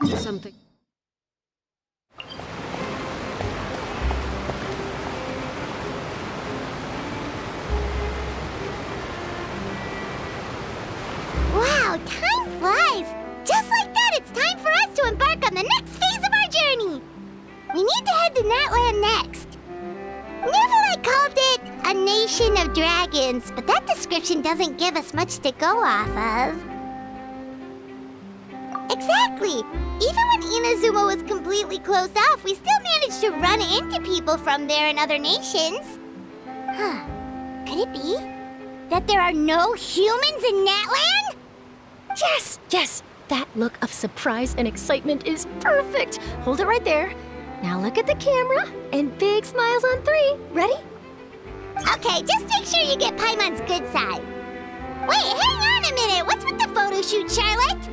Something. Wow, time flies! Just like that, it's time for us to embark on the next phase of our journey! We need to head to Natlan next. Never called it a nation of dragons, but that description doesn't give us much to go off of. Exactly! Even when Inazuma was completely closed off, we still managed to run into people from there in other nations. Huh. Could it be that there are no humans in Natlan? Yes, yes! That look of surprise and excitement is perfect! Hold it right there. Now look at the camera, and big smiles on 3. Ready? Okay, just make sure you get Paimon's good side. Wait, hang on a minute! What's with the photo shoot, Charlotte?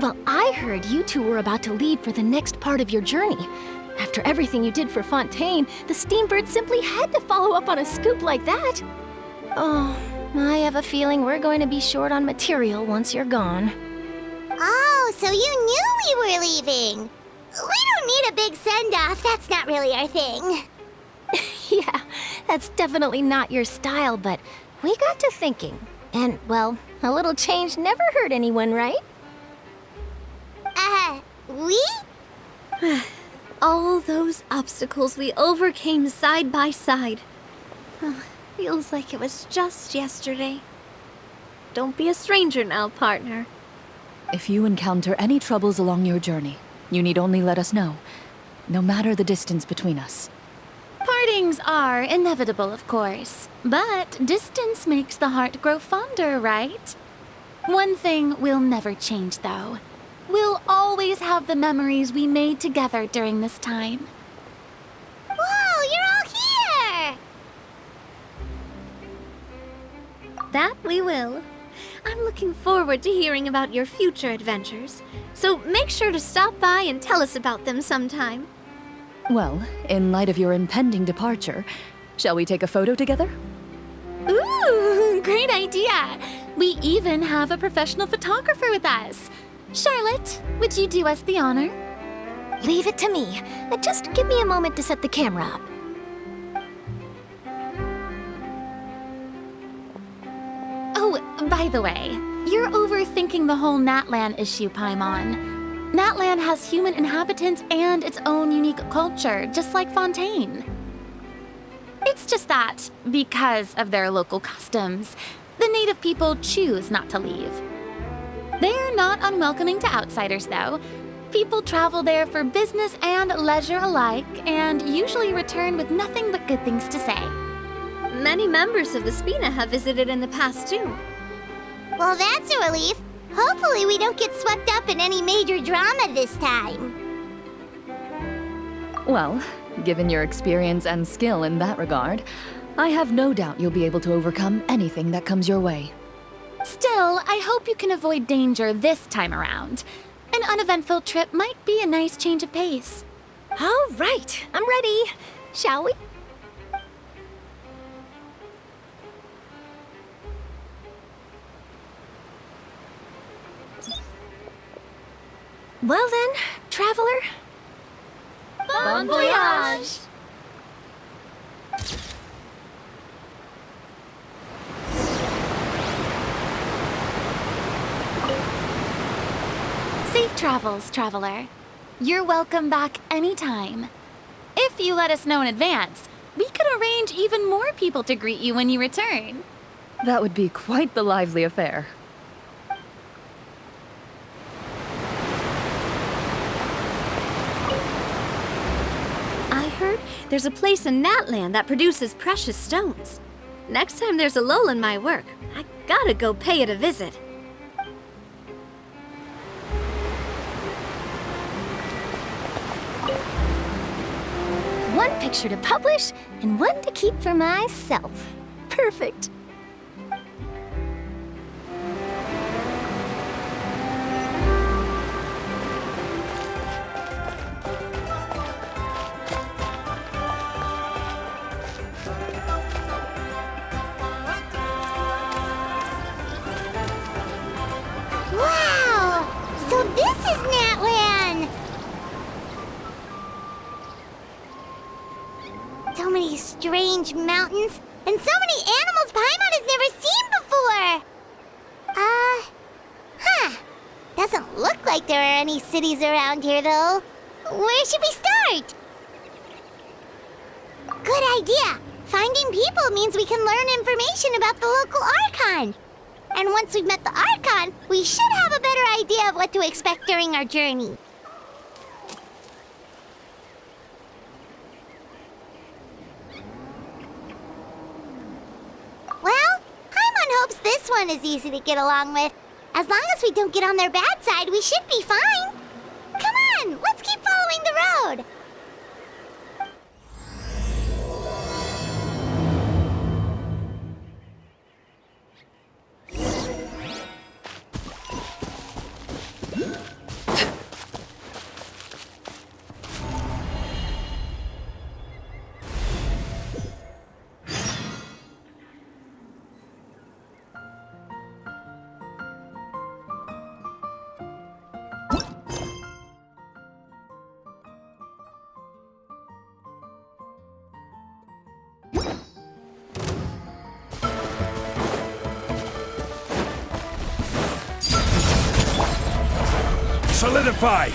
Well, I heard you two were about to leave for the next part of your journey. After everything you did for Fontaine, the Steambird simply had to follow up on a scoop like that. Oh, I have a feeling we're going to be short on material once you're gone. Oh, so you knew we were leaving. We don't need a big send-off. That's not really our thing. Yeah, that's definitely not your style, but we got to thinking. And, well, a little change never hurt anyone, right? We? All those obstacles we overcame side by side. Feels like it was just yesterday. Don't be a stranger now, partner. If you encounter any troubles along your journey, you need only let us know, no matter the distance between us. Partings are inevitable, of course, but distance makes the heart grow fonder, right? One thing will never change, though. We'll always have the memories we made together during this time. Whoa, you're all here! That we will. I'm looking forward to hearing about your future adventures, so make sure to stop by and tell us about them sometime. Well, in light of your impending departure, shall we take a photo together? Ooh, great idea! We even have a professional photographer with us. Charlotte, would you do us the honor? Leave it to me. Just give me a moment to set the camera up. Oh, by the way, you're overthinking the whole Natlan issue, Paimon. Natlan has human inhabitants and its own unique culture, just like Fontaine. It's just that, because of their local customs, the native people choose not to leave. They're not unwelcoming to outsiders, though. People travel there for business and leisure alike, and usually return with nothing but good things to say. Many members of the Spina have visited in the past, too. Well, that's a relief. Hopefully we don't get swept up in any major drama this time. Well, given your experience and skill in that regard, I have no doubt you'll be able to overcome anything that comes your way. Still, I hope you can avoid danger this time around. An uneventful trip might be a nice change of pace. All right, I'm ready. Shall we? Well then, traveler. Bon voyage! Safe travels, traveler. You're welcome back anytime. If you let us know in advance, we could arrange even more people to greet you when you return. That would be quite the lively affair. I heard there's a place in Natlan that produces precious stones. Next time there's a lull in my work, I gotta go pay it a visit. One picture to publish and one to keep for myself. Perfect. Wow! So this is Natlan! huge mountains and so many animals Paimon has never seen before. Doesn't look like there are any cities around here, though. Where should we start? Good idea. Finding people means we can learn information about the local Archon. And once we've met the Archon, we should have a better idea of what to expect during our journey. Well, Paimon hopes this one is easy to get along with. As long as we don't get on their bad side, we should be fine. Come on, let's keep following the road. Solidify!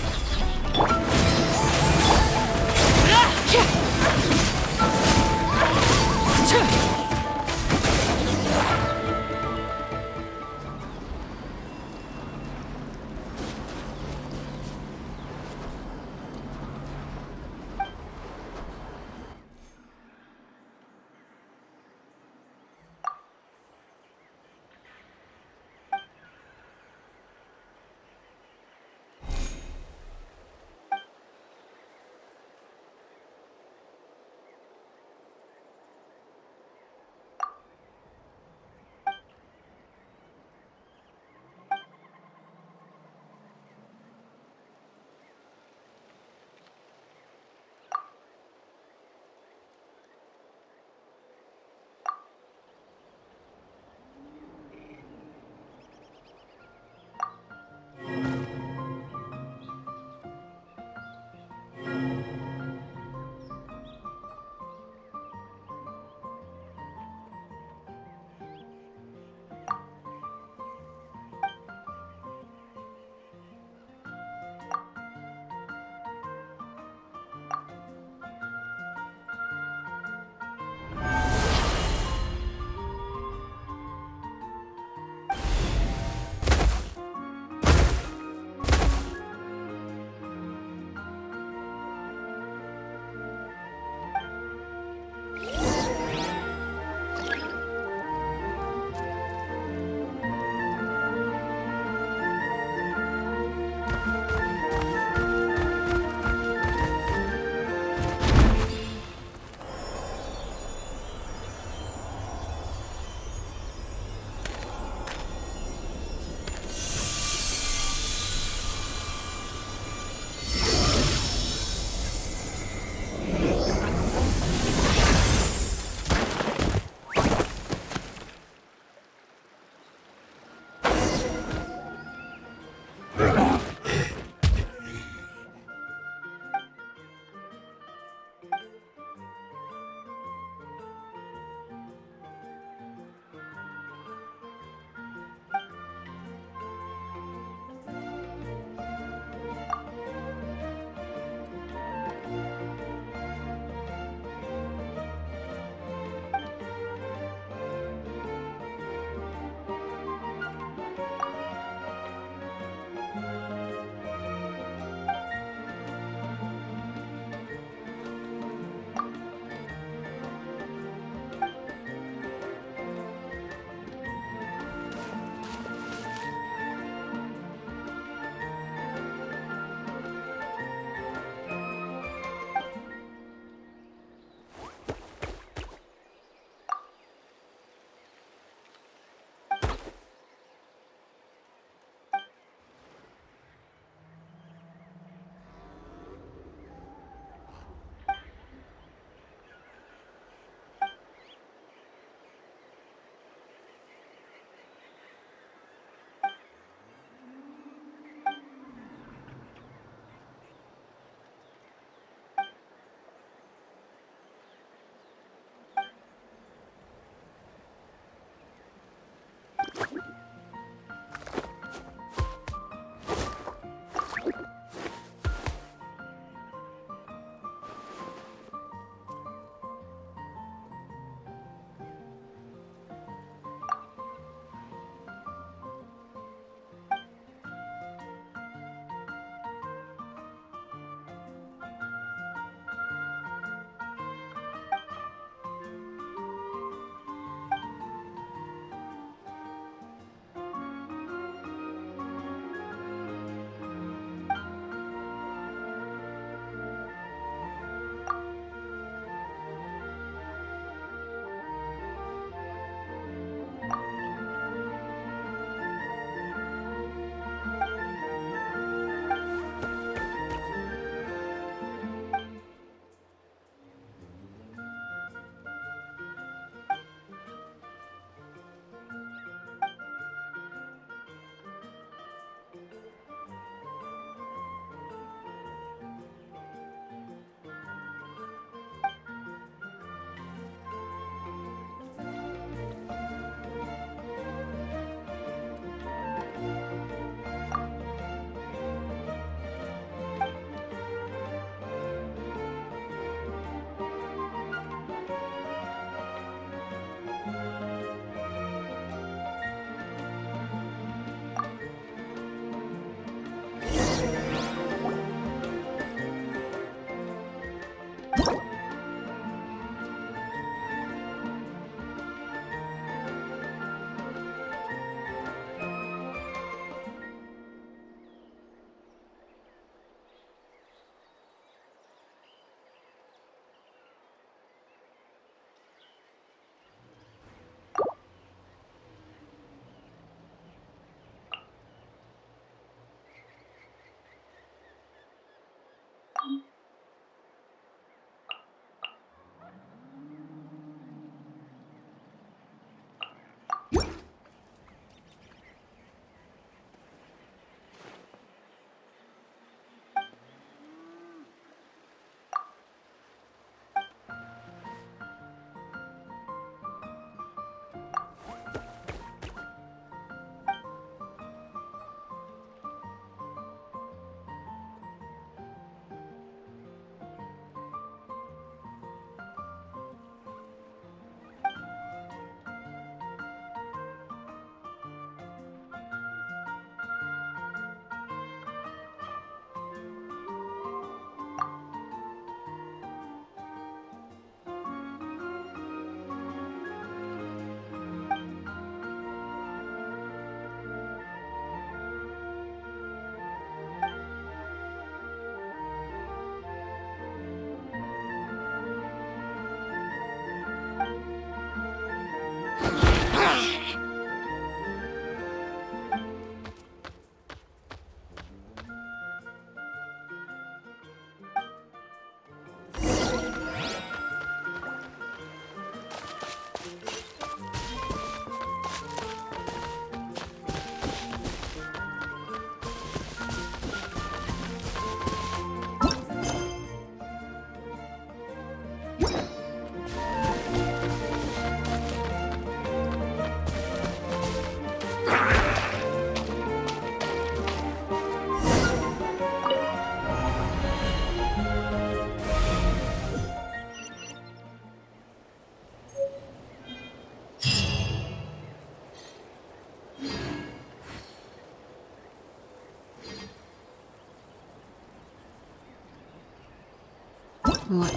What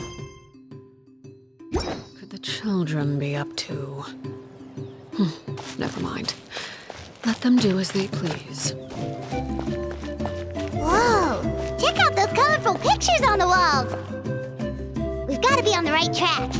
could the children be up to? Never mind. Let them do as they please. Whoa! Check out those colorful pictures on the walls! We've got to be on the right track.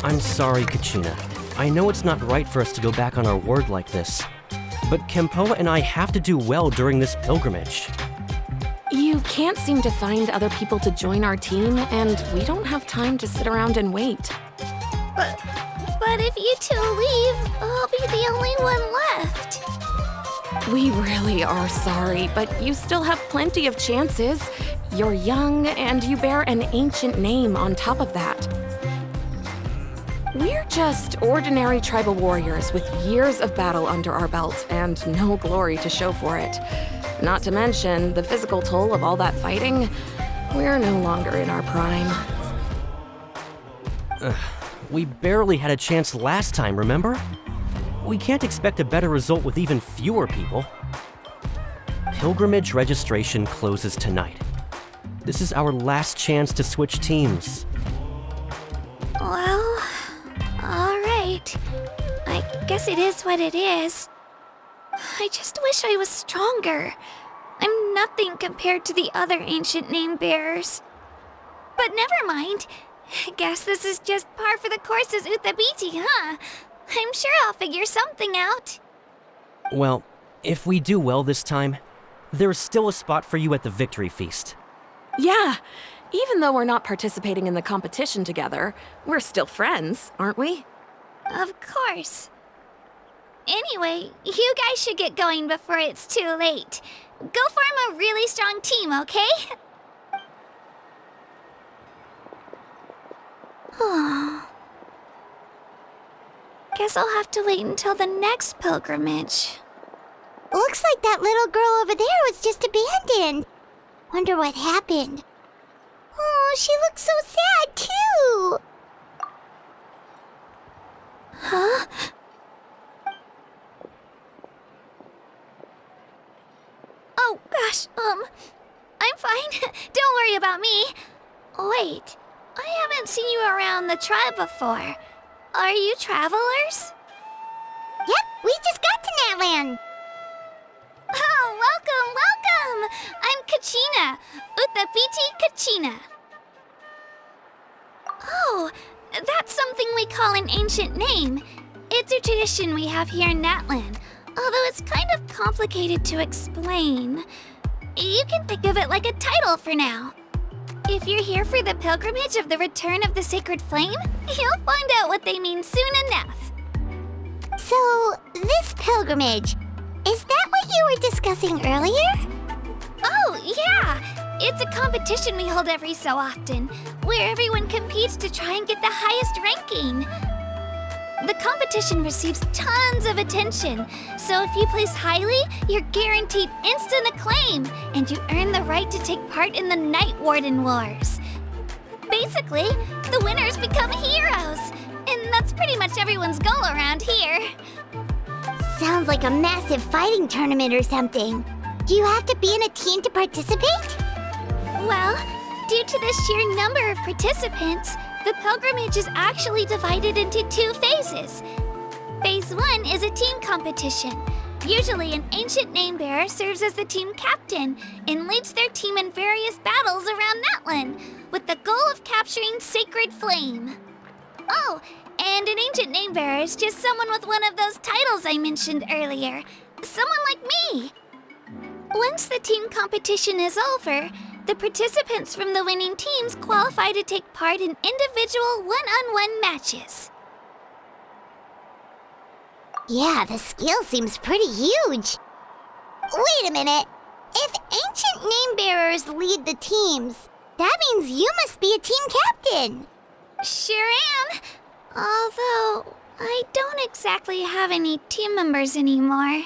I'm sorry, Kachina. I know it's not right for us to go back on our word like this, but Kempoa and I have to do well during this pilgrimage. You can't seem to find other people to join our team, and we don't have time to sit around and wait. But if you two leave, I'll be the only one left. We really are sorry, but you still have plenty of chances. You're young, and you bear an ancient name on top of that. We're just ordinary tribal warriors with years of battle under our belt and no glory to show for it. Not to mention the physical toll of all that fighting. We're no longer in our prime. We barely had a chance last time, remember? We can't expect a better result with even fewer people. Pilgrimage registration closes tonight. This is our last chance to switch teams. Well, alright. I guess it is what it is. I just wish I was stronger. I'm nothing compared to the other ancient name bearers. But never mind. Guess this is just par for the course as Uthabiti, huh? I'm sure I'll figure something out. Well, if we do well this time, there's still a spot for you at the Victory Feast. Yeah, even though we're not participating in the competition together, we're still friends, aren't we? Of course. Anyway, you guys should get going before it's too late. Go form a really strong team, okay? Guess I'll have to wait until the next pilgrimage. Looks like that little girl over there was just abandoned. Wonder what happened. Oh, she looks so sad, too. Huh? Oh, gosh, I'm fine. Don't worry about me. Wait, I haven't seen you around the tribe before. Are you travelers? Yep, we just got to Natlan. Oh, welcome! I'm Kachina, Uthabiti Kachina. Oh, that's something we call an ancient name. It's a tradition we have here in Natlan, although it's kind of complicated to explain. You can think of it like a title for now. If you're here for the pilgrimage of the return of the sacred flame, you'll find out what they mean soon enough. So, this pilgrimage, is that what you were discussing earlier? Oh, yeah! It's a competition we hold every so often, where everyone competes to try and get the highest ranking. The competition receives tons of attention, so if you place highly, you're guaranteed instant acclaim, and you earn the right to take part in the Night Warden Wars. Basically, the winners become heroes, and that's pretty much everyone's goal around here. Sounds like a massive fighting tournament or something. Do you have to be in a team to participate? Well, due to the sheer number of participants, the pilgrimage is actually divided into 2 phases. Phase 1 is a team competition. Usually an ancient name bearer serves as the team captain and leads their team in various battles around Natlan, with the goal of capturing Sacred Flame. Oh, and an ancient name bearer is just someone with one of those titles I mentioned earlier. Someone like me. Once the team competition is over, The participants from the winning teams qualify to take part in individual one-on-one matches. Yeah, the scale seems pretty huge. Wait a minute. If ancient name bearers lead the teams, that means you must be a team captain. Sure am. Although, I don't exactly have any team members anymore.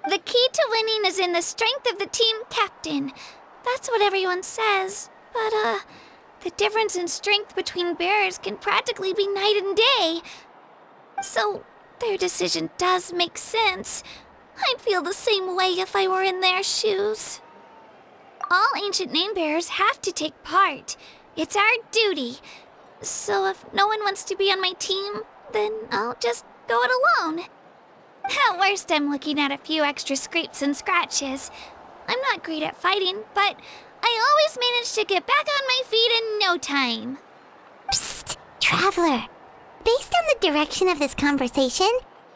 The key to winning is in the strength of the team captain. That's what everyone says. But, the difference in strength between bearers can practically be night and day. So, their decision does make sense. I'd feel the same way if I were in their shoes. All ancient name bearers have to take part. It's our duty. So if no one wants to be on my team, then I'll just go it alone. At worst, I'm looking at a few extra scrapes and scratches. I'm not great at fighting, but I always manage to get back on my feet in no time. Psst, Traveler. Based on the direction of this conversation,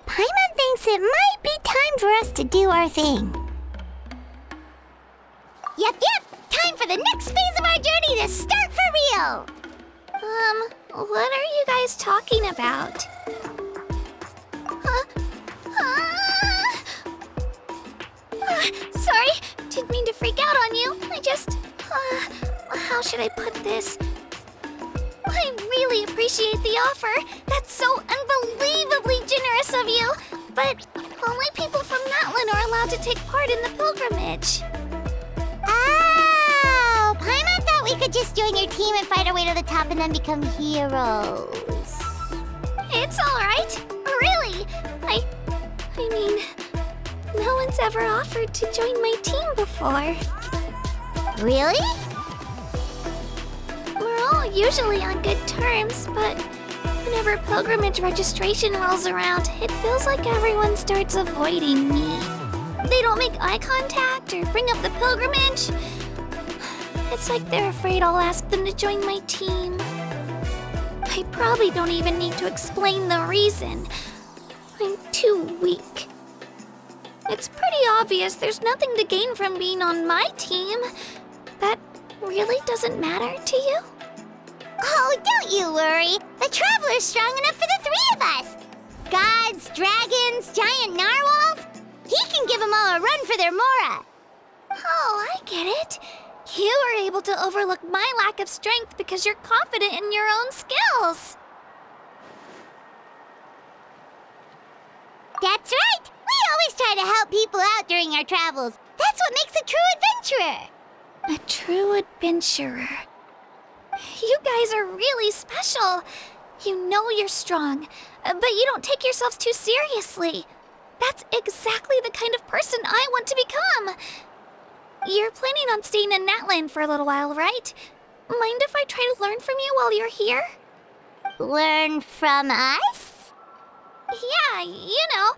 Paimon thinks it might be time for us to do our thing. Yep, time for the next phase of our journey to start for real! What are you guys talking about? Sorry, didn't mean to freak out on you. I just, how should I put this? I really appreciate the offer. That's so unbelievably generous of you. But only people from Natlan are allowed to take part in the pilgrimage. Oh, Paimon thought we could just join your team and fight our way to the top and then become heroes. It's all right. Really. I mean, no one's ever offered to join my team before. Really? We're all usually on good terms, but whenever pilgrimage registration rolls around, it feels like everyone starts avoiding me. They don't make eye contact or bring up the pilgrimage. It's like they're afraid I'll ask them to join my team. I probably don't even need to explain the reason. I'm too weak. It's pretty obvious there's nothing to gain from being on my team. That really doesn't matter to you? Oh, don't you worry. The Traveler's strong enough for the three of us. Gods, dragons, giant narwhals. He can give them all a run for their Mora. Oh, I get it. You were able to overlook my lack of strength because you're confident in your own skills. That's right. We always try to help people out during our travels. That's what makes a true adventurer. A true adventurer. You guys are really special. You know you're strong, but you don't take yourselves too seriously. That's exactly the kind of person I want to become. You're planning on staying in Natlan for a little while, right? Mind if I try to learn from you while you're here? Learn from us? Yeah, you know,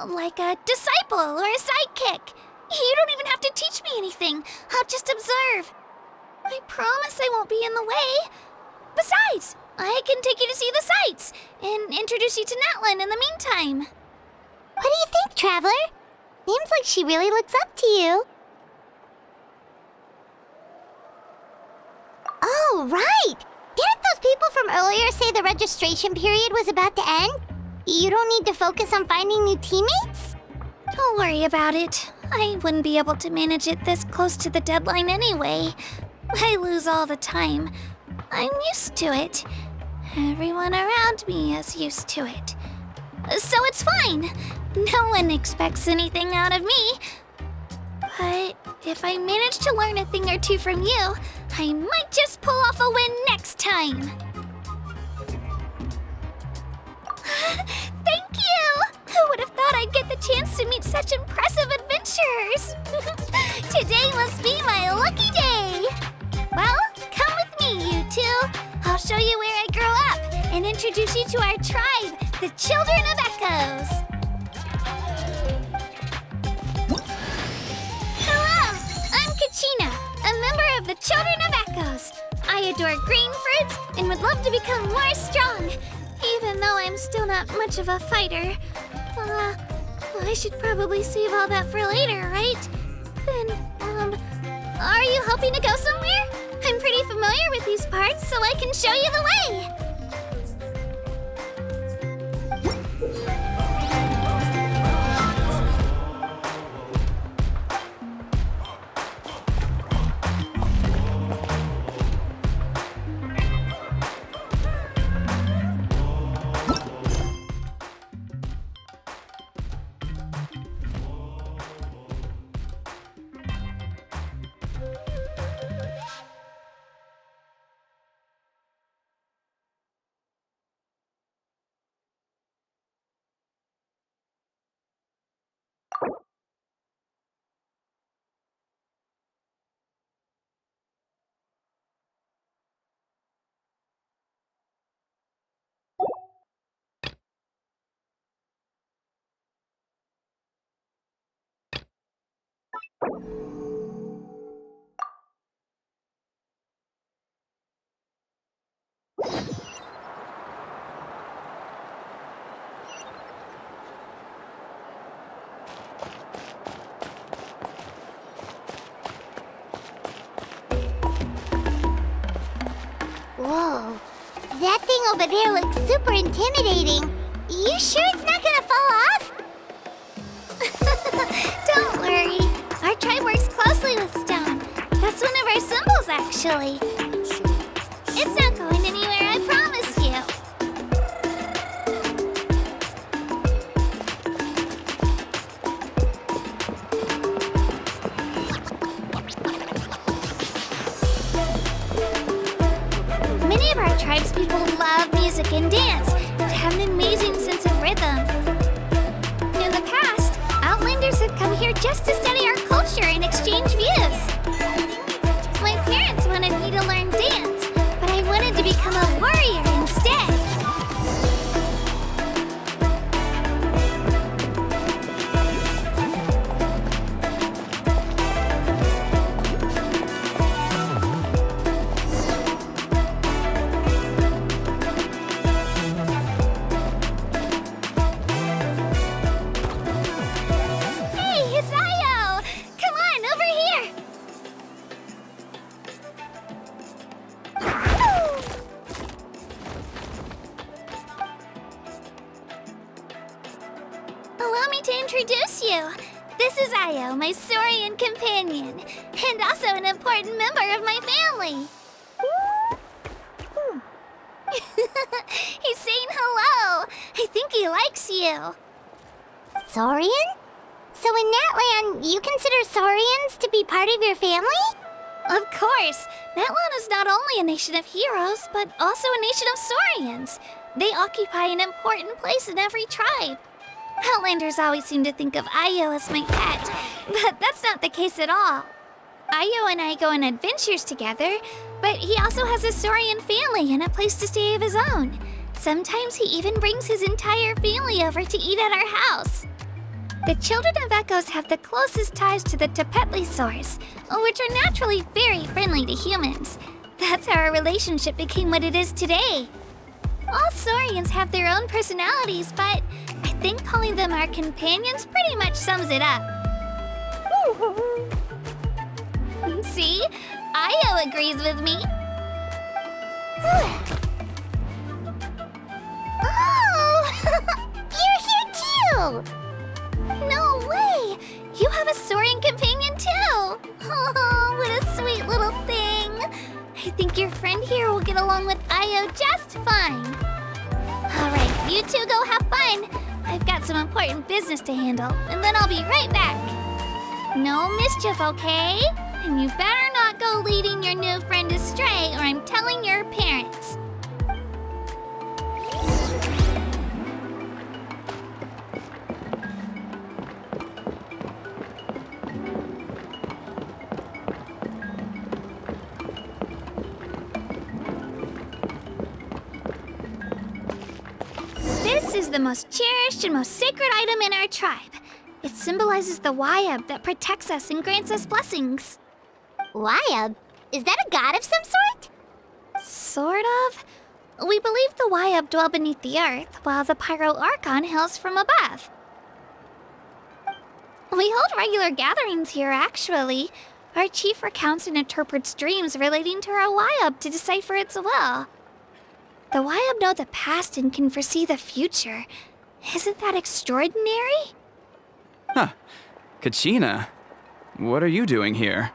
like a disciple or a sidekick. You don't even have to teach me anything. I'll just observe. I promise I won't be in the way. Besides, I can take you to see the sights and introduce you to Natlan in the meantime. What do you think, Traveler? Seems like she really looks up to you. Oh, right! Didn't those people from earlier say the registration period was about to end? You don't need to focus on finding new teammates? Don't worry about it. I wouldn't be able to manage it this close to the deadline anyway. I lose all the time. I'm used to it. Everyone around me is used to it. So it's fine. No one expects anything out of me. But if I manage to learn a thing or two from you, I might just pull off a win next time. Thank you! Who would have thought I'd get the chance to meet such impressive adventurers? Today must be my lucky day. Well, come with me, you two. I'll show you where I grew up and introduce you to our tribe, the Children of Echoes. Hello, I'm Kachina, a member of the Children of Echoes. I adore green fruits and would love to become more strong, even though I'm still not much of a fighter. I should probably save all that for later, right? Then, Are you hoping to go somewhere? I'm pretty familiar with these parts, so I can show you the way. Whoa, that thing over there looks super intimidating. You sure it's not gonna fall off? Don't worry. Our tribe works closely with stone. That's one of our symbols, actually. It's not going anywhere, I promise you. Many of our tribespeople love music and dance. They have an amazing sense of rhythm. In the past, Outlanders have come here just to study our culture and exchange views. My parents wanted me to learn dance, but I wanted to become a warrior instead. Hey, it's Ayo! Come on, over here! Allow me to introduce you. This is Ayo, my Saurian companion, and also an important member of my family. He's saying hello. I think he likes you. Saurian? So in Natlan, you consider Saurians to be part of your family? Of course, Natlan is not only a nation of heroes, but also a nation of Saurians. They occupy an important place in every tribe. Outlanders always seem to think of Ayo as my pet, but that's not the case at all. Ayo and I go on adventures together, but he also has a Saurian family and a place to stay of his own. Sometimes he even brings his entire family over to eat at our house. The children of Echoes have the closest ties to the Tepetlisaurs, which are naturally very friendly to humans. That's how our relationship became what it is today. All Saurians have their own personalities, but I think calling them our companions pretty much sums it up. See? Ayo agrees with me. Oh! You're here too! No way! You have a Saurian companion too! Oh, what a sweet little thing! I think your friend here will get along with Ayo just fine. Alright, you two go have fun. I've got some important business to handle, and then I'll be right back. No mischief, okay? And you better not go leading your new friend astray, or I'm telling your parents. This is the most cherished and most sacred item in our tribe. It symbolizes the Wayab that protects us and grants us blessings. Wayab? Is that a god of some sort? Sort of. We believe the Wayab dwell beneath the earth, while the 5.0 Archon hails from above. We hold regular gatherings here, actually. our chief recounts and interprets dreams relating to our Wyab to decipher its will. The Wyab know the past and can foresee the future. Isn't that extraordinary? Huh. Kachina, what are you doing here?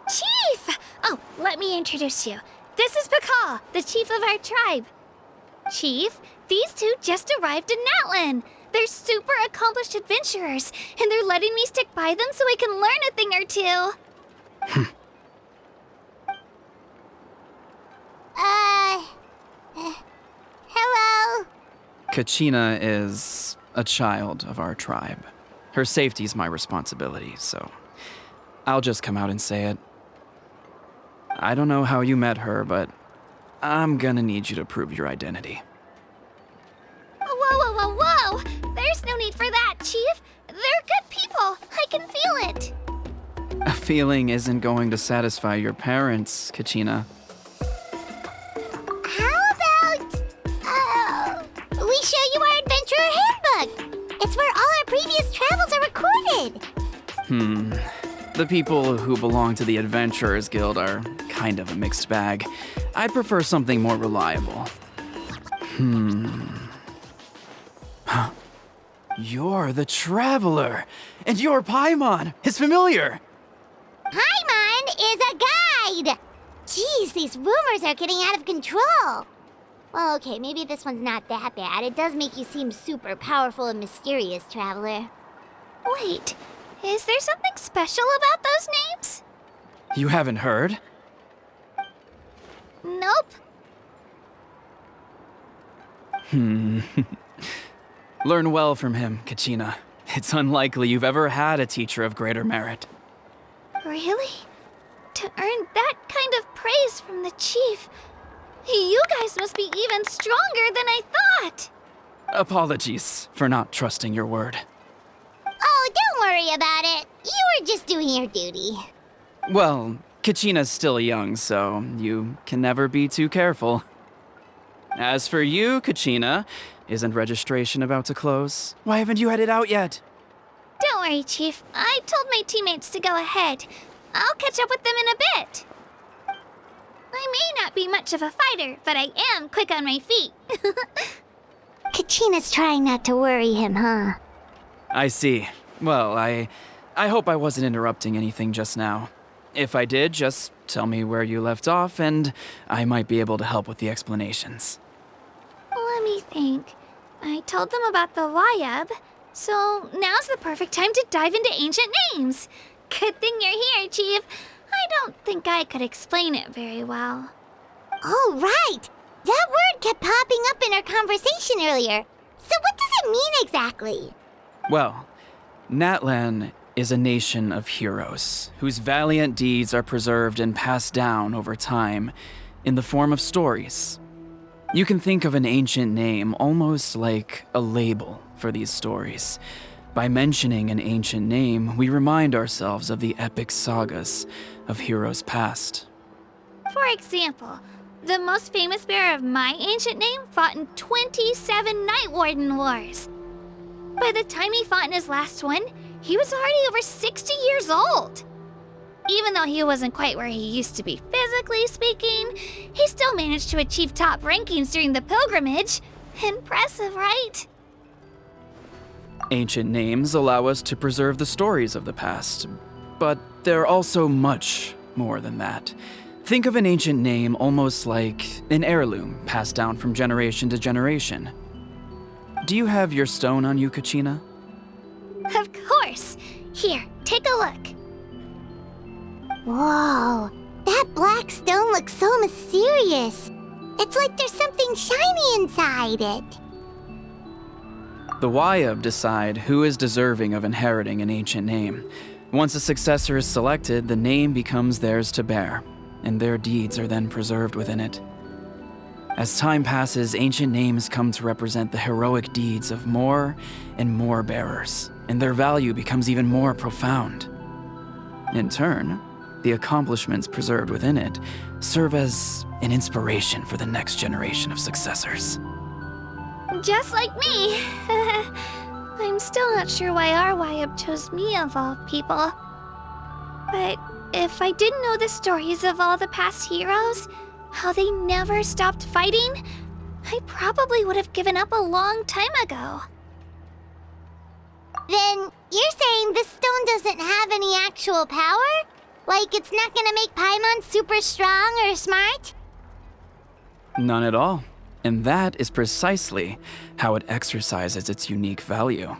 Chief! Oh, let me introduce you. This is Pakal, the chief of our tribe. Chief, these two just arrived in Natlan. They're super accomplished adventurers, and they're letting me stick by them so I can learn a thing or two. Hello? Kachina is a child of our tribe. Her safety's my responsibility, so I'll just come out and say it. I don't know how you met her, but I'm gonna need you to prove your identity. Whoa, whoa, whoa, whoa! There's no need for that, Chief. They're good people. I can feel it. A feeling isn't going to satisfy your parents, Kachina. How about, we show you our adventurer handbook? It's where all our previous travels are recorded. The people who belong to the Adventurers Guild are kind of a mixed bag. I'd prefer something more reliable. Huh. You're the Traveler, and you're Paimon, his familiar. Paimon is a guide! Jeez, these rumors are getting out of control. Well, okay, maybe this one's not that bad. It does make you seem super powerful and mysterious, Traveler. Wait, is there something special about those names? You haven't heard? Nope. Learn well from him, Kachina. It's unlikely you've ever had a teacher of greater merit. Really? To earn that kind of praise from the chief, you guys must be even stronger than I thought. Apologies for not trusting your word. Oh, don't worry about it. You were just doing your duty. Well, Kachina's still young, so you can never be too careful. As for you, Kachina, isn't registration about to close? Why haven't you headed out yet? Don't worry, Chief. I told my teammates to go ahead. I'll catch up with them in a bit. I may not be much of a fighter, but I am quick on my feet. Kachina's trying not to worry him, huh? I see. Well, I hope I wasn't interrupting anything just now. If I did, just tell me where you left off, and I might be able to help with the explanations. Let me think. I told them about the Wyab, so now's the perfect time to dive into ancient names. Good thing you're here, Chief. I don't think I could explain it very well. Oh, right! That word kept popping up in our conversation earlier. So what does it mean exactly? Well, Natlan is a nation of heroes whose valiant deeds are preserved and passed down over time in the form of stories. You can think of an ancient name almost like a label for these stories. By mentioning an ancient name, we remind ourselves of the epic sagas of heroes past. For example, the most famous bearer of my ancient name fought in 27 Night Warden Wars. By the time he fought in his last one, he was already over 60 years old. Even though he wasn't quite where he used to be physically speaking, he still managed to achieve top rankings during the pilgrimage. Impressive, right? Ancient names allow us to preserve the stories of the past, but they're also much more than that. Think of an ancient name almost like an heirloom passed down from generation to generation. Do you have your stone on you, Kachina? Of course. Here, take a look. Whoa, that black stone looks so mysterious. It's like there's something shiny inside it. The Wyab decide who is deserving of inheriting an ancient name. Once a successor is selected, the name becomes theirs to bear, and their deeds are then preserved within it. As time passes, ancient names come to represent the heroic deeds of more and more bearers, and their value becomes even more profound. In turn, the accomplishments preserved within it serve as an inspiration for the next generation of successors. Just like me. I'm still not sure why our Wyab chose me of all people. But If I didn't know the stories of all the past heroes, how they never stopped fighting, I probably would have given up a long time ago. Then you're saying this stone doesn't have any actual power? Like it's not gonna make Paimon super strong or smart? None at all. And that is precisely how it exercises its unique value.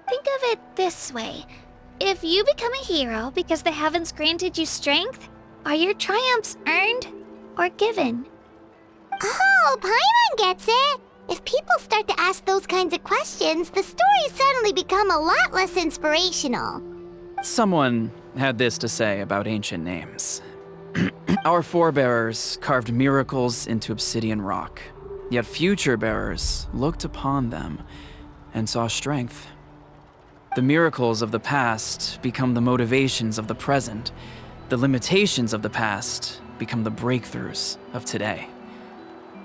Think of it this way. If you become a hero because the heavens granted you strength, are your triumphs earned or given? Oh, Paimon gets it! If people start to ask those kinds of questions, the stories suddenly become a lot less inspirational. Someone had this to say about ancient names. Our forebearers carved miracles into obsidian rock, yet future bearers looked upon them and saw strength. The miracles of the past become the motivations of the present. The limitations of the past become the breakthroughs of today.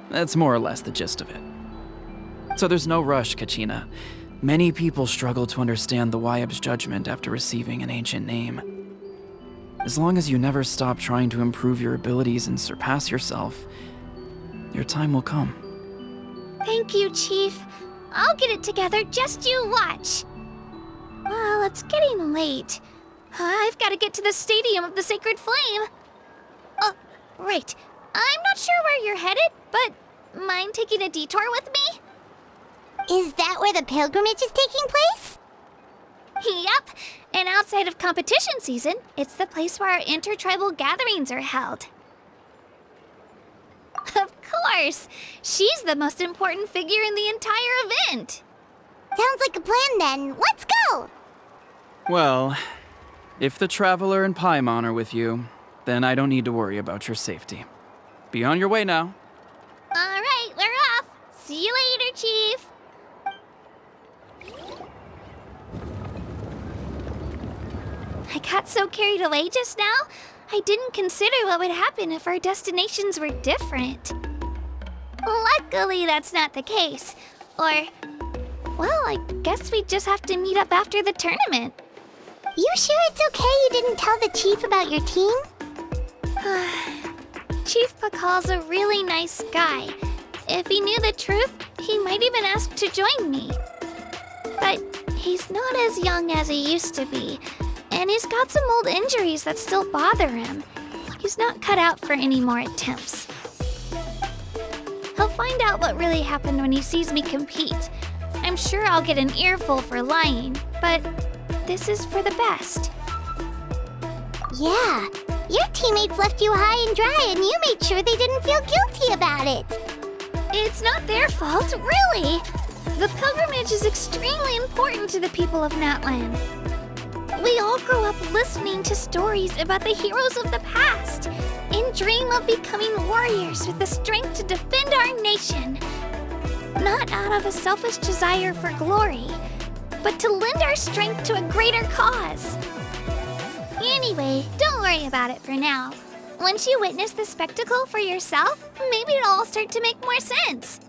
That's more or less the gist of it. So there's no rush, Kachina. Many people struggle to understand the Wyeb's judgment after receiving an ancient name. As long as you never stop trying to improve your abilities and surpass yourself, your time will come. Thank you, Chief. I'll get it together, just you watch. Well, it's getting late. I've got to get to the Stadium of the Sacred Flame. Oh, right. I'm not sure where you're headed, but mind taking a detour with me? Is that where the pilgrimage is taking place? Yep, and outside of competition season, it's the place where our intertribal gatherings are held. Of course! She's the most important figure in the entire event! Sounds like a plan then. Let's go! Well, if the Traveler and Paimon are with you, then I don't need to worry about your safety. Be on your way now. Alright, we're off! See you later, Chief! I got so carried away just now, I didn't consider what would happen if our destinations were different. Luckily, that's not the case. Or, well, I guess we just have to meet up after the tournament. You sure it's okay you didn't tell the chief about your team? Chief Pakal's a really nice guy. If he knew the truth, he might even ask to join me. But he's not as young as he used to be, and he's got some old injuries that still bother him. He's not cut out for any more attempts. He'll find out what really happened when he sees me compete. I'm sure I'll get an earful for lying, but this is for the best. Yeah, your teammates left you high and dry and you made sure they didn't feel guilty about it. It's not their fault, really. The pilgrimage is extremely important to the people of Natlan. We all grow up listening to stories about the heroes of the past and dream of becoming warriors with the strength to defend our nation. Not out of a selfish desire for glory, but to lend our strength to a greater cause. Anyway, don't worry about it for now. Once you witness the spectacle for yourself, maybe it'll all start to make more sense.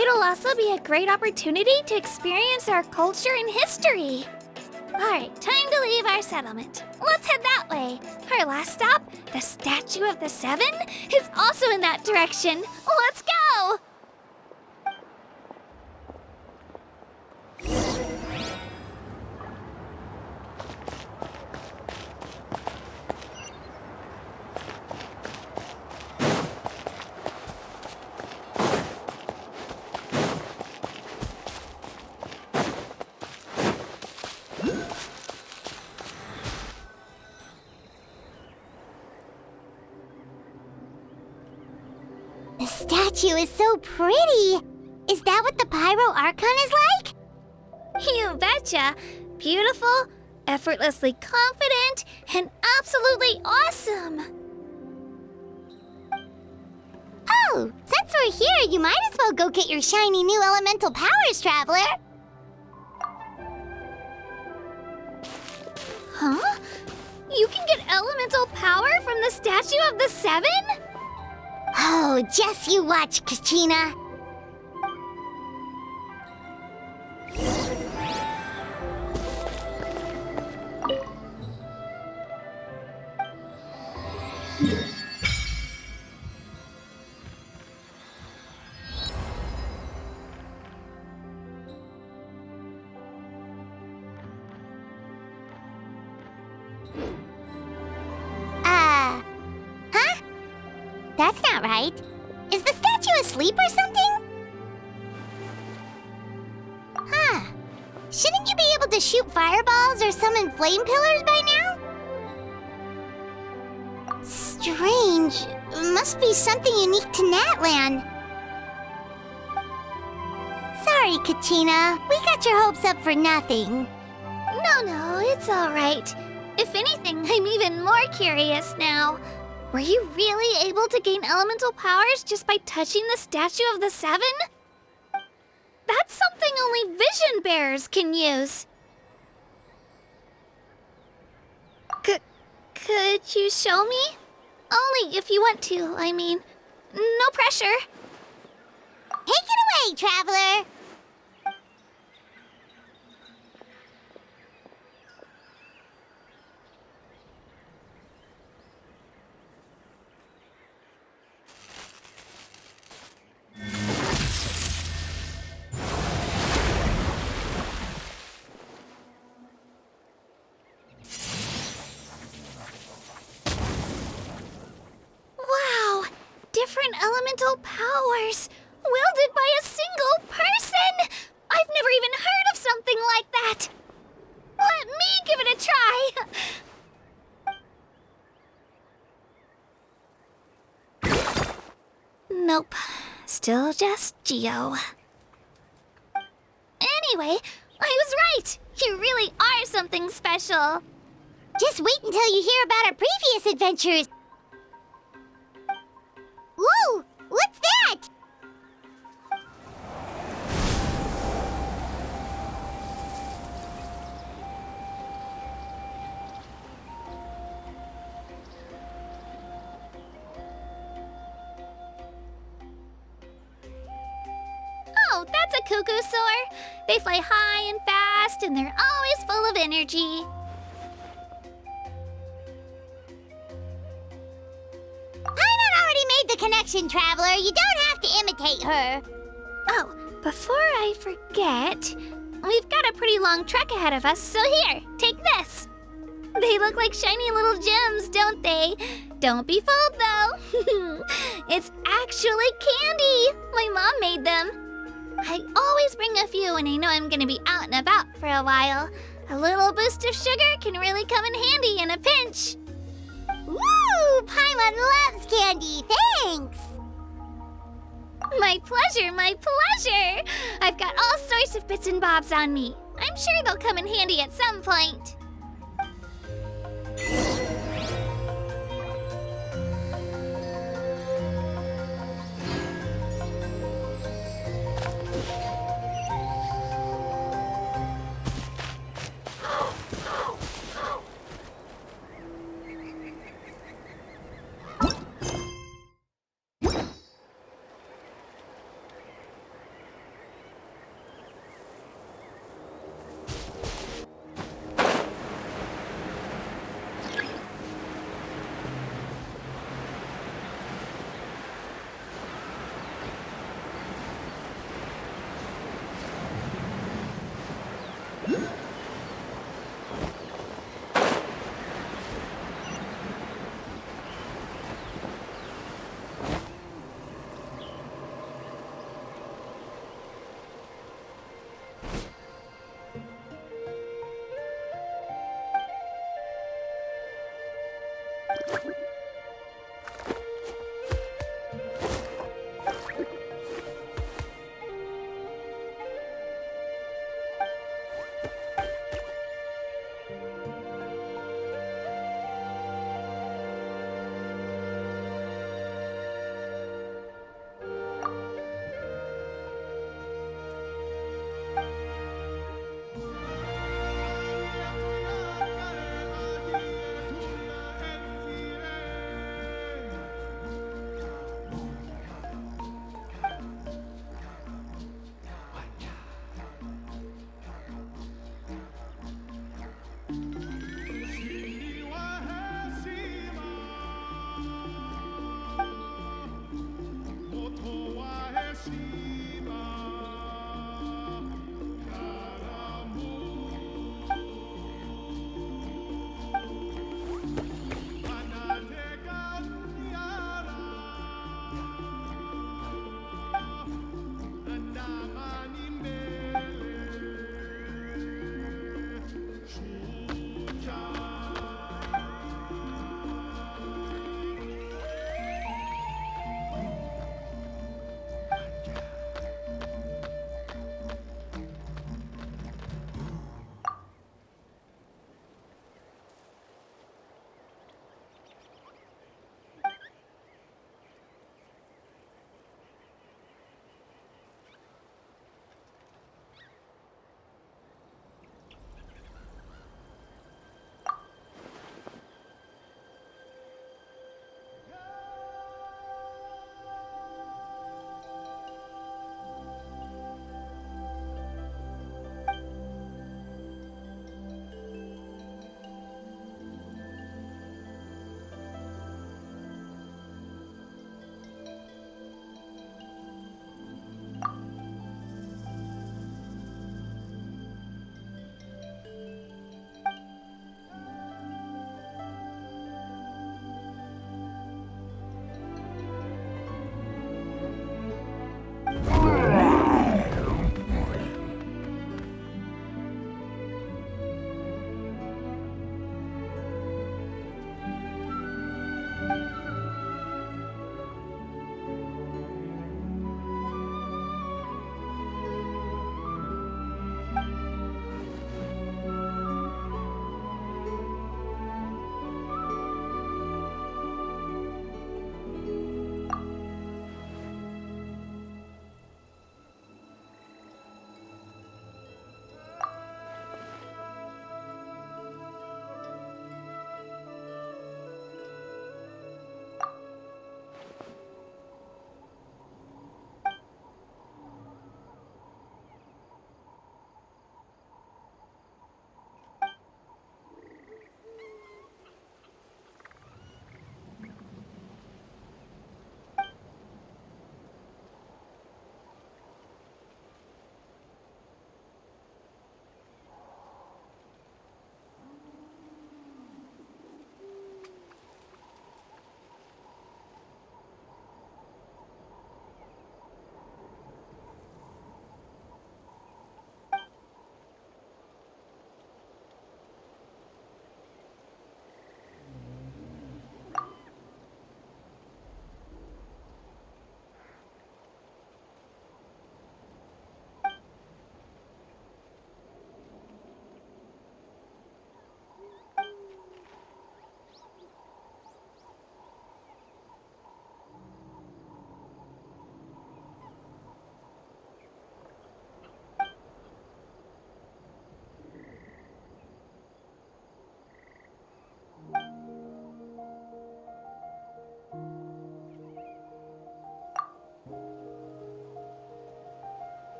It'll also be a great opportunity to experience our culture and history. Alright, time to leave our settlement. Let's head that way. Our last stop, the Statue of the Seven, is also in that direction. Let's go! The statue is so pretty. Is that what the 5.0 Archon is like? You betcha! Beautiful, effortlessly confident, and absolutely awesome! Oh, since we're here, you might as well go get your shiny new elemental powers, Traveler. Huh? You can get elemental power from the Statue of the Seven? Oh, just you watch, Kachina. Huh? That's not right. Is the statue asleep or something? Huh. Shouldn't you be able to shoot fireballs or summon flame pillars by now? Strange. Must be something unique to Natlan. Sorry, Kachina. We got your hopes up for nothing. No, it's all right. If anything, I'm even more curious now. Were you really able to gain elemental powers just by touching the Statue of the Seven? That's something only vision bearers can use. Could you show me? Only if you want to, I mean. No pressure. Take it away, Traveler! Wow! Different elemental powers, wielded by a single person! I've never even heard of something like that! Let me give it a try! Nope. Still just Geo. Anyway, I was right! You really are something special! Just wait until you hear about our previous adventures. Whoa! What's that? Oh, that's a cuckoo soar. They fly high and fast, and they're always full of energy. Paimon already made the connection, Traveler. You don't have to imitate her. Oh, before I forget, we've got a pretty long trek ahead of us, so here, take this. They look like shiny little gems, don't they? Don't be fooled, though. It's actually candy. My mom made them. I always bring a few when I know I'm gonna be out and about for a while. A little boost of sugar can really come in handy in a pinch. Woo! Paimon loves candy. Thanks. My pleasure, my pleasure! I've got all sorts of bits and bobs on me. I'm sure they'll come in handy at some point.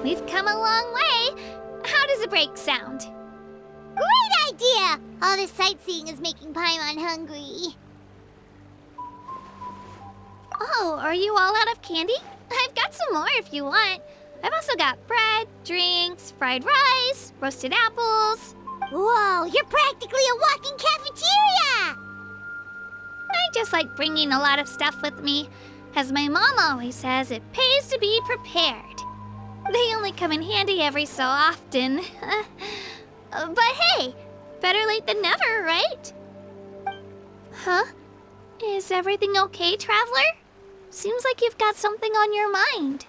We've come a long way. How does a break sound? Great idea! All this sightseeing is making Paimon hungry. Oh, are you all out of candy? I've got some more if you want. I've also got bread, drinks, fried rice, roasted apples. Whoa, you're practically a walking cafeteria! I just like bringing a lot of stuff with me. As my mom always says, it pays to be prepared. They only come in handy every so often. But hey, better late than never, right? Huh? Is everything okay, Traveler? Seems like you've got something on your mind.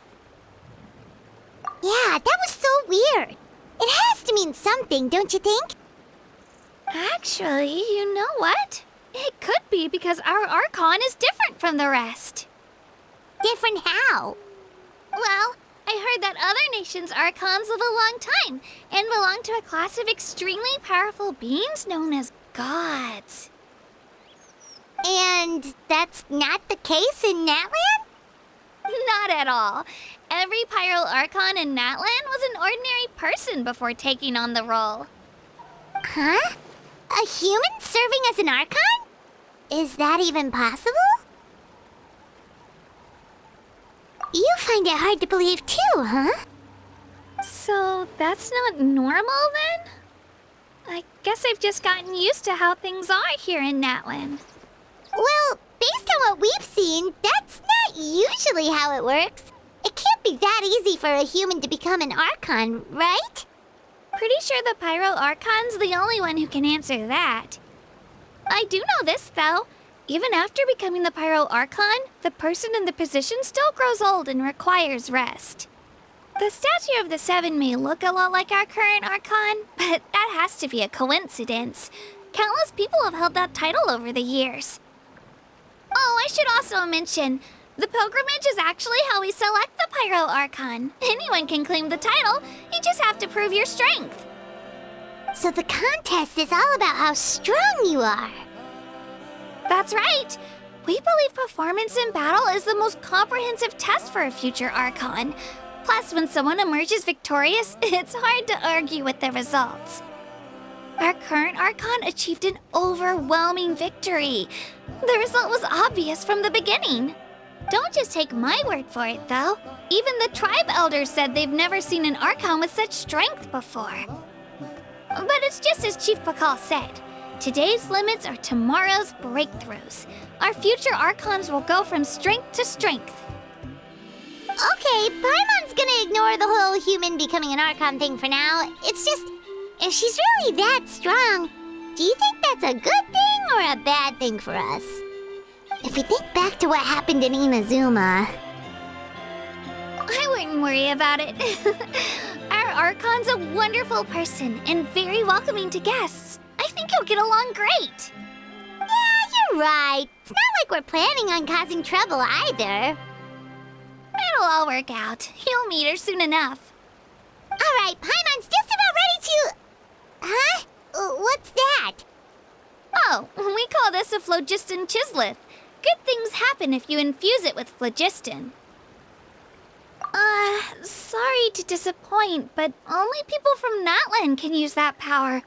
Yeah, that was so weird. It has to mean something, don't you think? Actually, you know what? It could be because our Archon is different from the rest. Different how? Well, I heard that other nations' Archons live a long time and belong to a class of extremely powerful beings known as gods. And that's not the case in Natlan? Not at all. Every 5.0 Archon in Natlan was an ordinary person before taking on the role. Huh? A human serving as an Archon? Is that even possible? You find it hard to believe too, huh? So that's not normal then? I guess I've just gotten used to how things are here in Natlan. Well, based on what we've seen, that's not usually how it works. It can't be that easy for a human to become an Archon, right? Pretty sure the 5.0 Archon's the only one who can answer that. I do know this, though. Even after becoming the 5.0 Archon, the person in the position still grows old and requires rest. The statue of the Seven may look a lot like our current Archon, but that has to be a coincidence. Countless people have held that title over the years. Oh, I should also mention, the pilgrimage is actually how we select the 5.0 Archon. Anyone can claim the title, you just have to prove your strength. So the contest is all about how strong you are. That's right. We believe performance in battle is the most comprehensive test for a future Archon. Plus, when someone emerges victorious, it's hard to argue with the results. Our current Archon achieved an overwhelming victory. The result was obvious from the beginning. Don't just take my word for it, though. Even the tribe elders said they've never seen an Archon with such strength before. But it's just as Chief Pakal said. Today's limits are tomorrow's breakthroughs. Our future Archons will go from strength to strength. Okay, Paimon's gonna ignore the whole human becoming an Archon thing for now. It's just, if she's really that strong, do you think that's a good thing or a bad thing for us? If we think back to what happened in Inazuma... I wouldn't worry about it. Our Archon's a wonderful person and very welcoming to guests. I think you'll get along great. Yeah, you're right. It's not like we're planning on causing trouble either. It'll all work out. You'll meet her soon enough. All right, Paimon's just about ready to... Huh? What's that? Oh, we call this a phlogiston chisleth. Good things happen if you infuse it with phlogiston. Sorry to disappoint, but only people from Natlan can use that power.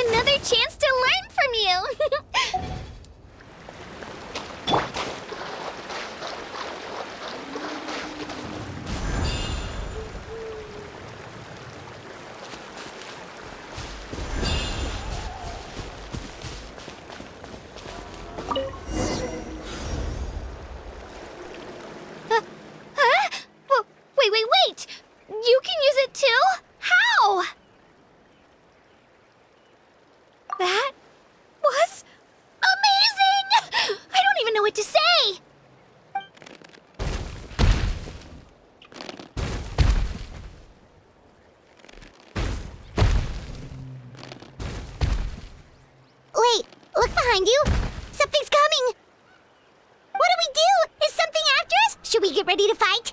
Another chance to learn from you! Wait! You can use it too? How? That was amazing! I don't even know what to say! we get ready to fight?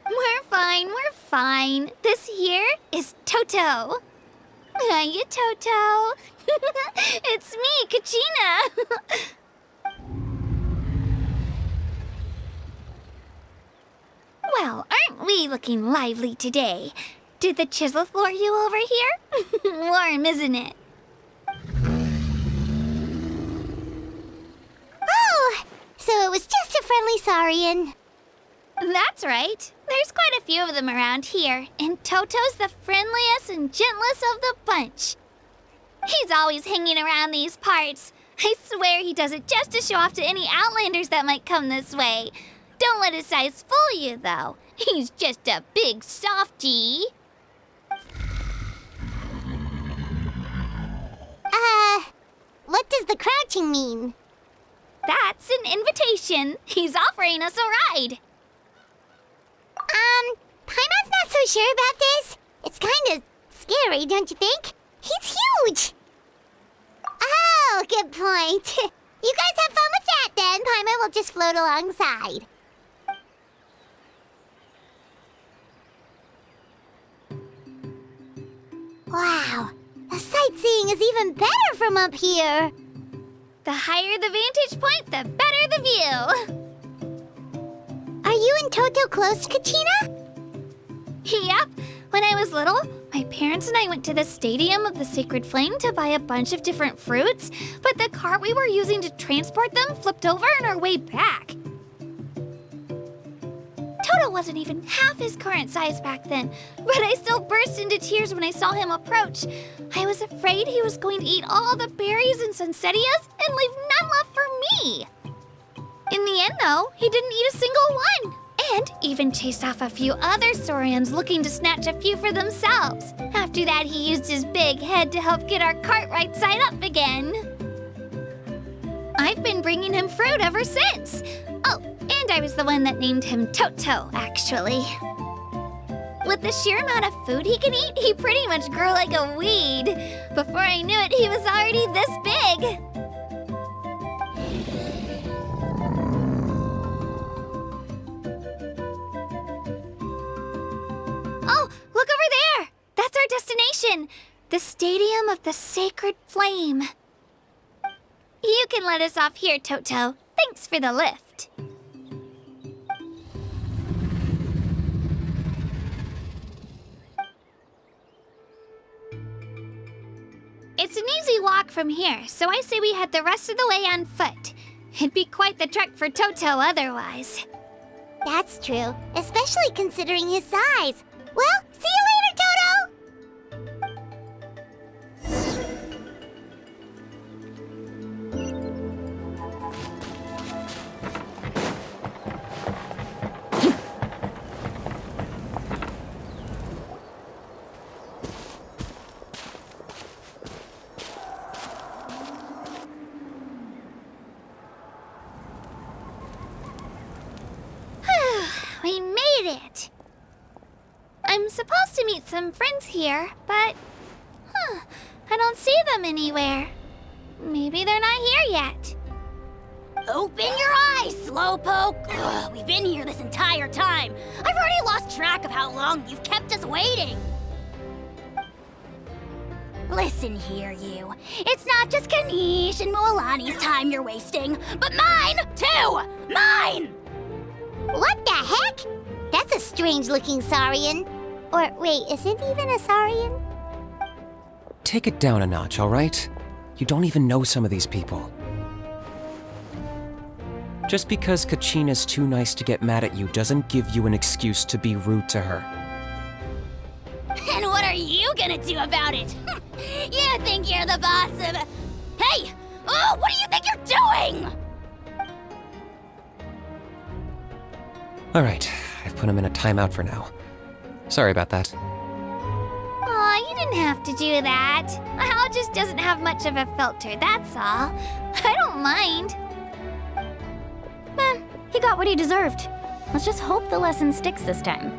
We're fine. This here is Toto. Hiya, Toto. It's me, Kachina. Well, aren't we looking lively today? Did the chisel lure you over here? Warm, isn't it? Oh, so it was just a friendly saurian. That's right. There's quite a few of them around here, and Toto's the friendliest and gentlest of the bunch. He's always hanging around these parts. I swear he does it just to show off to any Outlanders that might come this way. Don't let his size fool you, though. He's just a big softie. What does the crouching mean? That's an invitation. He's offering us a ride. Paimon's not so sure about this. It's kinda scary, don't you think? He's huge! Oh, good point. You guys have fun with that then. Paimon will just float alongside. Wow, the sightseeing is even better from up here. The higher the vantage point, the better the view. Are you and Toto close, Kachina? Yep. When I was little, my parents and I went to the Stadium of the Sacred Flame to buy a bunch of different fruits, but the cart we were using to transport them flipped over on our way back. Toto wasn't even half his current size back then, but I still burst into tears when I saw him approach. I was afraid he was going to eat all the berries and sunsettias and leave none left for me. In the end, though, he didn't eat a single one, and even chased off a few other saurians looking to snatch a few for themselves. After that, he used his big head to help get our cart right side up again. I've been bringing him fruit ever since. Oh, and I was the one that named him Toto, actually. With the sheer amount of food he can eat, he pretty much grew like a weed. Before I knew it, he was already this big. Oh, look over there! That's our destination, the Stadium of the Sacred Flame. You can let us off here, Toto. Thanks for the lift. It's an easy walk from here, so I say we head the rest of the way on foot. It'd be quite the trek for Toto otherwise. That's true, especially considering his size. Well, see you later, Toto! We made it! I'm supposed to meet some friends here, but... I don't see them anywhere. Maybe they're not here yet. Open your eyes, Slowpoke! Ugh, we've been here this entire time. I've already lost track of how long you've kept us waiting. Listen here, you. It's not just Kanish and Moalani's time you're wasting, but mine, too! Mine! What the heck? That's a strange-looking saurian. Or wait, is it even a saurian? Take it down a notch, all right? You don't even know some of these people. Just because Kachina's too nice to get mad at you doesn't give you an excuse to be rude to her. And what are you gonna do about it? You think you're the boss of... Hey! Oh, what do you think you're doing? All right, I've put him in a timeout for now. Sorry about that. Aw, you didn't have to do that. Hal just doesn't have much of a filter, that's all. I don't mind. He got what he deserved. Let's just hope the lesson sticks this time.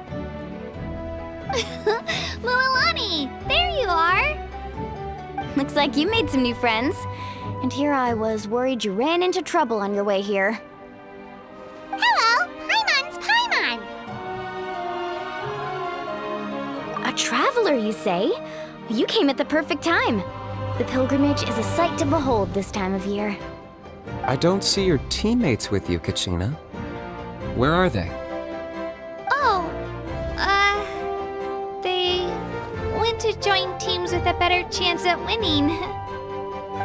Moalani, there you are. Looks like you made some new friends. And here I was worried you ran into trouble on your way here. Hello, Paimon's Paimon. traveler, you say? You came at the perfect time. The pilgrimage is a sight to behold this time of year. I don't see your teammates with you, Kachina. Where are they? Oh, they went to join teams with a better chance at winning.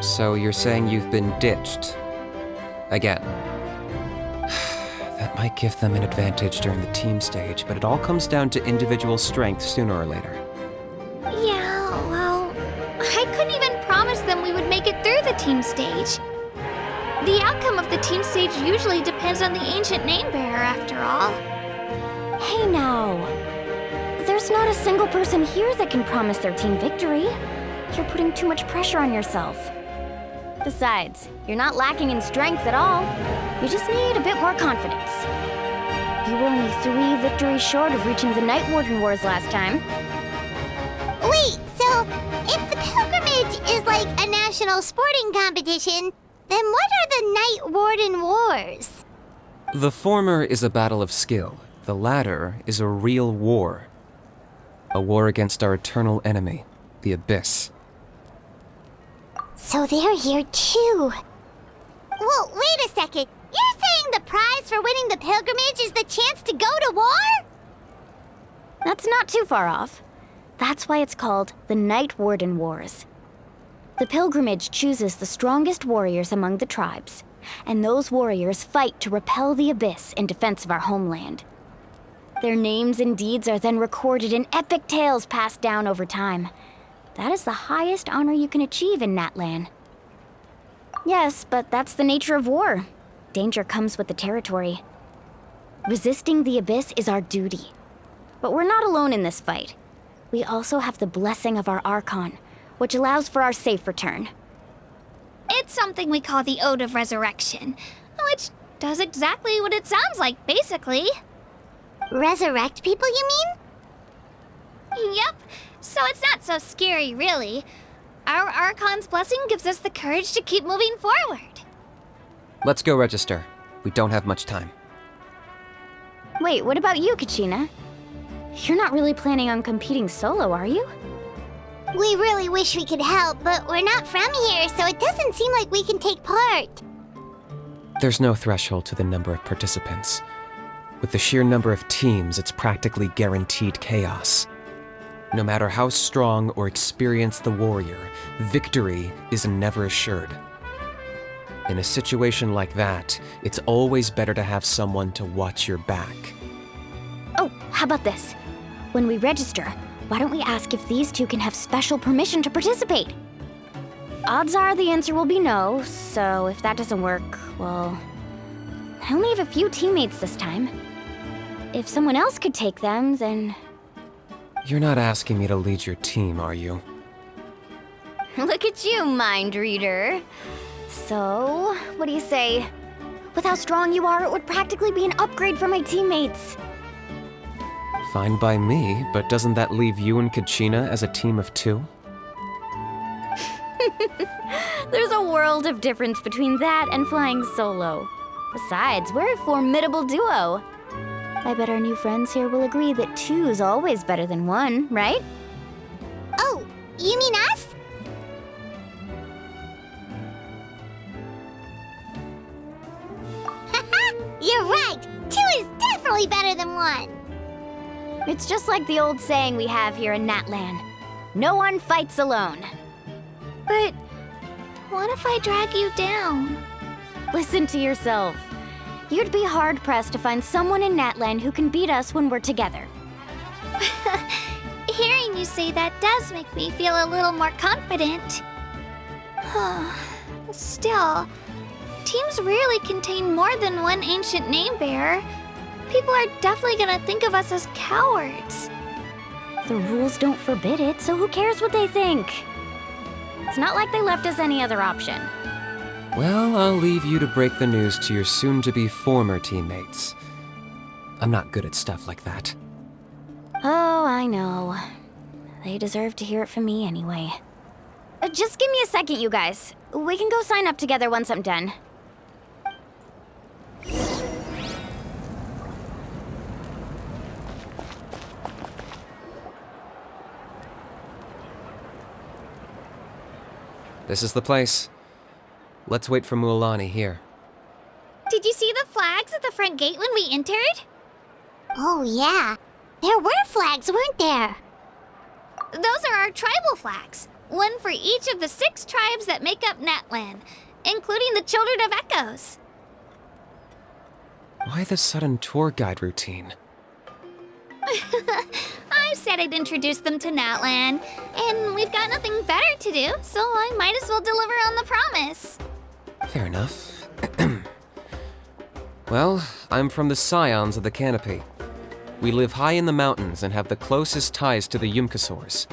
So you're saying you've been ditched? Again. That might give them an advantage during the team stage, but it all comes down to individual strength sooner or later. Yeah, well, I couldn't even promise them we would make it through the team stage. The outcome of the team stage usually depends on the ancient name bearer, after all. Hey now. There's not a single person here that can promise their team victory. You're putting too much pressure on yourself. Besides, you're not lacking in strength at all. You just need a bit more confidence. You were only 3 victories short of reaching the Night Warden Wars last time. Wait, so if the pilgrimage is like a national sporting competition, then what are the Night Warden Wars? The former is a battle of skill. The latter is a real war. A war against our eternal enemy, the Abyss. So they're here too. Well, wait a second. You're saying the prize for winning the pilgrimage is the chance to go to war? That's not too far off. That's why it's called the Night Warden Wars. The pilgrimage chooses the strongest warriors among the tribes, and those warriors fight to repel the Abyss in defense of our homeland. Their names and deeds are then recorded in epic tales passed down over time. That is the highest honor you can achieve in Natlan. Yes, but that's the nature of war. Danger comes with the territory. Resisting the Abyss is our duty. But we're not alone in this fight. We also have the blessing of our Archon, which allows for our safe return. It's something we call the Ode of Resurrection, which does exactly what it sounds like, basically. Resurrect people, you mean? Yep, so it's not so scary, really. Our Archon's blessing gives us the courage to keep moving forward. Let's go register. We don't have much time. Wait, what about you, Kachina? You're not really planning on competing solo, are you? We really wish we could help, but we're not from here, so it doesn't seem like we can take part. There's no threshold to the number of participants. With the sheer number of teams, it's practically guaranteed chaos. No matter how strong or experienced the warrior, victory is never assured. In a situation like that, it's always better to have someone to watch your back. Oh, how about this? When we register, why don't we ask if these two can have special permission to participate? Odds are the answer will be no, so if that doesn't work, well, I only have a few teammates this time. If someone else could take them, then... You're not asking me to lead your team, are you? Look at you, mind reader. So, what do you say? With how strong you are, it would practically be an upgrade for my teammates. Fine by me, but doesn't that leave you and Kachina as a team of 2? There's a world of difference between that and flying solo. Besides, we're a formidable duo. I bet our new friends here will agree that 2's always better than 1, right? Oh, you mean us? You're right! 2 is definitely better than 1! It's just like the old saying we have here in Natlan. No one fights alone. But what if I drag you down? Listen to yourself. You'd be hard-pressed to find someone in Natlan who can beat us when we're together. Hearing you say that does make me feel a little more confident. Still, teams rarely contain more than one ancient name bearer. People are definitely gonna think of us as cowards. The rules don't forbid it, so who cares what they think? It's not like they left us any other option. Well, I'll leave you to break the news to your soon-to-be former teammates. I'm not good at stuff like that. Oh, I know. They deserve to hear it from me anyway. Just give me a second, you guys. We can go sign up together once I'm done. This is the place. Let's wait for Mualani here. Did you see the flags at the front gate when we entered? Oh, yeah. There were flags, weren't there? Those are our tribal flags. One for each of the 6 tribes that make up Natlan, including the Children of Echoes. Why the sudden tour guide routine? I said I'd introduce them to Natlan, and we've got nothing better to do, so I might as well deliver on the promise. Fair enough. Well, I'm from the Scions of the Canopy. We live high in the mountains and have the closest ties to the Yumkasaurs.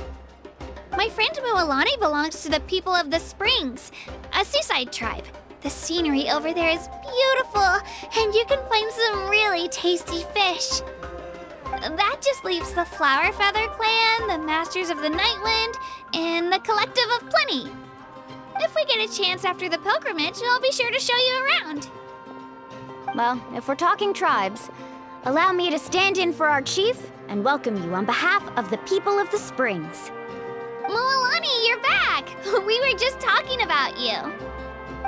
My friend Mualani belongs to the people of the Springs, a seaside tribe. The scenery over there is beautiful, and you can find some really tasty fish. That just leaves the Flower Feather Clan, the Masters of the Nightwind, and the Collective of Plenty. If we get a chance after the pilgrimage, I'll be sure to show you around. Well, if we're talking tribes, allow me to stand in for our chief and welcome you on behalf of the people of the Springs. Mualani, you're back! We were just talking about you.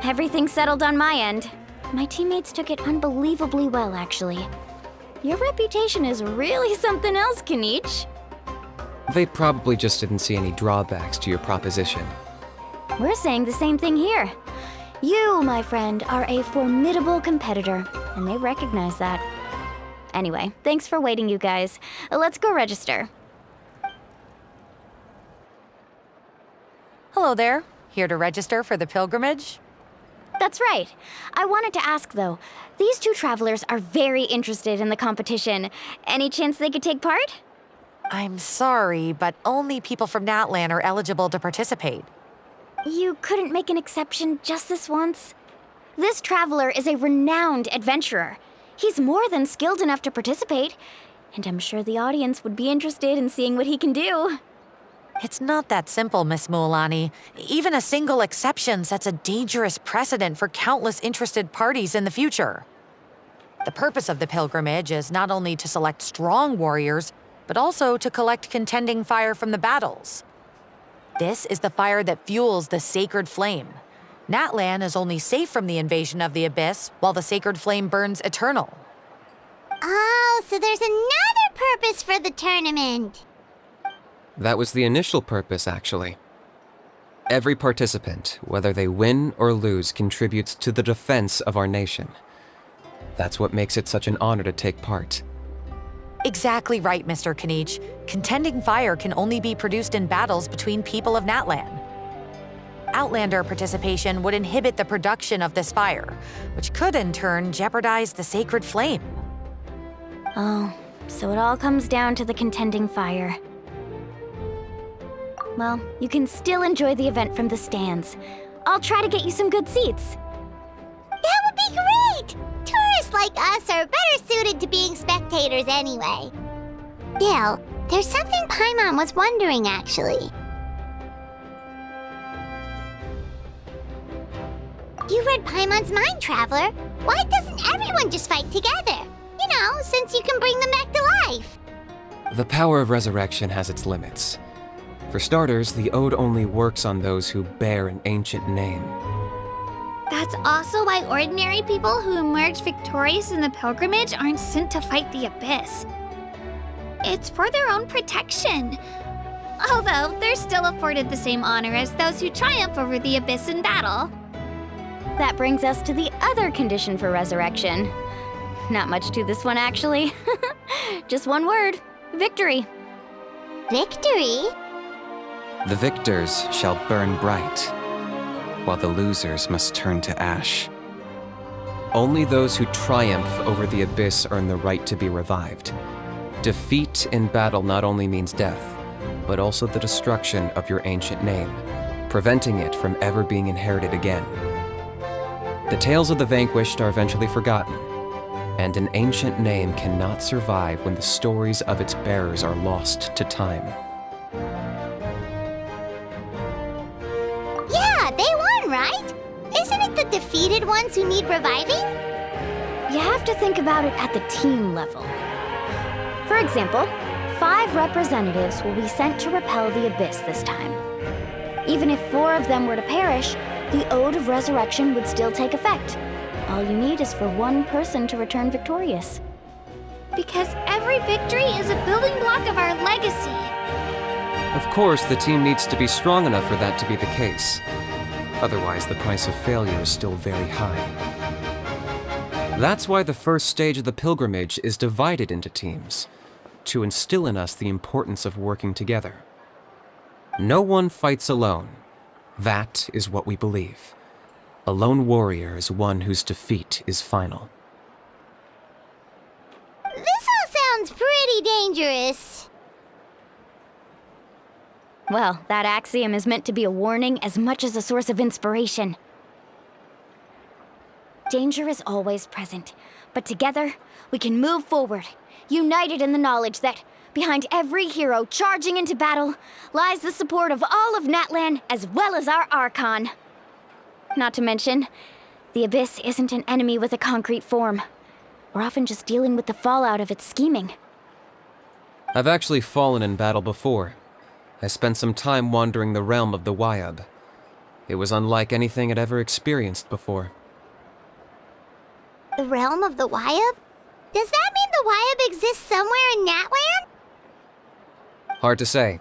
Everything's settled on my end. My teammates took it unbelievably well, actually. Your reputation is really something else, Kanich. They probably just didn't see any drawbacks to your proposition. We're saying the same thing here. You, my friend, are a formidable competitor, and they recognize that. Anyway, thanks for waiting, you guys. Let's go register. Hello there. Here to register for the pilgrimage? That's right. I wanted to ask, though. These 2 travelers are very interested in the competition. Any chance they could take part? I'm sorry, but only people from Natlan are eligible to participate. You couldn't make an exception just this once? This traveler is a renowned adventurer. He's more than skilled enough to participate, and I'm sure the audience would be interested in seeing what he can do. It's not that simple, Miss Mualani. Even a single exception sets a dangerous precedent for countless interested parties in the future. The purpose of the pilgrimage is not only to select strong warriors, but also to collect contending fire from the battles. This is the fire that fuels the sacred flame. Natlan is only safe from the invasion of the Abyss, while the sacred flame burns eternal. Oh, so there's another purpose for the tournament. That was the initial purpose, actually. Every participant, whether they win or lose, contributes to the defense of our nation. That's what makes it such an honor to take part. Exactly right, Mr. Kanich. Contending fire can only be produced in battles between people of Natlan. Outlander participation would inhibit the production of this fire, which could in turn jeopardize the sacred flame. Oh, so it all comes down to the contending fire. Well, you can still enjoy the event from the stands. I'll try to get you some good seats. That would be great! Tourists like us are better suited to being spectators anyway. Still, there's something Paimon was wondering, actually. You read Paimon's mind, Traveler. Why doesn't everyone just fight together? You know, since you can bring them back to life. The power of resurrection has its limits. For starters, the ode only works on those who bear an ancient name. That's also why ordinary people who emerge victorious in the pilgrimage aren't sent to fight the Abyss. It's for their own protection. Although, they're still afforded the same honor as those who triumph over the Abyss in battle. That brings us to the other condition for resurrection. Not much to this one, actually. Just one word: victory. Victory? The victors shall burn bright, while the losers must turn to ash. Only those who triumph over the Abyss earn the right to be revived. Defeat in battle not only means death, but also the destruction of your ancient name, preventing it from ever being inherited again. The tales of the vanquished are eventually forgotten, and an ancient name cannot survive when the stories of its bearers are lost to time. Yeah, they won, right? Isn't it the defeated ones who need reviving? You have to think about it at the team level. For example, 5 representatives will be sent to repel the Abyss this time. Even if 4 of them were to perish, the Ode of Resurrection would still take effect. All you need is for 1 person to return victorious. Because every victory is a building block of our legacy. Of course, the team needs to be strong enough for that to be the case. Otherwise, the price of failure is still very high. That's why the first stage of the pilgrimage is divided into teams, to instill in us the importance of working together. No one fights alone. That is what we believe. A lone warrior is one whose defeat is final. This all sounds pretty dangerous. Well, that axiom is meant to be a warning as much as a source of inspiration. Danger is always present, but together, we can move forward, united in the knowledge that behind every hero charging into battle lies the support of all of Natlan as well as our Archon. Not to mention, the Abyss isn't an enemy with a concrete form. We're often just dealing with the fallout of its scheming. I've actually fallen in battle before. I spent some time wandering the realm of the Wyab. It was unlike anything I'd ever experienced before. The realm of the Wyab? Does that mean the Wyab exists somewhere in Natlan? Hard to say.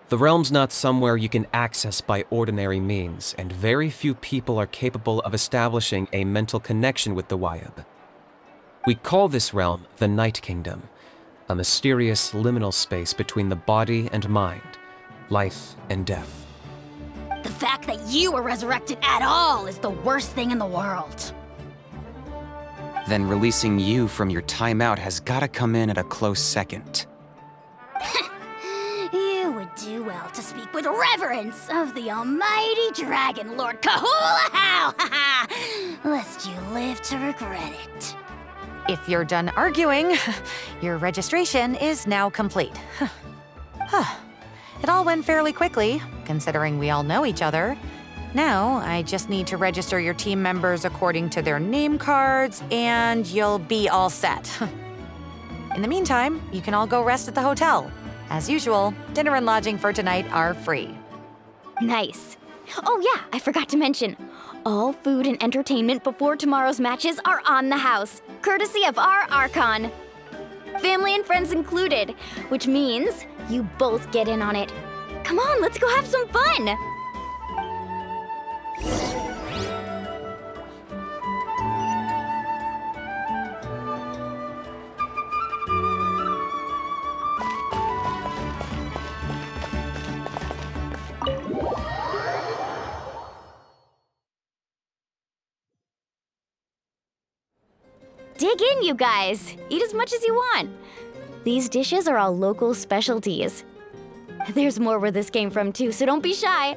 The realm's not somewhere you can access by ordinary means, and very few people are capable of establishing a mental connection with the Wyab. We call this realm the Night Kingdom, a mysterious liminal space between the body and mind, life and death. The fact that you were resurrected at all is the worst thing in the world. Then releasing you from your timeout has gotta come in at a close second. You would do well to speak with reverence of the almighty Dragon Lord Kahula-How, lest you live to regret it. If you're done arguing, your registration is now complete. It all went fairly quickly, considering we all know each other. Now, I just need to register your team members according to their name cards, and you'll be all set. In the meantime, you can all go rest at the hotel. As usual, dinner and lodging for tonight are free. Nice. Oh yeah, I forgot to mention. All food and entertainment before tomorrow's matches are on the house, courtesy of our Archon. Family and friends included, which means you both get in on it. Come on, let's go have some fun! Dig in, you guys. Eat as much as you want. These dishes are all local specialties. There's more where this came from too, so don't be shy.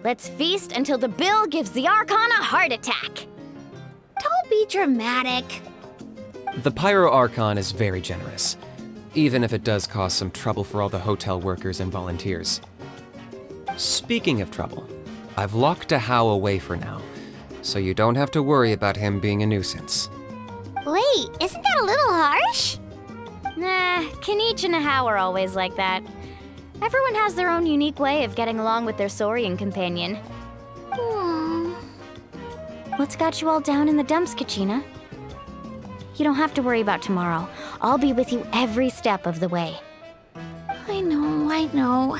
Let's feast until the bill gives the Archon a heart attack. Don't be dramatic. The 5.0 Archon is very generous, even if it does cause some trouble for all the hotel workers and volunteers. Speaking of trouble, I've locked How away for now, so you don't have to worry about him being a nuisance. Wait, isn't that a little harsh? Nah, Kanich and How are always like that. Everyone has their own unique way of getting along with their Saurian companion. What's got you all down in the dumps, Kachina? You don't have to worry about tomorrow. I'll be with you every step of the way. I know.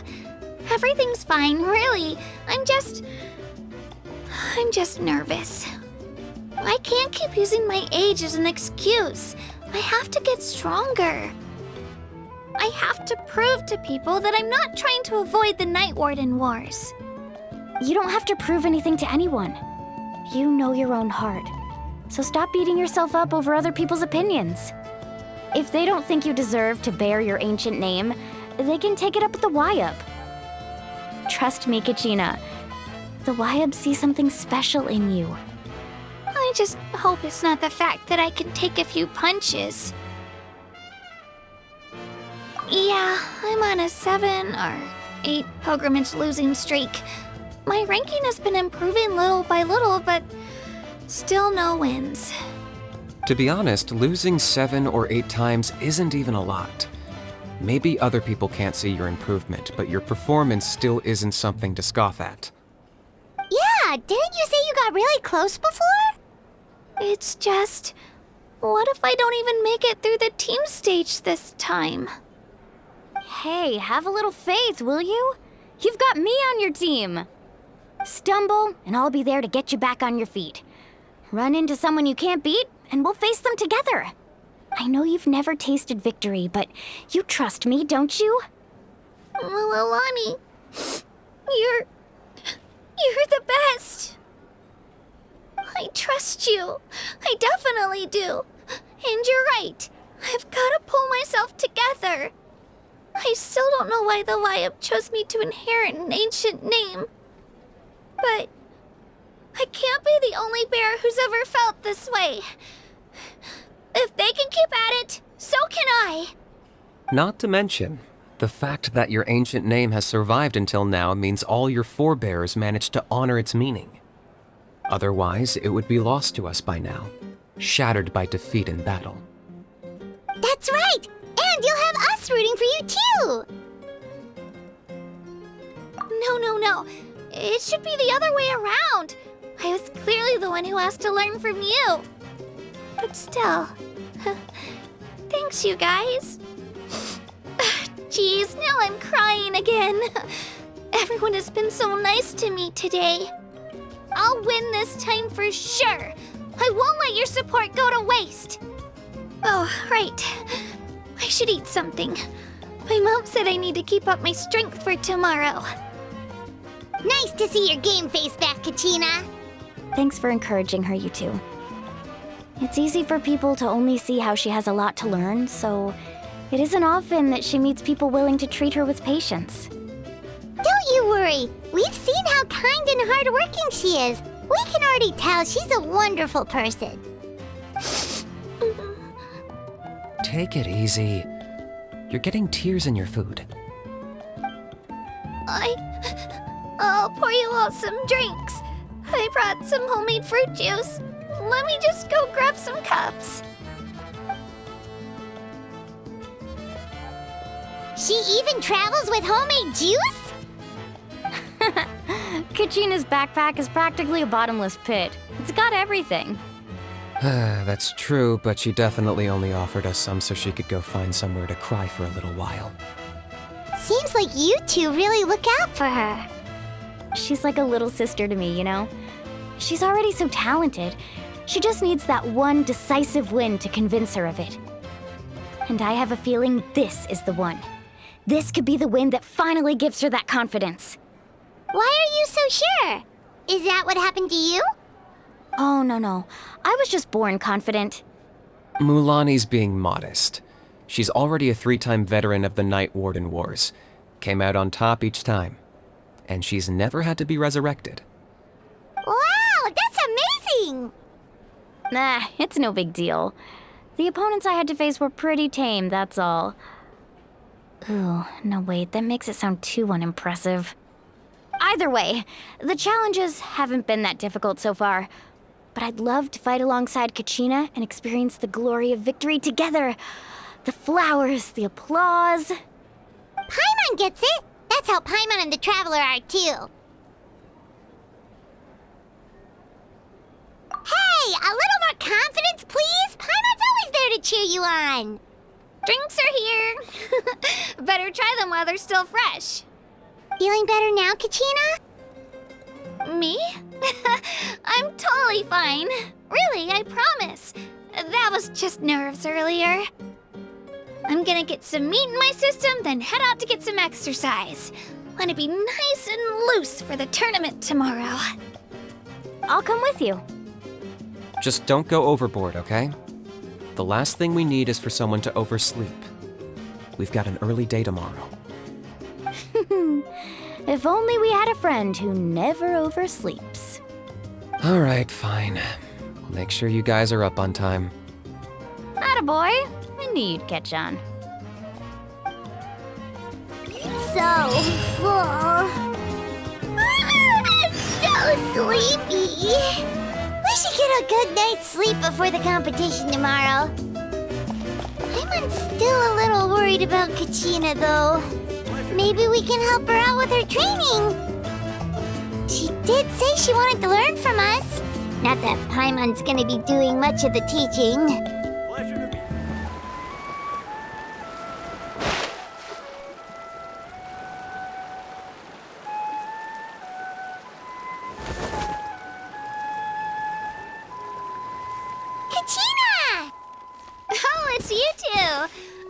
Everything's fine, really. I'm just nervous. I can't keep using my age as an excuse. I have to get stronger. I have to prove to people that I'm not trying to avoid the Night Warden Wars. You don't have to prove anything to anyone. You know your own heart. So stop beating yourself up over other people's opinions. If they don't think you deserve to bear your ancient name, they can take it up with the Wyab. Trust me, Kachina. The Wyab see something special in you. I just hope it's not the fact that I can take a few punches. Yeah, I'm on a 7 or 8 pilgrimage losing streak. My ranking has been improving little by little, but still no wins. To be honest, losing 7 or 8 times isn't even a lot. Maybe other people can't see your improvement, but your performance still isn't something to scoff at. Yeah, didn't you say you got really close before? It's just... what if I don't even make it through the team stage this time? Hey, have a little faith, will you? You've got me on your team. Stumble, and I'll be there to get you back on your feet. Run into someone you can't beat, and we'll face them together. I know you've never tasted victory, but you trust me, don't you? Alani, you're the best. I trust you. I definitely do. And you're right. I've got to pull myself together. I still don't know why the Wyab chose me to inherit an ancient name. But I can't be the only bear who's ever felt this way. If they can keep at it, so can I. Not to mention, the fact that your ancient name has survived until now means all your forebears managed to honor its meaning. Otherwise, it would be lost to us by now, shattered by defeat in battle. That's right! And you'll have us rooting for you too! No. It should be the other way around. I was clearly the one who asked to learn from you. But still, thanks you guys. Jeez, now I'm crying again. Everyone has been so nice to me today. I'll win this time for sure. I won't let your support go to waste. Oh, right. I should eat something. My mom said I need to keep up my strength for tomorrow. Nice to see your game face back, Kachina. Thanks for encouraging her, you two. It's easy for people to only see how she has a lot to learn, so it isn't often that she meets people willing to treat her with patience. Don't you worry. We've seen how kind and hardworking she is. We can already tell she's a wonderful person. Take it easy. You're getting tears in your food. I'll pour you all some drinks. I brought some homemade fruit juice. Let me just go grab some cups. She even travels with homemade juice? Kachina's backpack is practically a bottomless pit. It's got everything. That's true, but she definitely only offered us some so she could go find somewhere to cry for a little while. Seems like you two really look out for her. She's like a little sister to me, you know? She's already so talented. She just needs that one decisive win to convince her of it. And I have a feeling this is the one. This could be the win that finally gives her that confidence. Why are you so sure? Is that what happened to you? Oh, no. I was just born confident. Mulani's being modest. She's already a 3-time veteran of the Night Warden Wars. Came out on top each time. And she's never had to be resurrected. Wow, that's amazing! Nah, it's no big deal. The opponents I had to face were pretty tame, that's all. Ooh, no wait, that makes it sound too unimpressive. Either way, the challenges haven't been that difficult so far. But I'd love to fight alongside Kachina and experience the glory of victory together. The flowers, the applause. Paimon gets it! That's how Paimon and the Traveler are too. Hey, a little more confidence, please! Paimon's always there to cheer you on! Drinks are here. Better try them while they're still fresh. Feeling better now, Kachina? Me? I'm totally fine. Really, I promise. That was just nerves earlier. I'm gonna get some meat in my system, then head out to get some exercise. Want to be nice and loose for the tournament tomorrow. I'll come with you. Just don't go overboard, okay? The last thing we need is for someone to oversleep. We've got an early day tomorrow. If only we had a friend who never oversleeps. All right, fine. We'll make sure you guys are up on time. Attaboy. I knew you'd catch on. So full. I'm so sleepy. We should get a good night's sleep before the competition tomorrow. I'm still a little worried worried about Kachina, though. Maybe we can help her out with her training. She did say she wanted to learn from us. Not that Paimon's gonna be doing much of the teaching. Kachina! Oh, it's you two!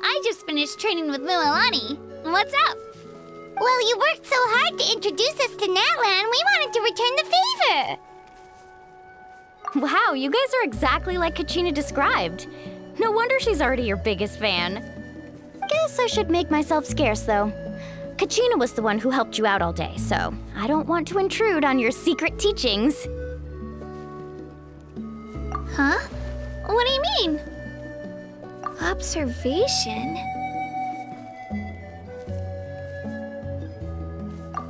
I just finished training with Mualani. What's up? Well, you worked so hard to introduce us to Natlan, we wanted to return the favor. Wow, you guys are exactly like Kachina described. No wonder she's already your biggest fan. Guess I should make myself scarce, though. Kachina was the one who helped you out all day, so I don't want to intrude on your secret teachings. Huh? What do you mean? Observation?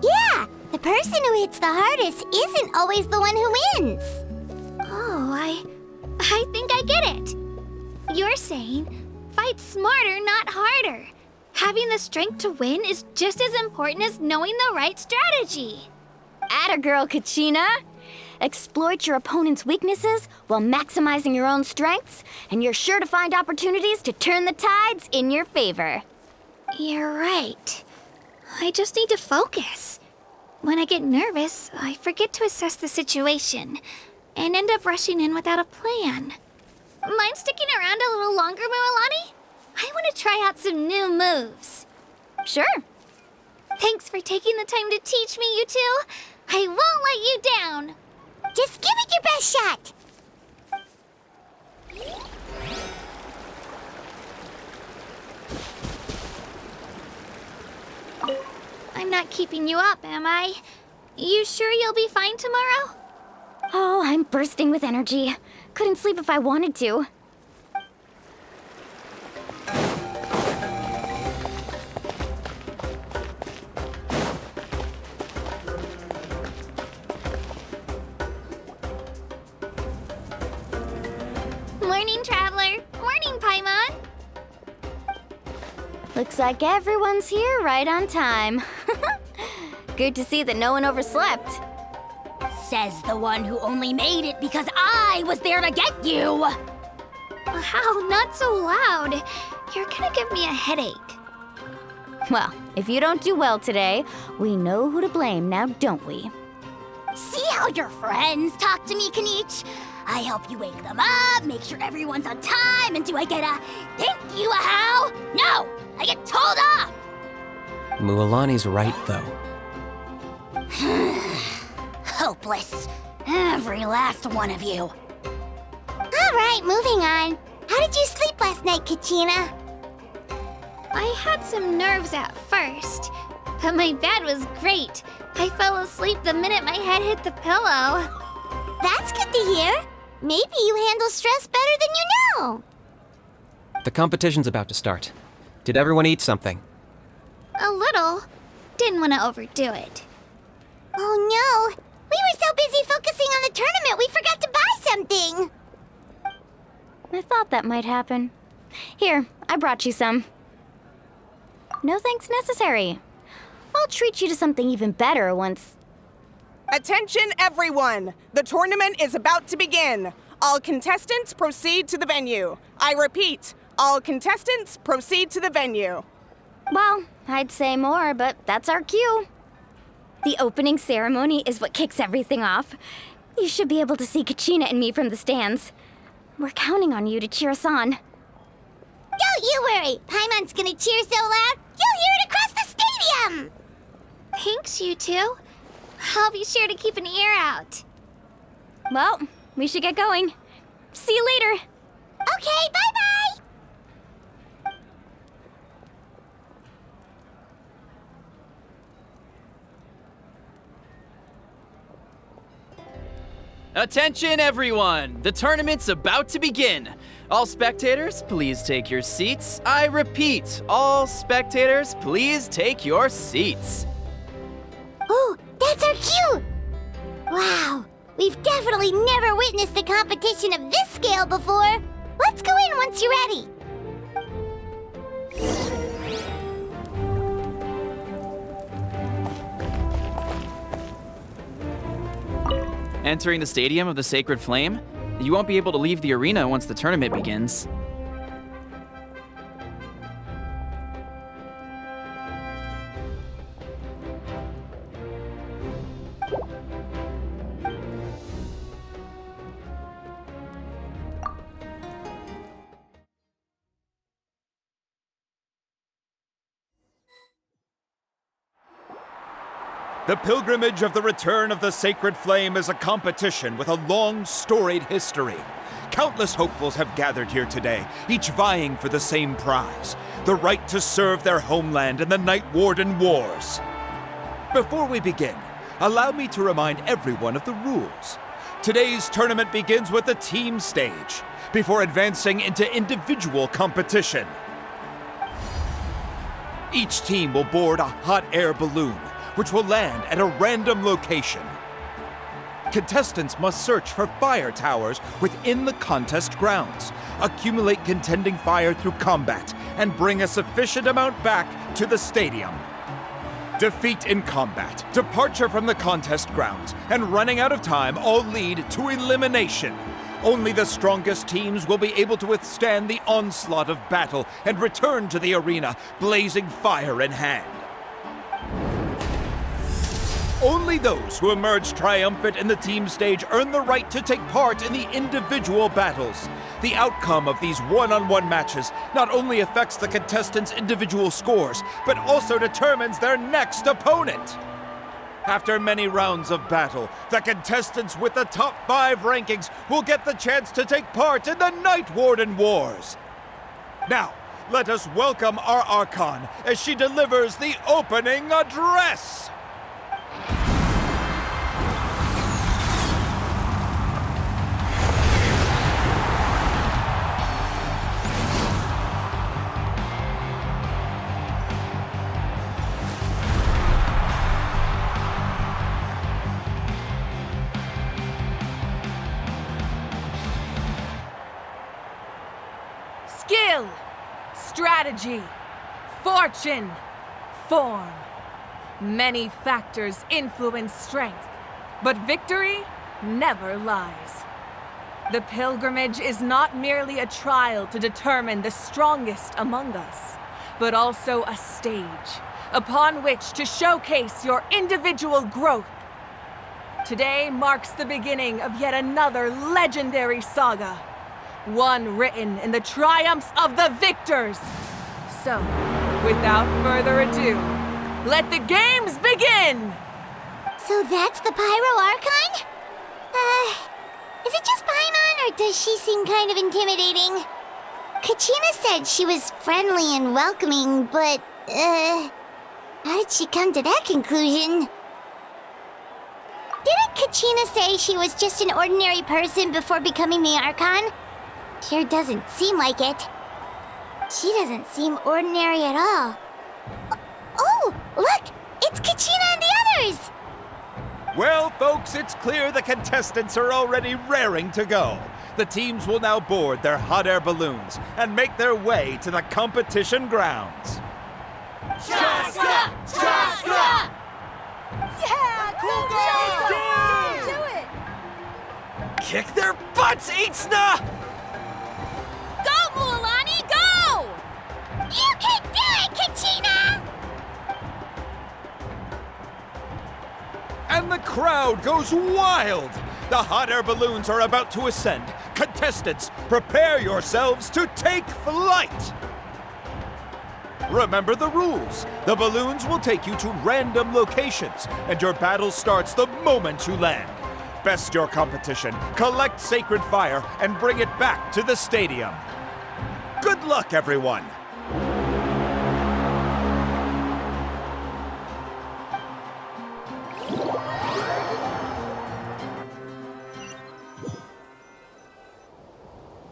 Yeah, the person who hits the hardest isn't always the one who wins. Oh, I think I get it. You're saying, fight smarter, not harder. Having the strength to win is just as important as knowing the right strategy. Atta girl, Kachina! Exploit your opponent's weaknesses while maximizing your own strengths, and you're sure to find opportunities to turn the tides in your favor. You're right. I just need to focus. When I get nervous, I forget to assess the situation and end up rushing in without a plan. Mind sticking around a little longer, Mualani? I want to try out some new moves. Sure. Thanks for taking the time to teach me, you two. I won't let you down. Just give it your best shot. I'm not keeping you up, am I? You sure you'll be fine tomorrow? Oh, I'm bursting with energy. Couldn't sleep if I wanted to. Morning, Traveler. Morning, Paimon. Looks like everyone's here right on time. Good to see that no one overslept. Says the one who only made it because I was there to get you! Wow, not so loud. You're gonna give me a headache. Well, if you don't do well today, we know who to blame now, don't we? See how your friends talk to me, Kanich? I help you wake them up, make sure everyone's on time, and do I get a thank you, a how? No! I get told off! Mualani's right, though. Hopeless. Every last one of you. All right, moving on. How did you sleep last night, Kachina? I had some nerves at first, but my bed was great. I fell asleep the minute my head hit the pillow. That's good to hear. Maybe you handle stress better than you know. The competition's about to start. Did everyone eat something? A little. Didn't want to overdo it. Oh no! We were so busy focusing on the tournament we forgot to buy something! I thought that might happen. Here, I brought you some. No thanks necessary. I'll treat you to something even better once... Attention, everyone! The tournament is about to begin. All contestants proceed to the venue. I repeat, all contestants proceed to the venue. Well, I'd say more, but that's our cue. The opening ceremony is what kicks everything off. You should be able to see Kachina and me from the stands. We're counting on you to cheer us on. Don't you worry! Paimon's gonna cheer so loud, you'll hear it across the stadium! Thanks, you two. I'll be sure to keep an ear out. Well, we should get going. See you later. Okay, bye-bye! Attention, everyone! The tournament's about to begin. All spectators, please take your seats. I repeat, all spectators, please take your seats. Oh, that's our cue! Wow, we've definitely never witnessed a competition of this scale before. Let's go in once you're ready. Entering the Stadium of the Sacred Flame? You won't be able to leave the arena once the tournament begins. The pilgrimage of the return of the Sacred Flame is a competition with a long, storied history. Countless hopefuls have gathered here today, each vying for the same prize, the right to serve their homeland in the Night Warden Wars. Before we begin, allow me to remind everyone of the rules. Today's tournament begins with the team stage, before advancing into individual competition. Each team will board a hot air balloon, which will land at a random location. Contestants must search for fire towers within the contest grounds, accumulate contending fire through combat, and bring a sufficient amount back to the stadium. Defeat in combat, departure from the contest grounds, and running out of time all lead to elimination. Only the strongest teams will be able to withstand the onslaught of battle and return to the arena, blazing fire in hand. Only those who emerge triumphant in the team stage earn the right to take part in the individual battles. The outcome of these one-on-one matches not only affects the contestants' individual scores, but also determines their next opponent. After many rounds of battle, the contestants with the top 5 rankings will get the chance to take part in the Night Warden Wars. Now, let us welcome our Archon as she delivers the opening address. Skill, strategy, fortune, form. Many factors influence strength, but victory never lies. The pilgrimage is not merely a trial to determine the strongest among us, but also a stage upon which to showcase your individual growth. Today marks the beginning of yet another legendary saga. One written in the triumphs of the victors. So, without further ado, let the games begin! So that's the 5.0 Archon? Is it just Paimon, or does she seem kind of intimidating? Kachina said she was friendly and welcoming, but, how did she come to that conclusion? Didn't Kachina say she was just an ordinary person before becoming the Archon? Sure doesn't seem like it. She doesn't seem ordinary at all. Oh, look! It's Kachina and the others! Well, folks, it's clear the contestants are already raring to go. The teams will now board their hot air balloons and make their way to the competition grounds. Chaska! Chaska! Yeah! Cool girl! Do it! Kick their butts, Itzna! Go, Mualani, go! You can do it, Kachina! And the crowd goes wild! The hot air balloons are about to ascend. Contestants, prepare yourselves to take flight! Remember the rules. The balloons will take you to random locations, and your battle starts the moment you land. Best your competition, collect sacred fire, and bring it back to the stadium. Good luck, everyone!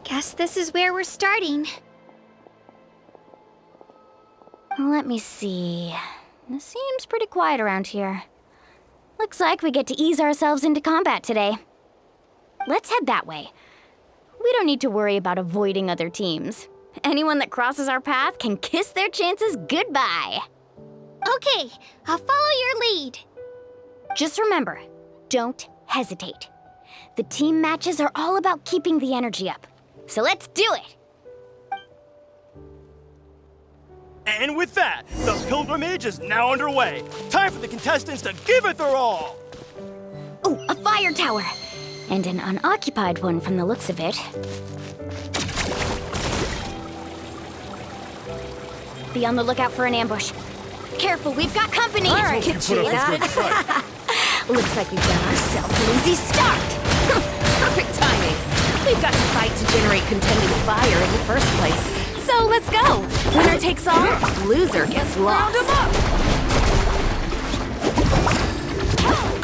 Guess this is where we're starting. Let me see. It seems pretty quiet around here. Looks like we get to ease ourselves into combat today. Let's head that way. We don't need to worry about avoiding other teams. Anyone that crosses our path can kiss their chances goodbye. Okay, I'll follow your lead. Just remember, don't hesitate. The team matches are all about keeping the energy up. So let's do it! And with that, the pilgrimage is now underway. Time for the contestants to give it their all! Ooh, a fire tower! And an unoccupied one from the looks of it. Be on the lookout for an ambush. Careful, we've got company! All right, Katrina. Looks like we've got ourselves an easy start! Perfect timing. We've got to fight to generate contending fire in the first place. So let's go. Winner takes all, loser gets lost. Round 'em up!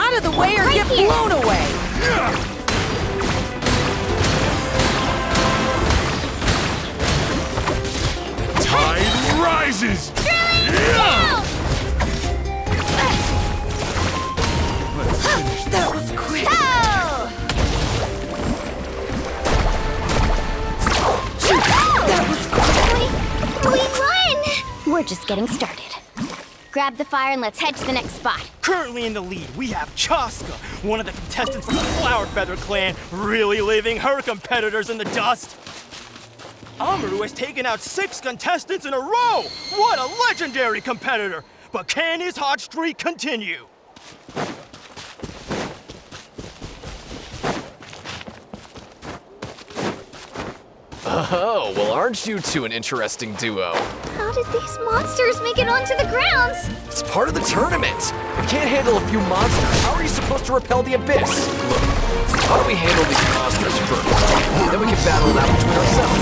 Out of the way or get blown away! Tide rises! That was quick! That was quick! We won! We're just getting started. Grab the fire and let's head to the next spot. Currently in the lead, we have Chaska, one of the contestants from the Flower Feather clan, really leaving her competitors in the dust. Amaru has taken out 6 contestants in a row! What a legendary competitor! But can his hot streak continue? Oh, well, aren't you two an interesting duo? How did these monsters make it onto the grounds? It's part of the tournament. If you can't handle a few monsters, how are you supposed to repel the abyss? Look, why don't we handle these monsters first? Then we can battle it out between ourselves.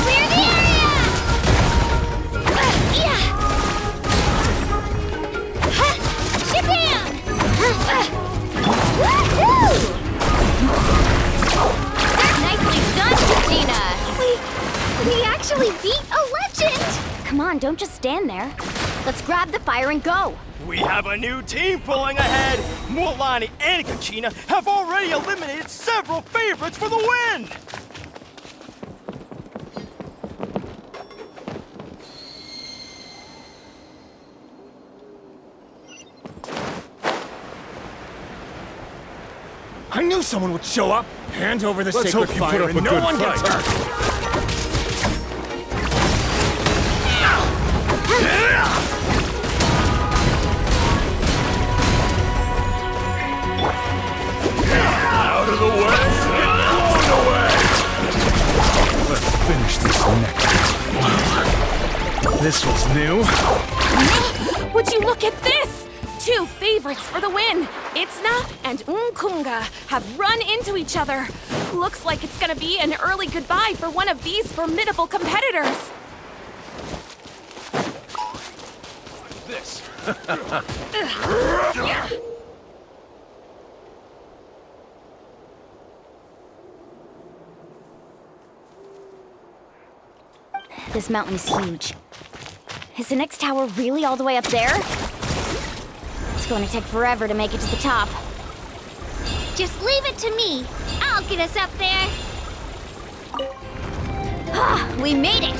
Clear the area! Shit-down! Woohoo! Nicely done, Katrina! We actually beat a legend! Come on, don't just stand there. Let's grab the fire and go. We have a new team pulling ahead! Mualani and Kachina have already eliminated several favorites for the win! I knew someone would show up. Hand over the Let's sacred hope you fire put up and a no good one gets fight. hurt. Out of the way! Blown away! Let's finish this next. This was new. Would you look at this? 2 favorites for the win. Itzna and Unkunga have run into each other. Looks like it's gonna be an early goodbye for one of these formidable competitors. This. This mountain is huge. Is the next tower really all the way up there? It's going to take forever to make it to the top. Just leave it to me. I'll get us up there. Ah, we made it!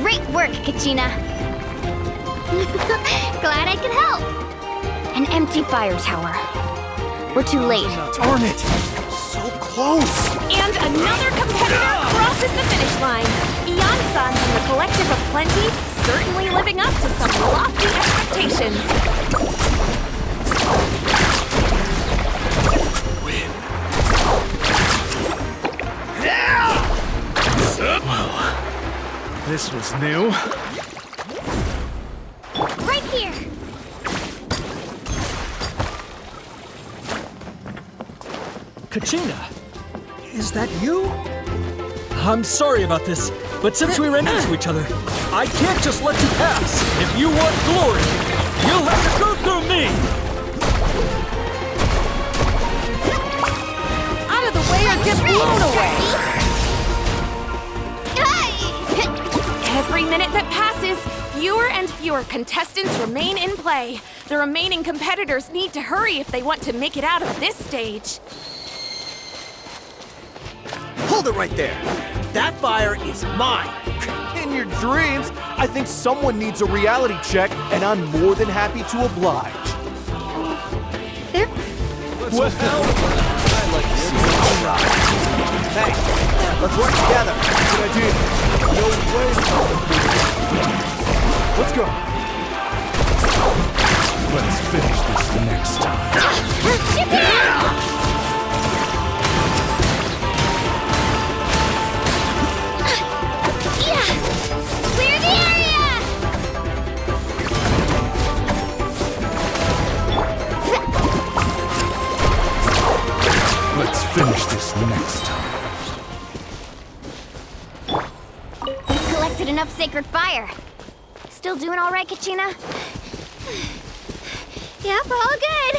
Great work, Kachina. Glad I could help. An empty fire tower. We're too late. Darn it! So close! And another competitor crosses the finish line. Ian-san from the Collective of Plenty, certainly living up to some lofty expectations. Win. Whoa. This was new. Right here. Kachina, is that you? I'm sorry about this, but since we ran into each other, I can't just let you pass. If you want glory, you'll have to go through me! Out of the way or get blown away! Every minute that passes, fewer and fewer contestants remain in play. The remaining competitors need to hurry if they want to make it out of this stage. Hold it right there! That fire is mine! In your dreams, I think someone needs a reality check, and I'm more than happy to oblige. What hell? I'd like to see it. All right. Hey, let's work together. Good idea. No way. Let's go. Let's finish this the next time. Clear the area! Let's finish this next time. We've collected enough sacred fire. Still doing all right, Kachina? Yep, all good.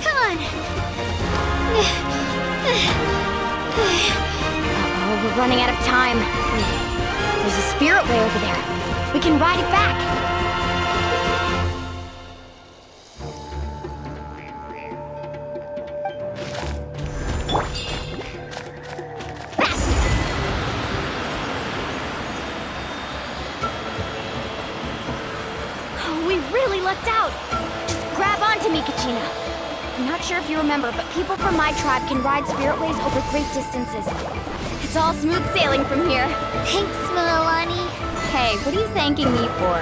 Come on. Uh-oh, we're running out of time. There's a spirit way over there. We can ride it back. We really lucked out. Just grab onto me, Kachina. I'm not sure if you remember, but people from my tribe can ride spirit ways over great distances. It's all smooth sailing from here. Thanks, Mualani. Hey, what are you thanking me for?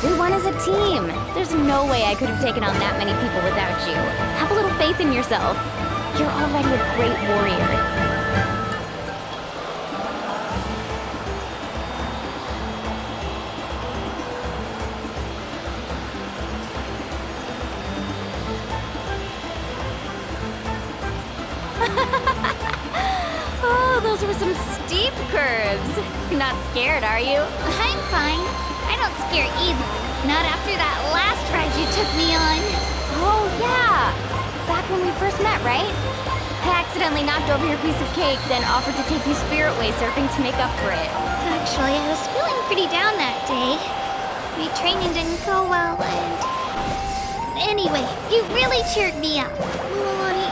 We won as a team. There's no way I could have taken on that many people without you. Have a little faith in yourself. You're already a great warrior. Oh, those were some steep curves. You're not scared, are you? I'm fine. I don't scare easily. Not after that last ride you took me on. Oh, yeah. Back when we first met, right? I accidentally knocked over your piece of cake, then offered to take you spirit way surfing to make up for it. Actually, I was feeling pretty down that day. My training didn't go well, and... Anyway, you really cheered me up. Mualani,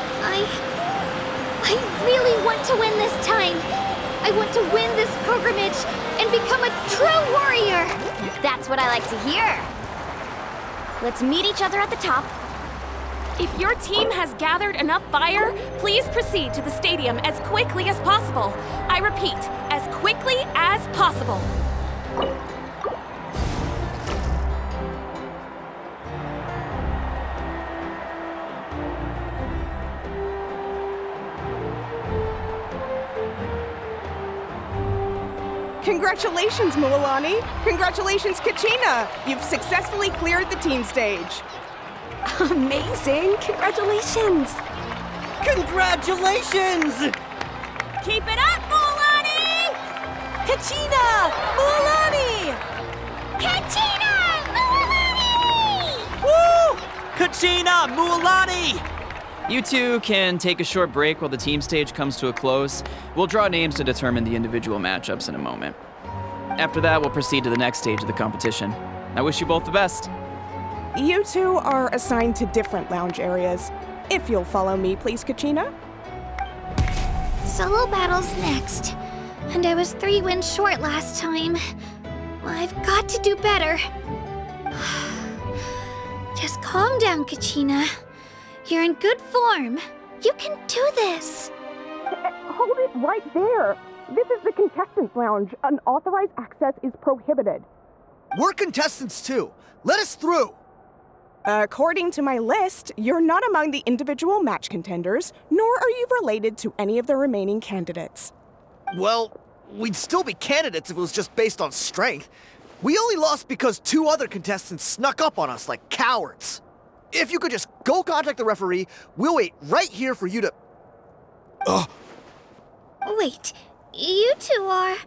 I really want to win this time. I want to win this pilgrimage and become a true warrior. That's what I like to hear. Let's meet each other at the top. If your team has gathered enough fire, please proceed to the stadium as quickly as possible. I repeat, as quickly as possible. Congratulations, Mualani! Congratulations, Kachina! You've successfully cleared the team stage. Amazing! Congratulations! Congratulations! Keep it up, Mualani! Kachina! Mualani! Kachina! Mualani! Woo! Kachina! Mualani! You two can take a short break while the team stage comes to a close. We'll draw names to determine the individual matchups in a moment. After that, we'll proceed to the next stage of the competition. I wish you both the best. You two are assigned to different lounge areas. If you'll follow me, please, Kachina. Solo battle's next. And I was 3 wins short last time. I've got to do better. Just calm down, Kachina. You're in good form. You can do this. Hold it right there. This is the contestants' lounge. Unauthorized access is prohibited. We're contestants too. Let us through. According to my list, you're not among the individual match contenders, nor are you related to any of the remaining candidates. Well, we'd still be candidates if it was just based on strength. We only lost because 2 other contestants snuck up on us like cowards. If you could just go contact the referee, we'll wait right here for you to... Wait, you two are...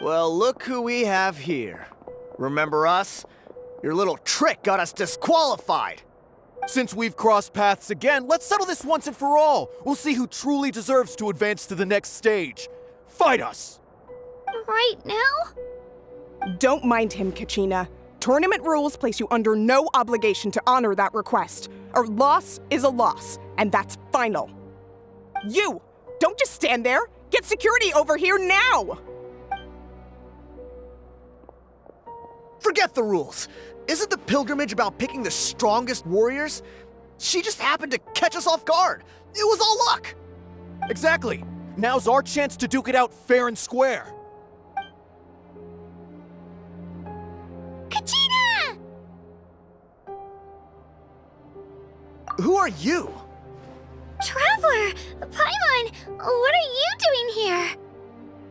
Well, look who we have here. Remember us? Your little trick got us disqualified. Since we've crossed paths again, let's settle this once and for all. We'll see who truly deserves to advance to the next stage. Fight us! Right now? Don't mind him, Kachina. Tournament rules place you under no obligation to honor that request. A loss is a loss, and that's final. You! Don't just stand there! Get security over here now! Forget the rules. Isn't the pilgrimage about picking the strongest warriors? She just happened to catch us off guard. It was all luck. Exactly. Now's our chance to duke it out fair and square. Kachina! Who are you? Traveler! Paimon! What are you doing here?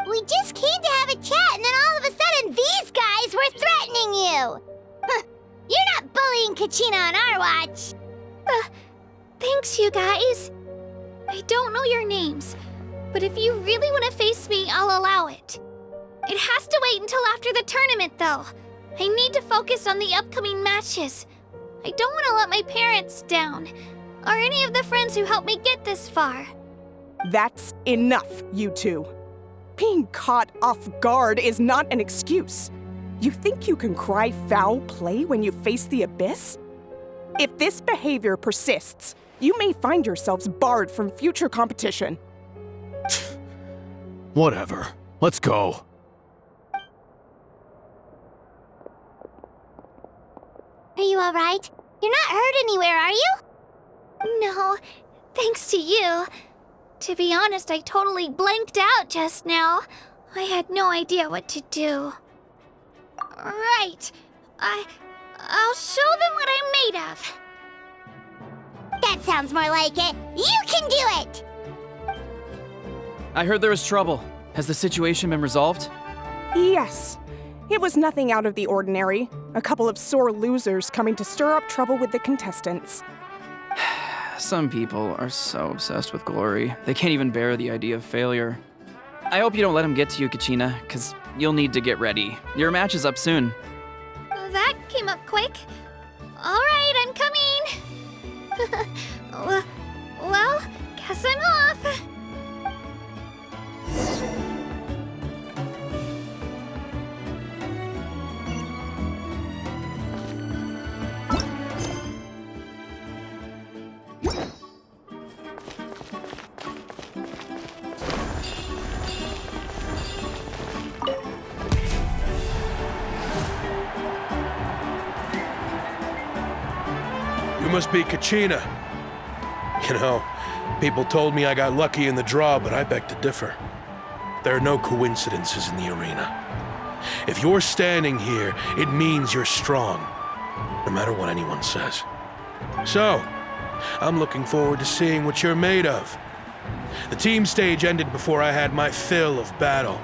We just came to have a chat, and then all of a sudden these guys were threatening you! Huh, you're not bullying Kachina on our watch! Thanks, you guys. I don't know your names, but if you really want to face me, I'll allow it. It has to wait until after the tournament, though. I need to focus on the upcoming matches. I don't want to let my parents down, or any of the friends who helped me get this far. That's enough, you two. Being caught off guard is not an excuse. You think you can cry foul play when you face the abyss? If this behavior persists, you may find yourselves barred from future competition. Whatever. Let's go. Are you alright? You're not hurt anywhere, are you? No, thanks to you. To be honest, I totally blanked out just now. I had no idea what to do. Right. I'll show them what I'm made of. That sounds more like it. You can do it! I heard there was trouble. Has the situation been resolved? Yes. It was nothing out of the ordinary. A couple of sore losers coming to stir up trouble with the contestants. Some people are so obsessed with glory, they can't even bear the idea of failure. I hope you don't let them get to you, Kachina, because you'll need to get ready. Your match is up soon. That came up quick. All right, I'm coming. Well, guess I'm off. You must be Kachina. You know, people told me I got lucky in the draw, but I beg to differ. There are no coincidences in the arena. If you're standing here, it means you're strong, no matter what anyone says. So, I'm looking forward to seeing what you're made of. The team stage ended before I had my fill of battle.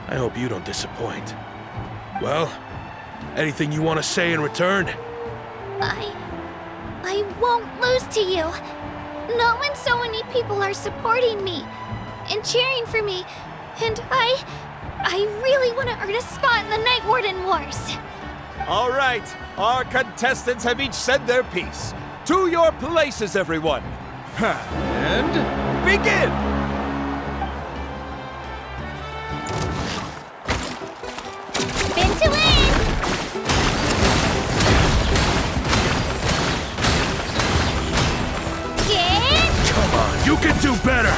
I hope you don't disappoint. Well, anything you want to say in return? I won't lose to you. Not when so many people are supporting me and cheering for me. And I really want to earn a spot in the Night Warden Wars. All right, our contestants have each said their piece. To your places, everyone. And begin! Spin to win! Come on, you can do better!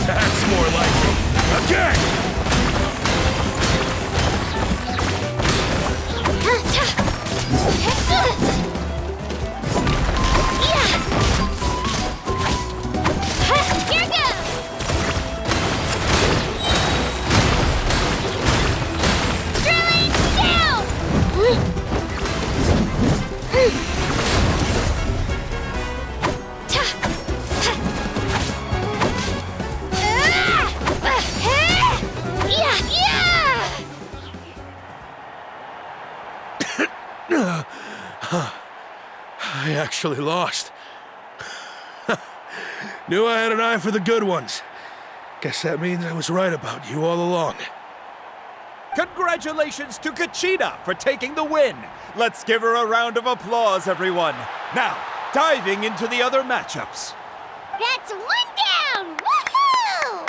That's more like it. Again! Here goes! Drilling down! I actually lost. Knew I had an eye for the good ones. Guess that means I was right about you all along. Congratulations to Kachina for taking the win. Let's give her a round of applause, everyone. Now, diving into the other matchups. That's one down! Woohoo!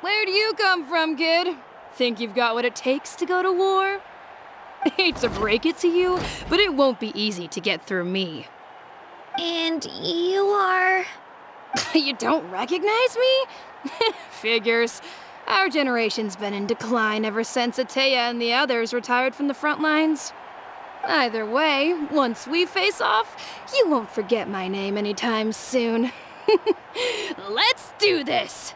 Where do you come from, kid? Think you've got what it takes to go to war? Hate to break it to you, but it won't be easy to get through me. And you are? You don't recognize me? Figures. Our generation's been in decline ever since Ateya and the others retired from the front lines. Either way, once we face off, you won't forget my name anytime soon. Let's do this!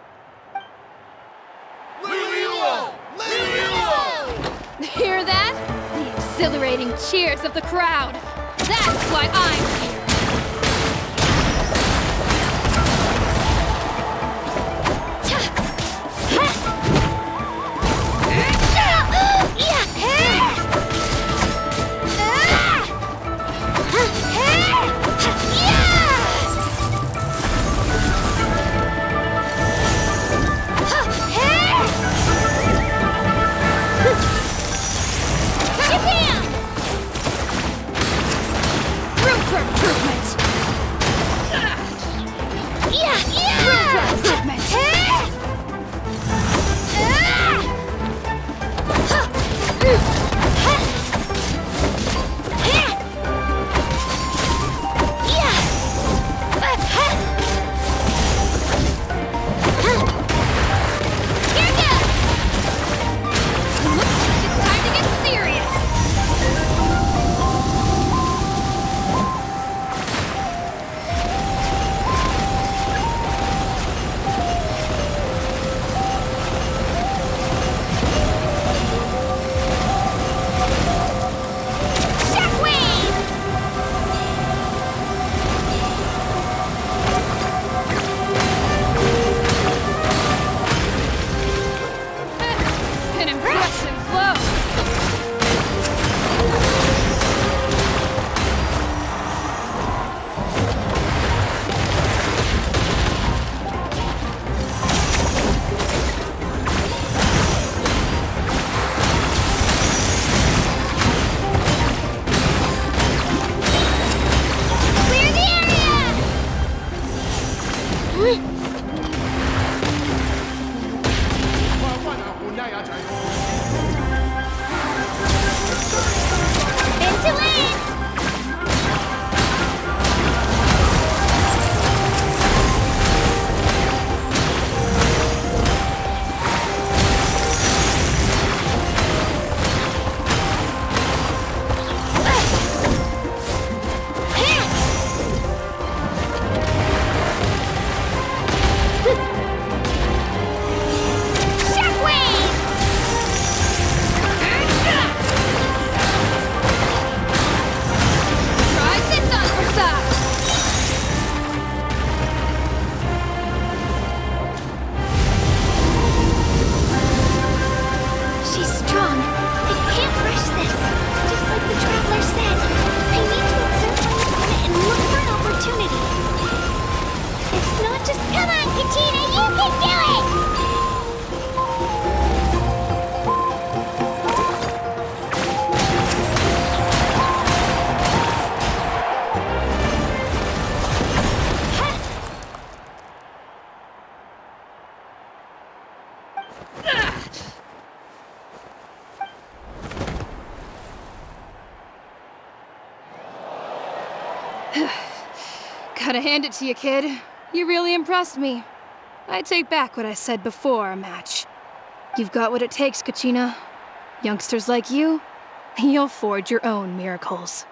Hear that? The exhilarating cheers of the crowd. That's why I'm here. Gotta hand it to you, kid. You really impressed me. I take back what I said before our match. You've got what it takes, Kachina. Youngsters like you, you'll forge your own miracles.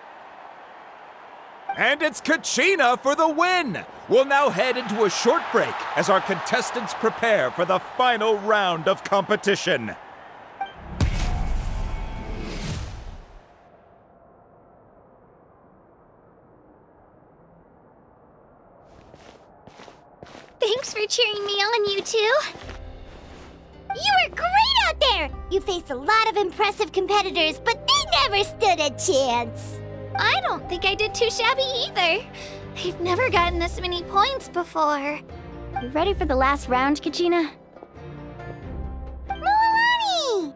And it's Kachina for the win! We'll now head into a short break as our contestants prepare for the final round of competition. Thanks for cheering me on, you two. You were great out there! You faced a lot of impressive competitors, but they never stood a chance. I don't think I did too shabby either. I've never gotten this many points before. You ready for the last round, Kachina? Milani!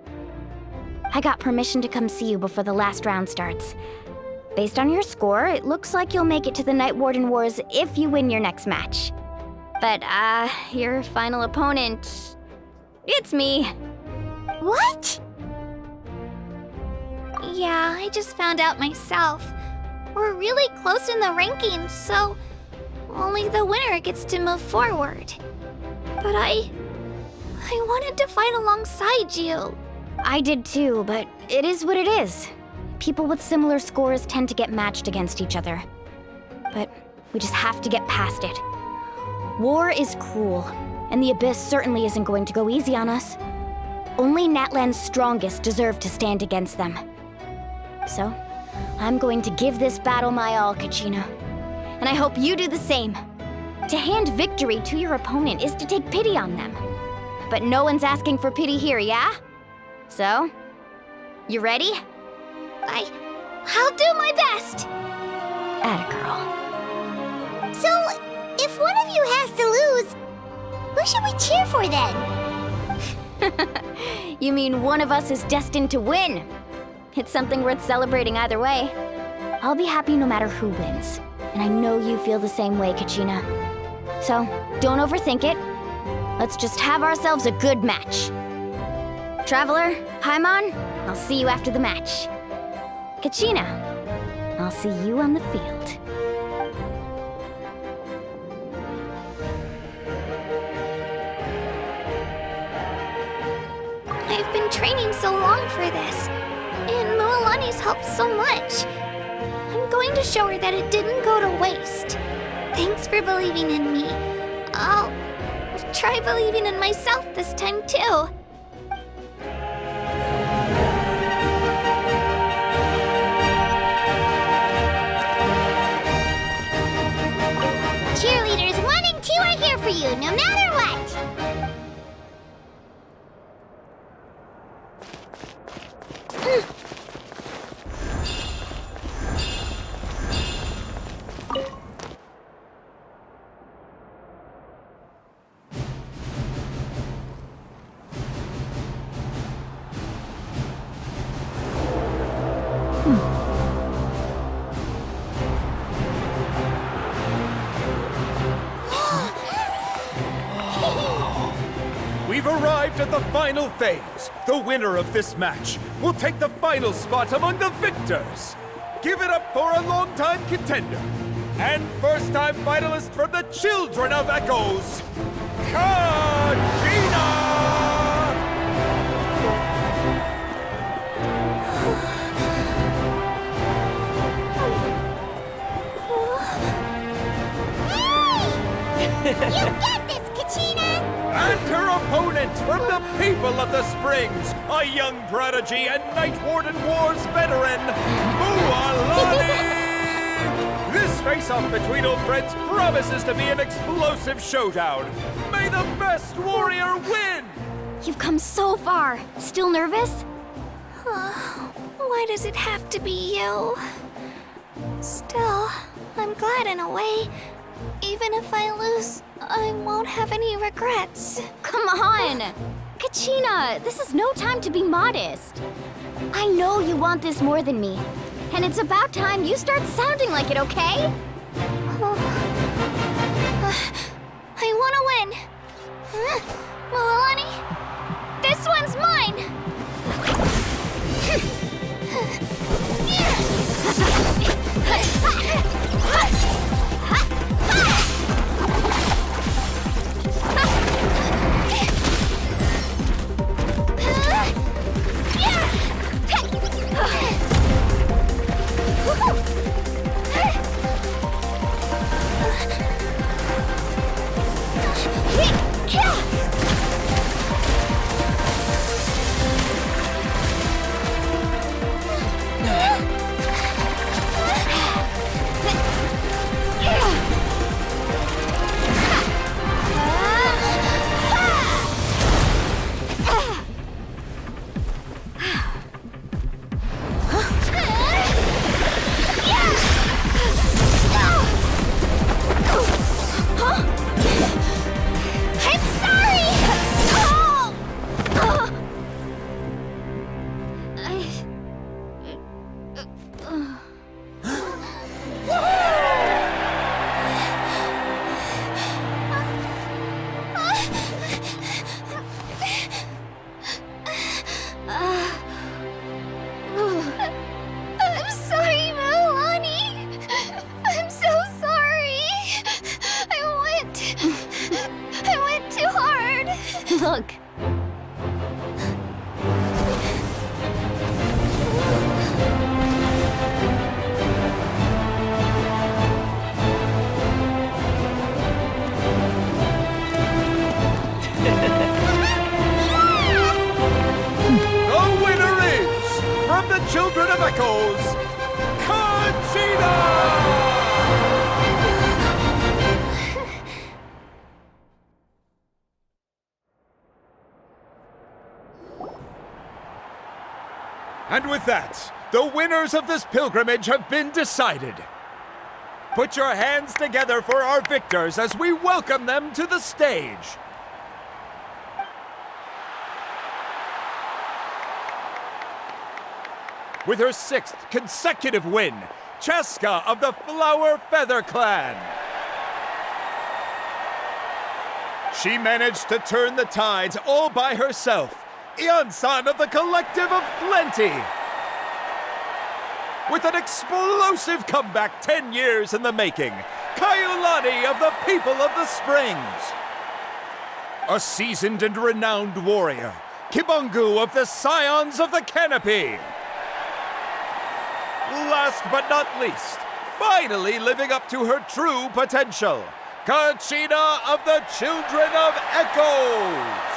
I got permission to come see you before the last round starts. Based on your score, it looks like you'll make it to the Night Warden Wars if you win your next match. But, your final opponent... It's me. What? Yeah, I just found out myself. We're really close in the rankings, so only the winner gets to move forward. But I wanted to fight alongside you. I did too, but it is what it is. People with similar scores tend to get matched against each other. But we just have to get past it. War is cruel, and the Abyss certainly isn't going to go easy on us. Only Natlan's strongest deserve to stand against them. So, I'm going to give this battle my all, Kachina. And I hope you do the same. To hand victory to your opponent is to take pity on them. But no one's asking for pity here, yeah? So, you ready? I'll do my best! Atta girl. So, if one of you has to lose, who should we cheer for then? You mean one of us is destined to win? It's something worth celebrating either way. I'll be happy no matter who wins. And I know you feel the same way, Kachina. So, don't overthink it. Let's just have ourselves a good match. Traveler, Paimon, I'll see you after the match. Kachina, I'll see you on the field. I've been training so long for this, and Mualani's helped so much. I'm going to show her that it didn't go to waste. Thanks for believing in me. I'll try believing in myself this time too. Cheerleaders 1 and 2 are here for you, no matter what! We've arrived at the final phase. The winner of this match will take the final spot among the victors. Give it up for a longtime contender and first-time finalist from the Children of Echoes, Kachina! You get this, Kachina! And her opponent from the people of the Springs, a young prodigy and Night Warden Wars veteran, Mualani! This face-off between old friends promises to be an explosive showdown. May the best warrior win! You've come so far. Still nervous? Why does it have to be you? Still, I'm glad in a way. Even if I lose, I won't have any regrets. Come on! Kachina, this is no time to be modest. I know you want this more than me. And it's about time you start sounding like it, okay? I want to win. Mualani, this one's mine! Look. The winner is, from the Children of Echoes, Conchita! And with that, the winners of this pilgrimage have been decided. Put your hands together for our victors as we welcome them to the stage. With her 6th consecutive win, Cheska of the Flower Feather Clan. She managed to turn the tides all by herself. Ian-san of the Collective of Plenty. With an explosive comeback 10 years in the making, Kaiulani of the People of the Springs. A seasoned and renowned warrior, Kibungu of the Scions of the Canopy. Last but not least, finally living up to her true potential, Kachina of the Children of Echoes.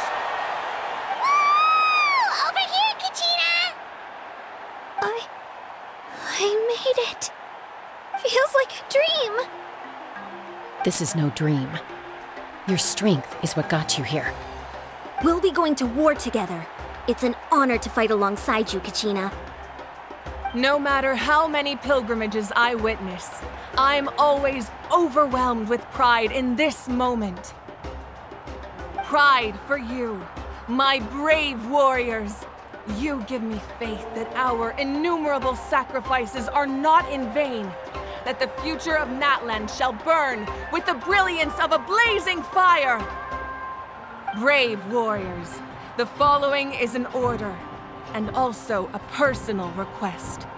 Over here, Kachina! I made it. Feels like a dream. This is no dream. Your strength is what got you here. We'll be going to war together. It's an honor to fight alongside you, Kachina. No matter how many pilgrimages I witness, I'm always overwhelmed with pride in this moment. Pride for you, my brave warriors. You give me faith that our innumerable sacrifices are not in vain, that the future of Natlan shall burn with the brilliance of a blazing fire. Brave warriors, the following is an order, and also a personal request.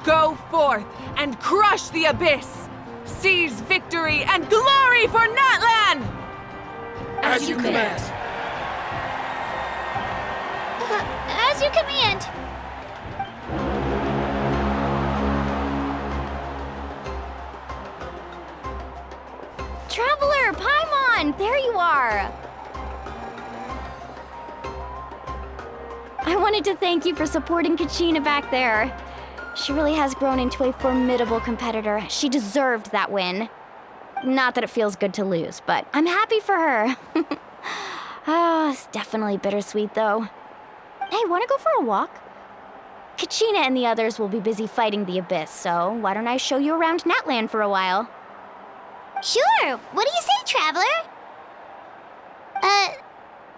Go forth and crush the abyss! Seize victory and glory for Natlan! As you command. As you command. Traveler, Paimon, there you are! I wanted to thank you for supporting Kachina back there. She really has grown into a formidable competitor. She deserved that win. Not that it feels good to lose, but I'm happy for her. It's definitely bittersweet, though. Hey, wanna go for a walk? Kachina and the others will be busy fighting the Abyss, so why don't I show you around Natlan for a while? Sure! What do you say, Traveler?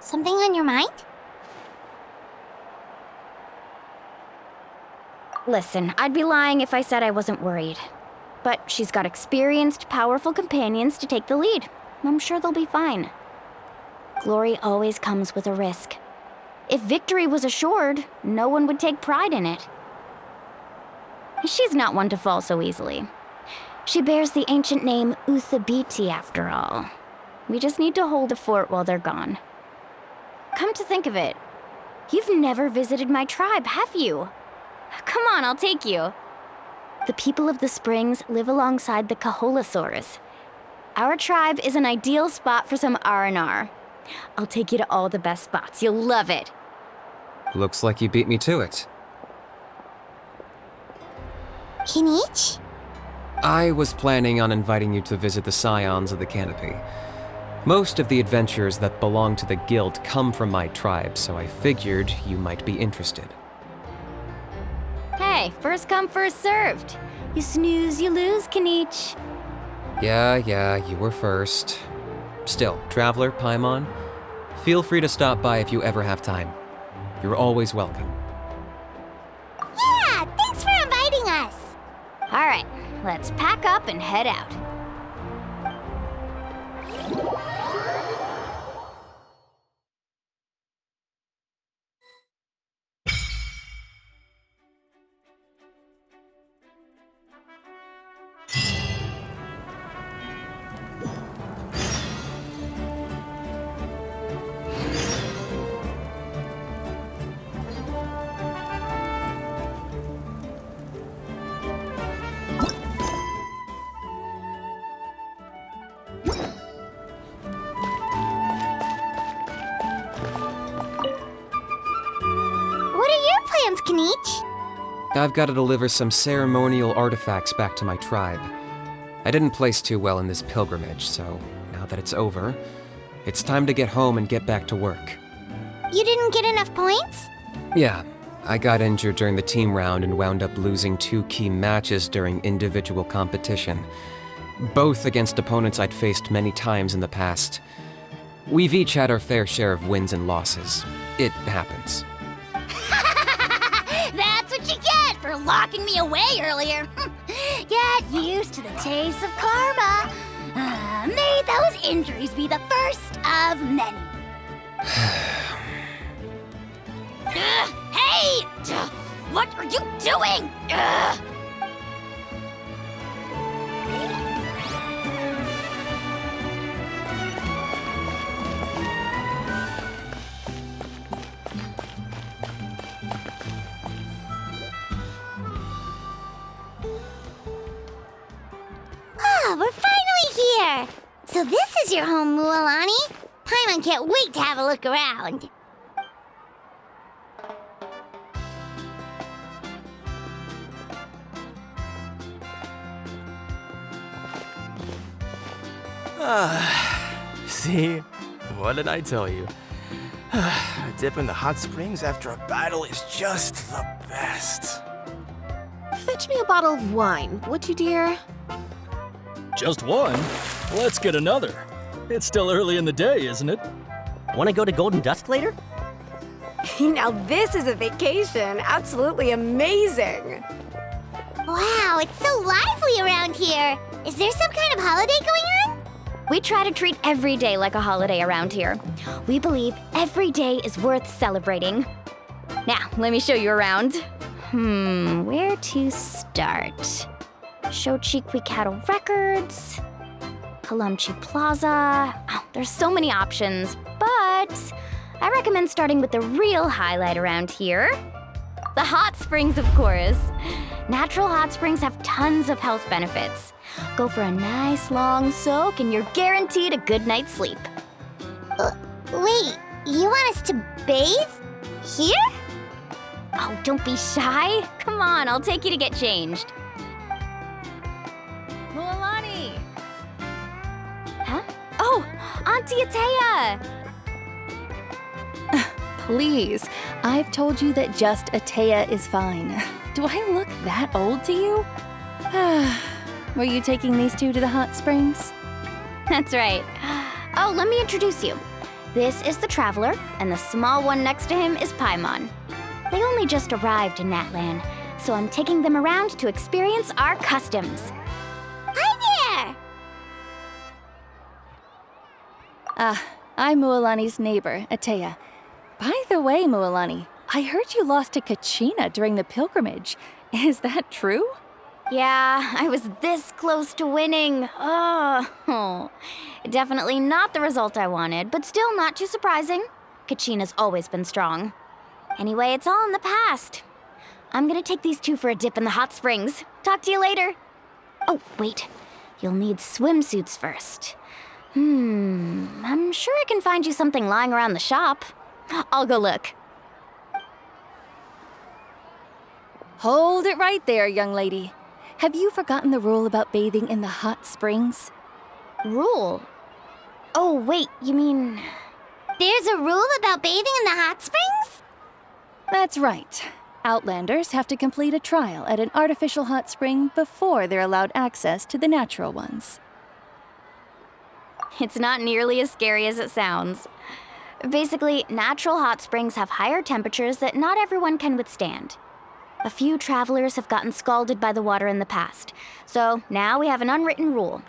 Something on your mind? Listen, I'd be lying if I said I wasn't worried. But she's got experienced, powerful companions to take the lead. I'm sure they'll be fine. Glory always comes with a risk. If victory was assured, no one would take pride in it. She's not one to fall so easily. She bears the ancient name Uthabiti, after all. We just need to hold the fort while they're gone. Come to think of it, you've never visited my tribe, have you? Come on, I'll take you. The people of the Springs live alongside the Kaholasaurus. Our tribe is an ideal spot for some R&R. I'll take you to all the best spots. You'll love it. Looks like you beat me to it. Kinich? I was planning on inviting you to visit the Scions of the Canopy. Most of the adventurers that belong to the guild come from my tribe, so I figured you might be interested. Hey, first come, first served. You snooze, you lose, Kinich. Yeah, you were first. Still, Traveler, Paimon, feel free to stop by if you ever have time. You're always welcome. Yeah, thanks for inviting us. All right, let's pack up and head out. Kanichi? I've got to deliver some ceremonial artifacts back to my tribe. I didn't place too well in this pilgrimage, so now that it's over, it's time to get home and get back to work. You didn't get enough points? Yeah, I got injured during the team round and wound up losing 2 key matches during individual competition, both against opponents I'd faced many times in the past. We've each had our fair share of wins and losses. It happens. That's what you get for locking me away earlier. Get used to the taste of karma. May those injuries be the first of many. Hey! What are you doing? Ah, we're finally here! So this is your home, Mualani? Paimon can't wait to have a look around. See? What did I tell you? A dip in the hot springs after a battle is just the best. Fetch me a bottle of wine, would you, dear? Just one? Let's get another. It's still early in the day, isn't it? Want to go to Golden Dusk later? Now this is a vacation. Absolutely amazing. Wow, it's so lively around here. Is there some kind of holiday going on? We try to treat every day like a holiday around here. We believe every day is worth celebrating. Now, let me show you around. Where to start? Shochiqui Cattle Records, Kalamchi Plaza. Oh, there's so many options, but I recommend starting with the real highlight around here. The hot springs, of course. Natural hot springs have tons of health benefits. Go for a nice long soak and you're guaranteed a good night's sleep. Wait, you want us to bathe? Here? Oh, don't be shy. Come on, I'll take you to get changed. Mualani! Huh? Oh, Auntie Atea! Please, I've told you that just Atea is fine. Do I look that old to you? Were you taking these two to the hot springs? That's right. Oh, let me introduce you. This is the Traveler, and the small one next to him is Paimon. They only just arrived in Natlan, so I'm taking them around to experience our customs. Hi there! I'm Mualani's neighbor, Atea. By the way, Mualani, I heard you lost to Kachina during the pilgrimage. Is that true? Yeah, I was this close to winning. Oh, definitely not the result I wanted, but still not too surprising. Kachina's always been strong. Anyway, it's all in the past. I'm gonna take these two for a dip in the hot springs. Talk to you later. Oh, wait. You'll need swimsuits first. I'm sure I can find you something lying around the shop. I'll go look. Hold it right there, young lady. Have you forgotten the rule about bathing in the hot springs? Rule? Oh, wait, you mean... There's a rule about bathing in the hot springs? That's right. Outlanders have to complete a trial at an artificial hot spring before they're allowed access to the natural ones. It's not nearly as scary as it sounds. Basically, natural hot springs have higher temperatures that not everyone can withstand. A few travelers have gotten scalded by the water in the past, so now we have an unwritten rule.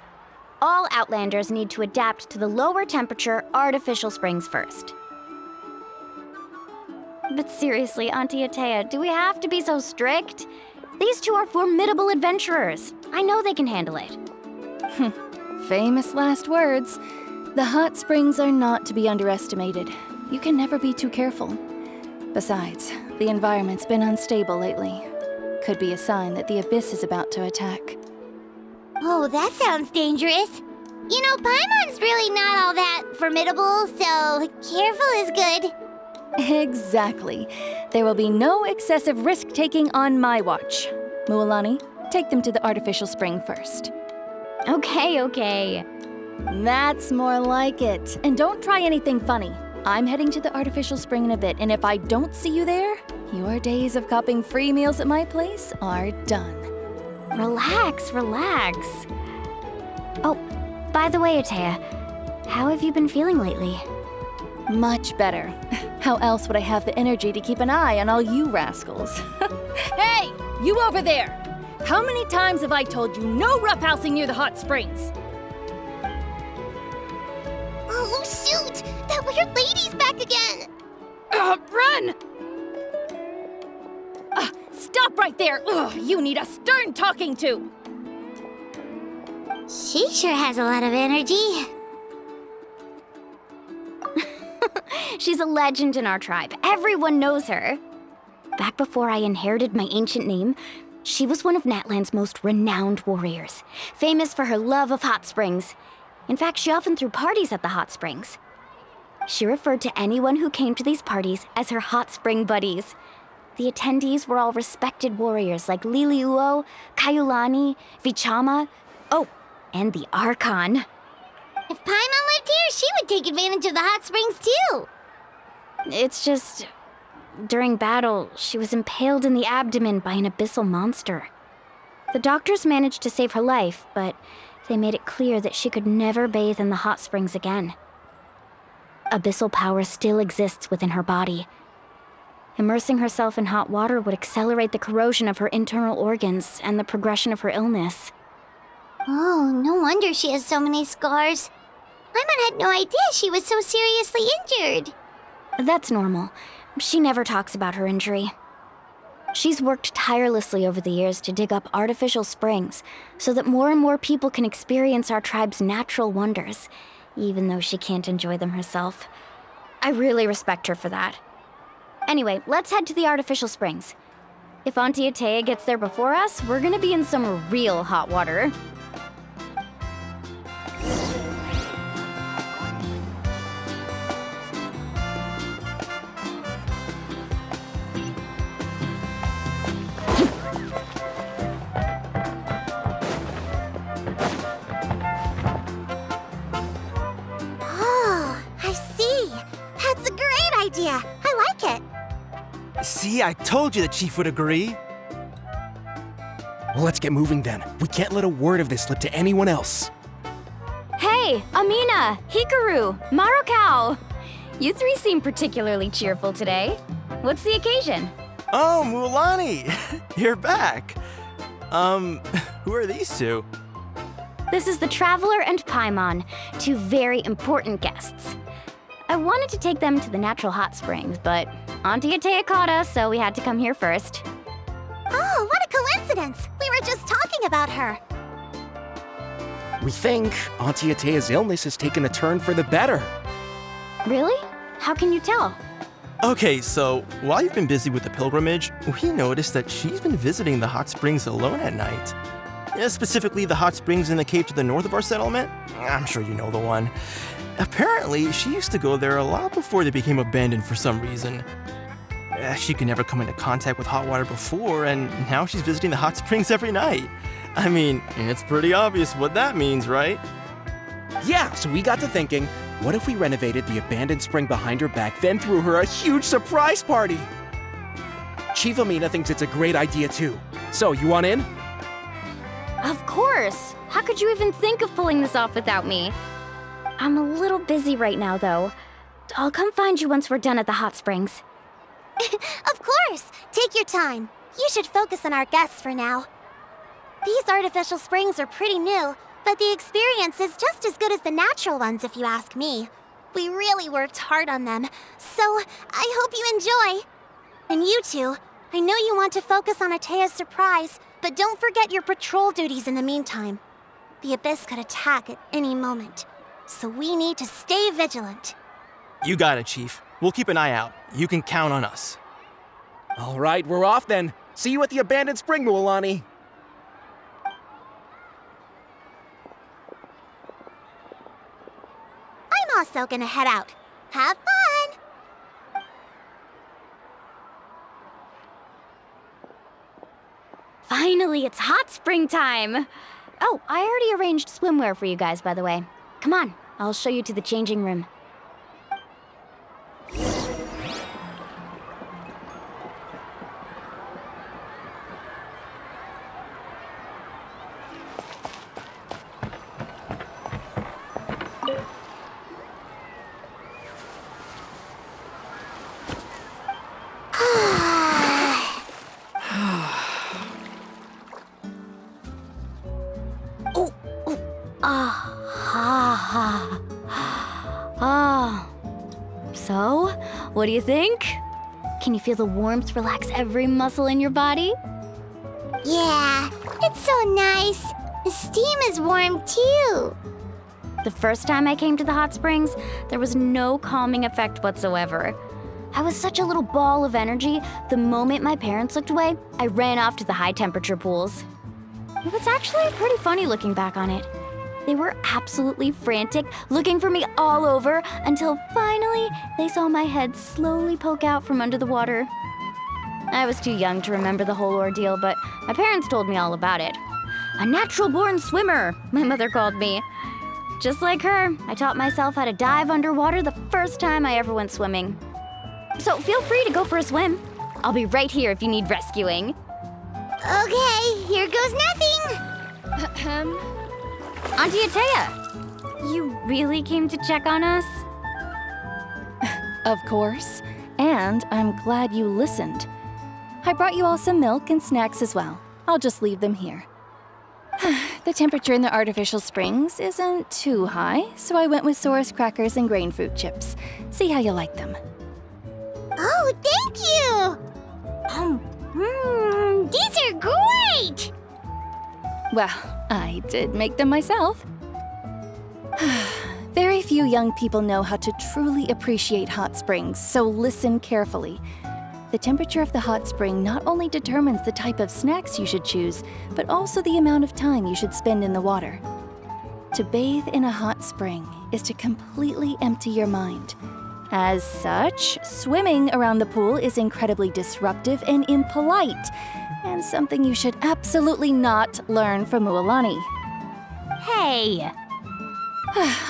All Outlanders need to adapt to the lower temperature artificial springs first. But seriously, Auntie Atea, do we have to be so strict? These two are formidable adventurers. I know they can handle it. Famous last words. The hot springs are not to be underestimated. You can never be too careful. Besides, the environment's been unstable lately. Could be a sign that the Abyss is about to attack. Oh, that sounds dangerous. You know, Paimon's really not all that formidable, so careful is good. Exactly. There will be no excessive risk-taking on my watch. Mualani, take them to the artificial spring first. Okay. That's more like it. And don't try anything funny. I'm heading to the artificial spring in a bit, and if I don't see you there, your days of copping free meals at my place are done. Relax. Oh, by the way, Atea, how have you been feeling lately? Much better. How else would I have the energy to keep an eye on all you rascals? Hey, you over there! How many times have I told you no roughhousing near the hot springs? Oh, shoot! That weird lady's back again! Run! Stop right there! Ugh, you need a stern talking to! She sure has a lot of energy. She's a legend in our tribe. Everyone knows her. Back before I inherited my ancient name, she was one of Natlan's most renowned warriors, famous for her love of hot springs. In fact, she often threw parties at the hot springs. She referred to anyone who came to these parties as her hot spring buddies. The attendees were all respected warriors like Liliuo, Kaiulani, Vichama, and the Archon. If Paimon lived here, she would take advantage of the hot springs too. It's just, during battle, she was impaled in the abdomen by an abyssal monster. The doctors managed to save her life, but they made it clear that she could never bathe in the hot springs again. Abyssal power still exists within her body. Immersing herself in hot water would accelerate the corrosion of her internal organs and the progression of her illness. Oh, no wonder she has so many scars. Paimon had no idea she was so seriously injured. That's normal. She never talks about her injury. She's worked tirelessly over the years to dig up artificial springs so that more and more people can experience our tribe's natural wonders, even though she can't enjoy them herself. I really respect her for that. Anyway, let's head to the artificial springs. If Auntie Atea gets there before us, we're gonna be in some real hot water. Oh, I see. That's a great idea. I like it. See, I told you the chief would agree. Well, let's get moving then. We can't let a word of this slip to anyone else. Hey, Amina, Hikaru, Marukao! You three seem particularly cheerful today. What's the occasion? Oh, Mualani! You're back. Who are these two? This is the Traveler and Paimon, two very important guests. I wanted to take them to the natural hot springs, but Auntie Atea caught us, so we had to come here first. Oh, what a coincidence! We were just talking about her. We think Auntie Atea's illness has taken a turn for the better. Really? How can you tell? Okay, so while you've been busy with the pilgrimage, we noticed that she's been visiting the hot springs alone at night. Specifically, the hot springs in the cave to the north of our settlement. I'm sure you know the one. Apparently, she used to go there a lot before they became abandoned for some reason. She could never come into contact with hot water before, and now she's visiting the hot springs every night. I mean, it's pretty obvious what that means, right? Yeah, so we got to thinking, what if we renovated the abandoned spring behind her back, then threw her a huge surprise party? Chief Amina thinks it's a great idea too. So, you want in? Of course! How could you even think of pulling this off without me? I'm a little busy right now, though. I'll come find you once we're done at the hot springs. Of course! Take your time. You should focus on our guests for now. These artificial springs are pretty new, but the experience is just as good as the natural ones if you ask me. We really worked hard on them, so I hope you enjoy. And you two, I know you want to focus on Atea's surprise, but don't forget your patrol duties in the meantime. The Abyss could attack at any moment, so we need to stay vigilant. You got it, Chief. We'll keep an eye out. You can count on us. All right, we're off then. See you at the abandoned spring, Mualani. I'm also gonna head out. Have fun! Finally, it's hot spring time! Oh, I already arranged swimwear for you guys, by the way. Come on, I'll show you to the changing room. So, what do you think? Can you feel the warmth relax every muscle in your body? Yeah, it's so nice. The steam is warm too. The first time I came to the hot springs, there was no calming effect whatsoever. I was such a little ball of energy, the moment my parents looked away, I ran off to the high temperature pools. It was actually pretty funny looking back on it. They were absolutely frantic, looking for me all over, until finally they saw my head slowly poke out from under the water. I was too young to remember the whole ordeal, but my parents told me all about it. A natural-born swimmer, my mother called me. Just like her, I taught myself how to dive underwater the first time I ever went swimming. So feel free to go for a swim. I'll be right here if you need rescuing. Okay, here goes nothing. Auntie Atea, you really came to check on us? Of course. And I'm glad you listened. I brought you all some milk and snacks as well. I'll just leave them here. The temperature in the artificial springs isn't too high, so I went with Source crackers and grain fruit chips. See how you like them. Oh, thank you! These are great! Well, I did make them myself. Very few young people know how to truly appreciate hot springs, so listen carefully. The temperature of the hot spring not only determines the type of snacks you should choose, but also the amount of time you should spend in the water. To bathe in a hot spring is to completely empty your mind. As such, swimming around the pool is incredibly disruptive and impolite, and something you should absolutely not learn from Mualani. Hey!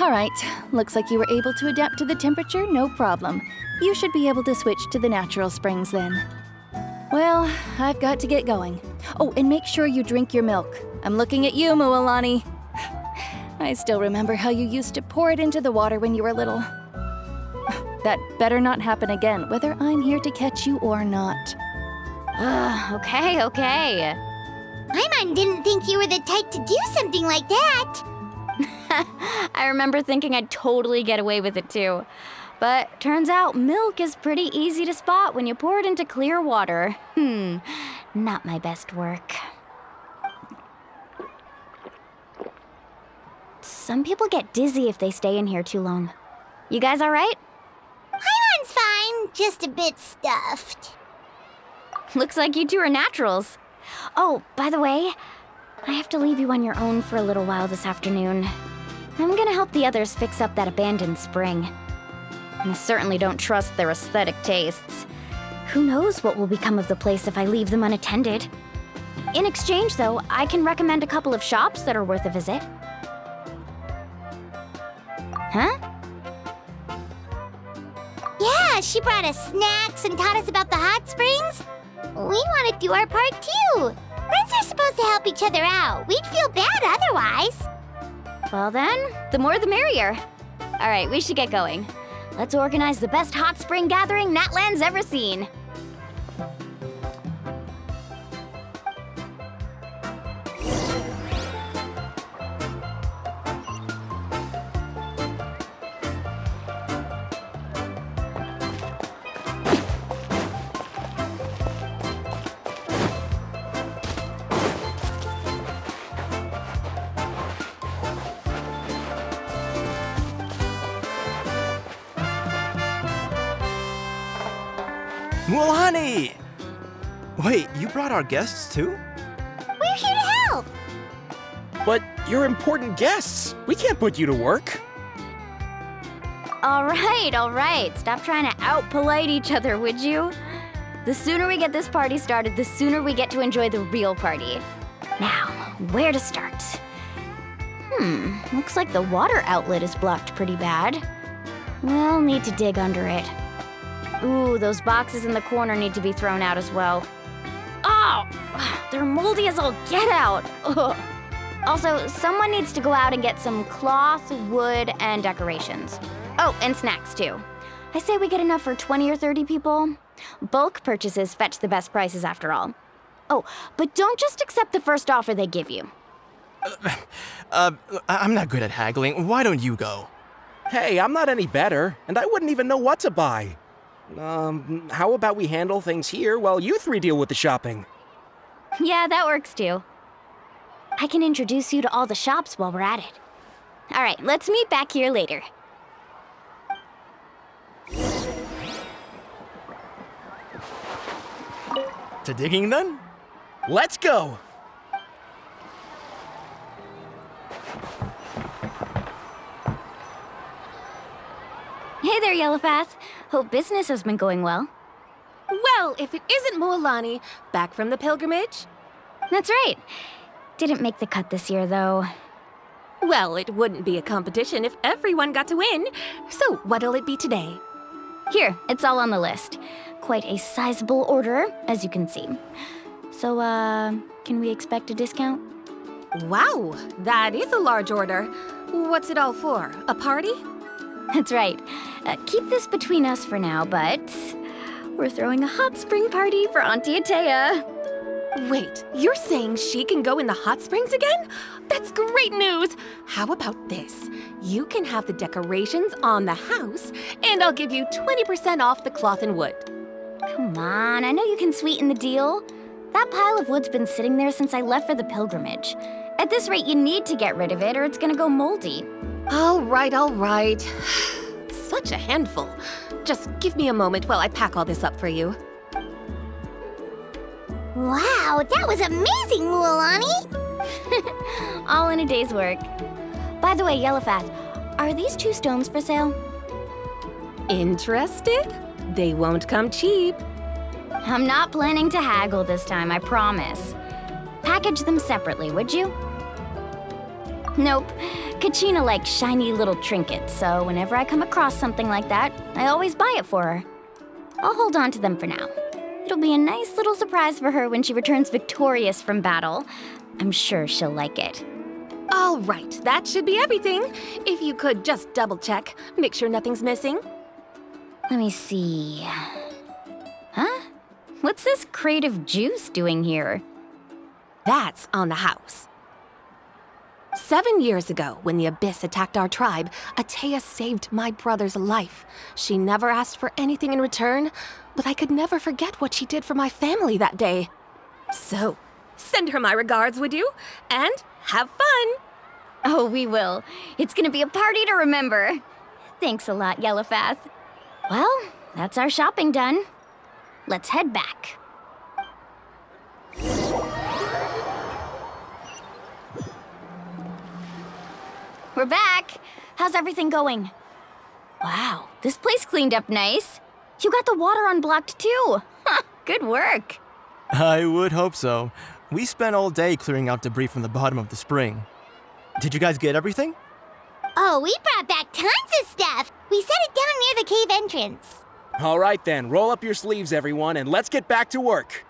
All right, looks like you were able to adapt to the temperature, no problem. You should be able to switch to the natural springs then. Well, I've got to get going. Oh, and make sure you drink your milk. I'm looking at you, Mualani. I still remember how you used to pour it into the water when you were little. That better not happen again, whether I'm here to catch you or not. Okay. Paimon didn't think you were the type to do something like that. I remember thinking I'd totally get away with it too. But turns out milk is pretty easy to spot when you pour it into clear water. Not my best work. Some people get dizzy if they stay in here too long. You guys all right? Paimon's fine, just a bit stuffed. Looks like you two are naturals. Oh, by the way, I have to leave you on your own for a little while this afternoon. I'm gonna help the others fix up that abandoned spring. I certainly don't trust their aesthetic tastes. Who knows what will become of the place if I leave them unattended? In exchange, though, I can recommend a couple of shops that are worth a visit. Huh? Yeah, she brought us snacks and taught us about the hot springs. We want to do our part too. Friends are supposed to help each other out. We'd feel bad otherwise. Well then, the more the merrier. All right, we should get going. Let's organize the best hot spring gathering Natlan's ever seen. Mualani! Wait, you brought our guests too? We're here to help. But you're important guests. We can't put you to work. All right. Stop trying to out-polite each other, would you? The sooner we get this party started, the sooner we get to enjoy the real party. Now, where to start? Looks like the water outlet is blocked pretty bad. We'll need to dig under it. Ooh, those boxes in the corner need to be thrown out as well. Oh, they're moldy as all get out. Ugh. Also, someone needs to go out and get some cloth, wood, and decorations. Oh, and snacks too. I say we get enough for 20 or 30 people. Bulk purchases fetch the best prices after all. Oh, but don't just accept the first offer they give you. I'm not good at haggling. Why don't you go? Hey, I'm not any better, and I wouldn't even know what to buy. How about we handle things here while you three deal with the shopping? Yeah, that works too. I can introduce you to all the shops while we're at it. All right, let's meet back here later. To digging then? Let's go! Hey there, Yellowfath. Hope business has been going well. Well, if it isn't Moalani, back from the pilgrimage? That's right. Didn't make the cut this year, though. Well, it wouldn't be a competition if everyone got to win. So, what'll it be today? Here, it's all on the list. Quite a sizable order, as you can see. So, can we expect a discount? Wow, that is a large order. What's it all for? A party? That's right. Keep this between us for now, but we're throwing a hot spring party for Auntie Atea. Wait, you're saying she can go in the hot springs again? That's great news! How about this? You can have the decorations on the house, and I'll give you 20% off the cloth and wood. Come on, I know you can sweeten the deal. That pile of wood's been sitting there since I left for the pilgrimage. At this rate, you need to get rid of it or it's gonna go moldy. All right. Such a handful. Just give me a moment while I pack all this up for you. Wow, that was amazing, Mualani! All in a day's work. By the way, Yellowfath, are these 2 stones for sale? Interested? They won't come cheap. I'm not planning to haggle this time, I promise. Package them separately, would you? Nope. Kachina likes shiny little trinkets, so whenever I come across something like that, I always buy it for her. I'll hold on to them for now. It'll be a nice little surprise for her when she returns victorious from battle. I'm sure she'll like it. All right, that should be everything. If you could just double check, make sure nothing's missing. Let me see. Huh? What's this crate of juice doing here? That's on the house. 7 years ago, when the Abyss attacked our tribe, Atea saved my brother's life. She never asked for anything in return, but I could never forget what she did for my family that day. So, send her my regards, would you? And have fun! Oh, we will. It's gonna be a party to remember. Thanks a lot, Yellowfath. Well, that's our shopping done. Let's head back. We're back. How's everything going? Wow, this place cleaned up nice. You got the water unblocked too. Good work. I would hope so. We spent all day clearing out debris from the bottom of the spring. Did you guys get everything? Oh, we brought back tons of stuff! We set it down near the cave entrance. All right then, roll up your sleeves, everyone, and let's get back to work.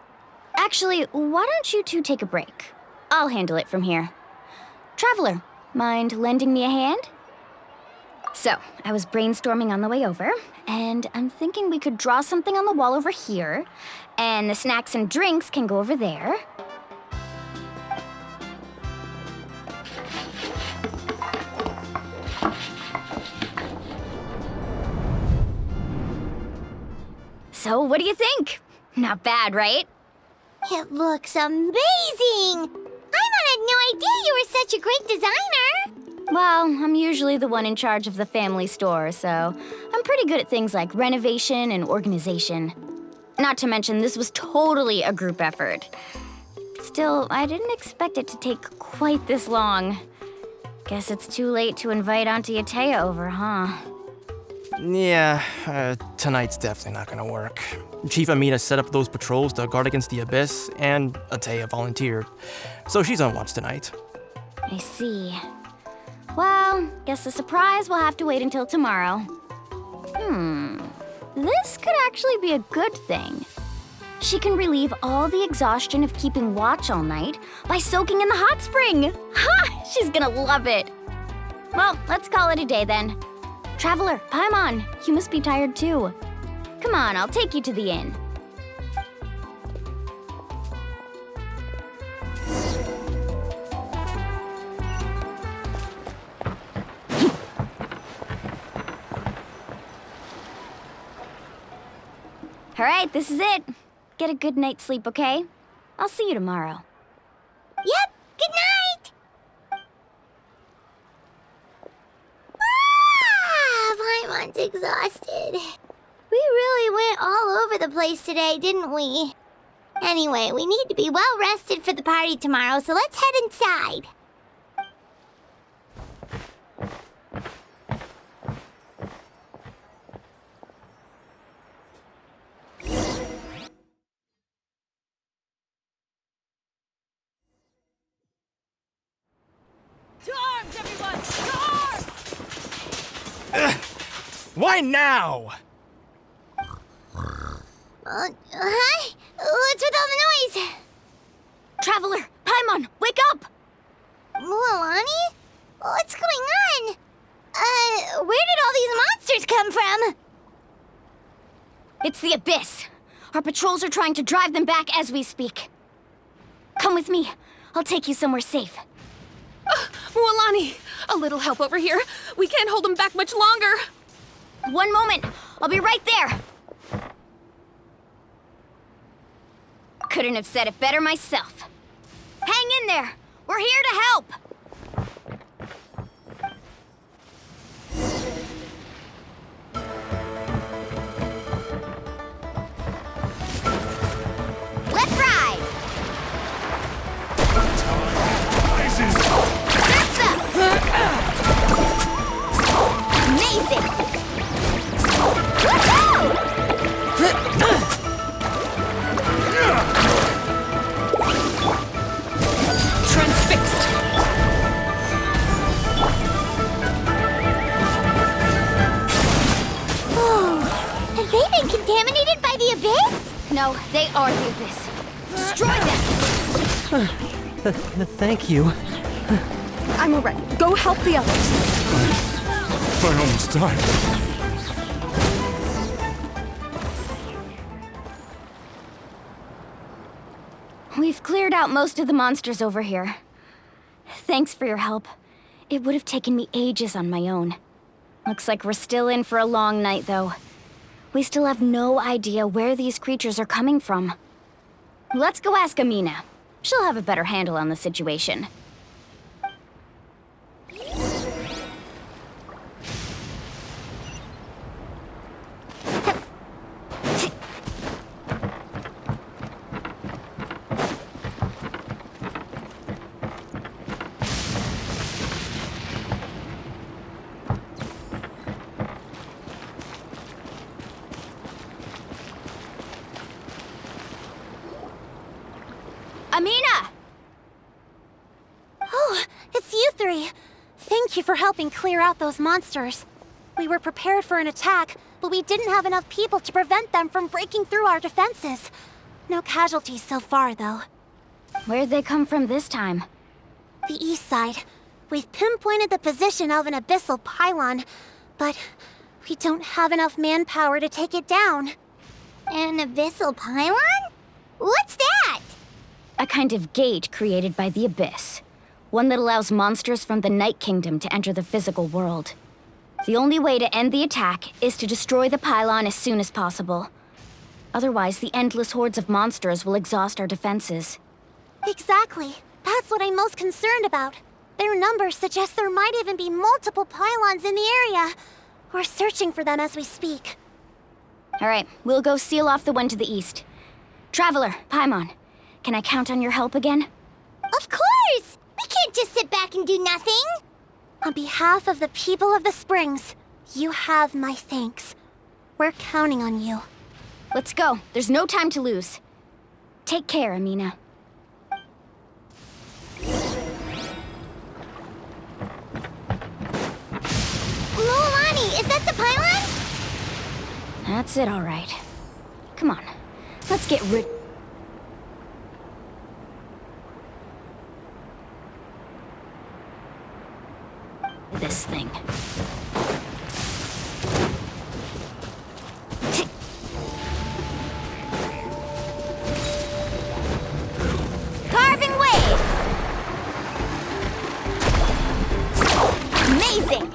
Actually, why don't you two take a break? I'll handle it from here. Traveler, mind lending me a hand? So, I was brainstorming on the way over, and I'm thinking we could draw something on the wall over here, and the snacks and drinks can go over there. So, what do you think? Not bad, right? It looks amazing! Paimon had no idea you were such a great designer! Well, I'm usually the one in charge of the family store, so I'm pretty good at things like renovation and organization. Not to mention, this was totally a group effort. Still, I didn't expect it to take quite this long. Guess it's too late to invite Auntie Atea over, huh? Yeah, tonight's definitely not gonna work. Chief Amina set up those patrols to guard against the Abyss, and Ataya volunteered. So she's on watch tonight. I see. Well, guess the surprise will have to wait until tomorrow. This could actually be a good thing. She can relieve all the exhaustion of keeping watch all night by soaking in the hot spring. Ha! She's gonna love it. Well, let's call it a day then. Traveler, Paimon, you must be tired too. Come on, I'll take you to the inn. All right, this is it. Get a good night's sleep, okay? I'll see you tomorrow. Yep, good night! Paimon's exhausted. We really went all over the place today, didn't we? Anyway, we need to be well rested for the party tomorrow, so let's head inside. To arms, everyone! To arms! Why now? Hi? What's with all the noise? Traveler, Paimon, wake up! Mualani? What's going on? Where did all these monsters come from? It's the Abyss. Our patrols are trying to drive them back as we speak. Come with me. I'll take you somewhere safe. Mualani, a little help over here. We can't hold them back much longer. One moment. I'll be right there. Couldn't have said it better myself. Hang in there. We're here to help. Let's ride. Amazing! Transfixed! Oh, have they been contaminated by the Abyss? No, they are the Abyss. Destroy them! Thank you. I'm already. Go help the others. I almost died. We've cleared out most of the monsters over here. Thanks for your help. It would have taken me ages on my own. Looks like we're still in for a long night, though. We still have no idea where these creatures are coming from. Let's go ask Amina. She'll have a better handle on the situation. Amina! Oh, it's you three. Thank you for helping clear out those monsters. We were prepared for an attack, but we didn't have enough people to prevent them from breaking through our defenses. No casualties so far, though. Where'd they come from this time? The east side. We've pinpointed the position of an abyssal pylon, but we don't have enough manpower to take it down. An abyssal pylon? What's that? A kind of gate created by the Abyss. One that allows monsters from the Night Kingdom to enter the physical world. The only way to end the attack is to destroy the pylon as soon as possible. Otherwise, the endless hordes of monsters will exhaust our defenses. Exactly. That's what I'm most concerned about. Their numbers suggest there might even be multiple pylons in the area. We're searching for them as we speak. All right, we'll go seal off the one to the east. Traveler, Paimon, can I count on your help again? Of course! We can't just sit back and do nothing! On behalf of the people of the Springs, You have my thanks. We're counting on you. Let's go. There's no time to lose. Take care, Amina. Mualani, is that the pylon? That's it, all right. Come on. Let's get rid... this thing. Carving waves! Amazing!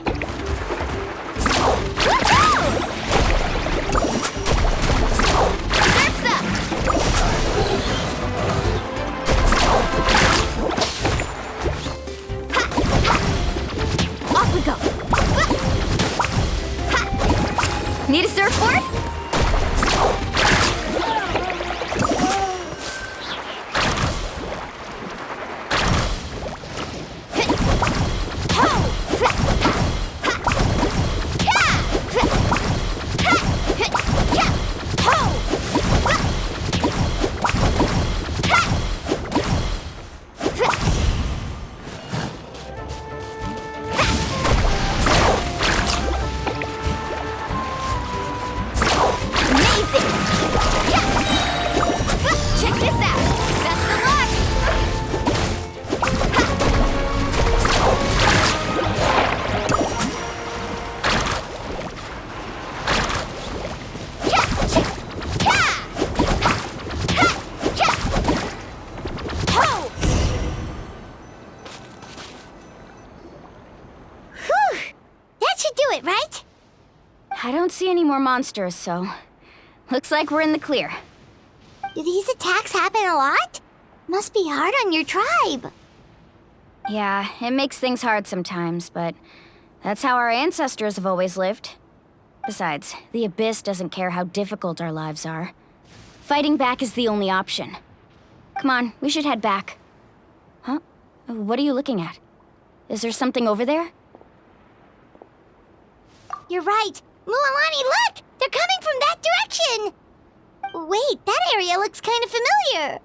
Woohoo! Surf's up! Ha! Ha! Off we go! Ha! Need a surfboard? I don't see any more monsters, so... looks like we're in the clear. Do these attacks happen a lot? Must be hard on your tribe. Yeah, it makes things hard sometimes, but... that's how our ancestors have always lived. Besides, the Abyss doesn't care how difficult our lives are. Fighting back is the only option. Come on, we should head back. Huh? What are you looking at? Is there something over there? You're right. Mualani, look! They're coming from that direction! Wait, that area looks kind of familiar.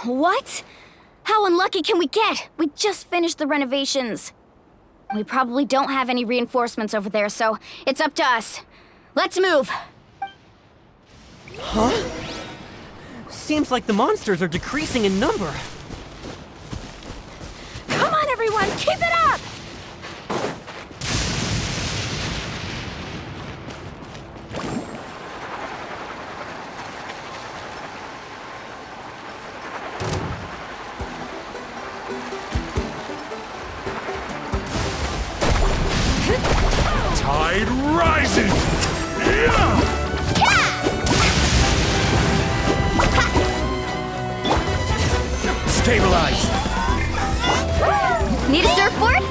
What? How unlucky can we get? We just finished the renovations. We probably don't have any reinforcements over there, so it's up to us. Let's move! Huh? Seems like the monsters are decreasing in number. Come on, everyone! Keep it up! Tide rising! Yeah! Stabilize! Need a surfboard?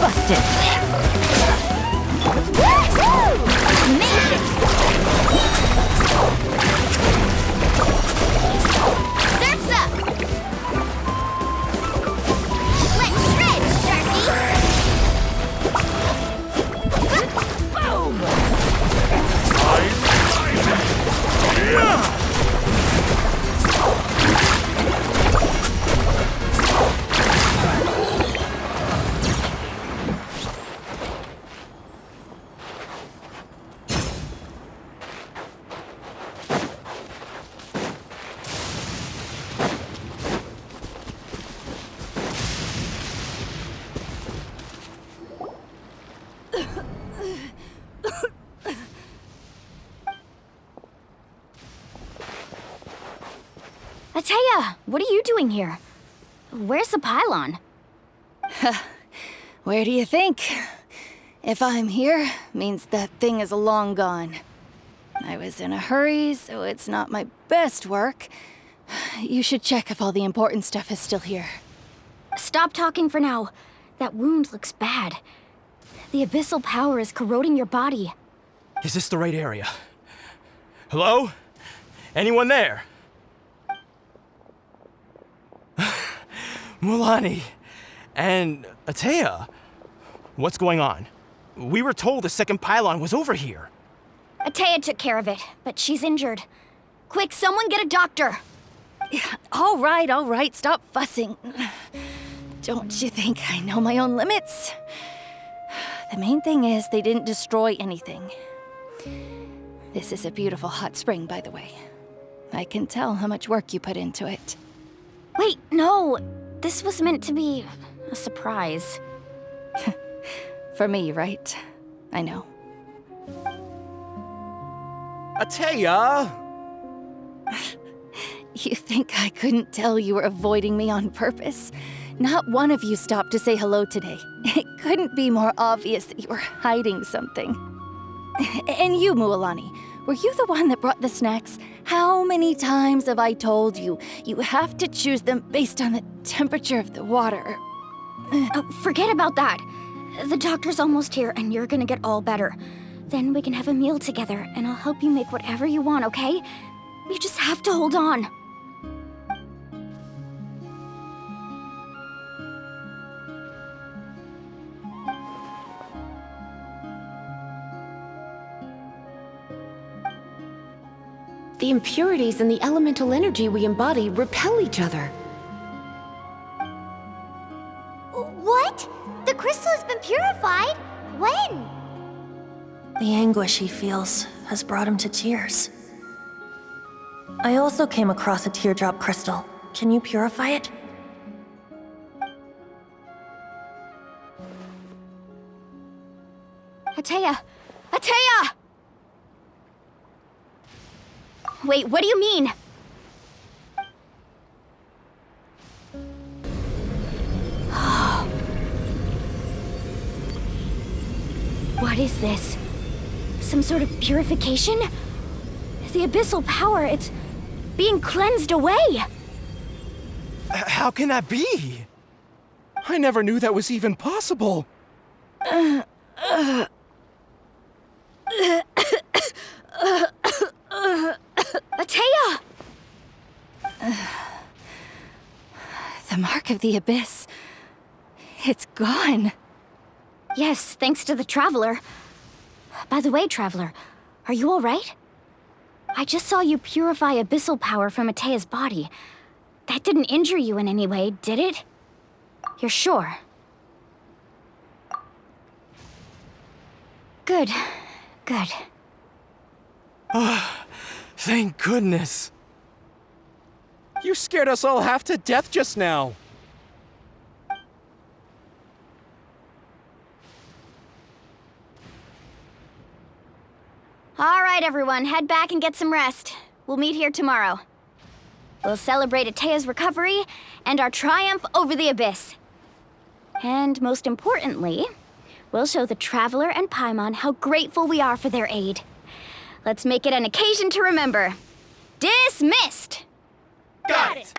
Busted! Amazing! Surf's up! Let's shred, Sharky! Boom! Yeah! Ataya, what are you doing here? Where's the pylon? Where do you think? If I'm here, means that thing is long gone. I was in a hurry, so it's not my best work. You should check if all the important stuff is still here. Stop talking for now. That wound looks bad. The abyssal power is corroding your body. Is this the right area? Hello? Anyone there? Mulani and Atea, what's going on? We were told the second pylon was over here. Atea took care of it, but she's injured. Quick, someone get a doctor! All right, stop fussing. Don't you think I know my own limits? The main thing is they didn't destroy anything. This is a beautiful hot spring, by the way. I can tell how much work you put into it. Wait, no! This was meant to be a surprise. For me, right? I know. Atea! You think I couldn't tell you were avoiding me on purpose? Not one of you stopped to say hello today. It couldn't be more obvious that you were hiding something. And you, Mualani, were you the one that brought the snacks? How many times have I told you, you have to choose them based on the temperature of the water? Forget about that. The doctor's almost here, and you're gonna get all better. Then we can have a meal together, and I'll help you make whatever you want, okay? You just have to hold on. The impurities and the elemental energy we embody repel each other. What? The crystal has been purified? When? The anguish he feels has brought him to tears. I also came across a teardrop crystal. Can you purify it? Atea! Atea! Wait, what do you mean? What is this? Some sort of purification? The abyssal power, it's being cleansed away! How can that be? I never knew that was even possible. Atea! The mark of the abyss. It's gone. Yes, thanks to the Traveler. By the way, Traveler, are you all right? I just saw you purify abyssal power from Atea's body. That didn't injure you in any way, did it? You're sure? Good. Good. Thank goodness. You scared us all half to death just now. All right, everyone, head back and get some rest. We'll meet here tomorrow. We'll celebrate Atea's recovery and our triumph over the Abyss. And most importantly, we'll show the Traveler and Paimon how grateful we are for their aid. Let's make it an occasion to remember. Dismissed! Got it!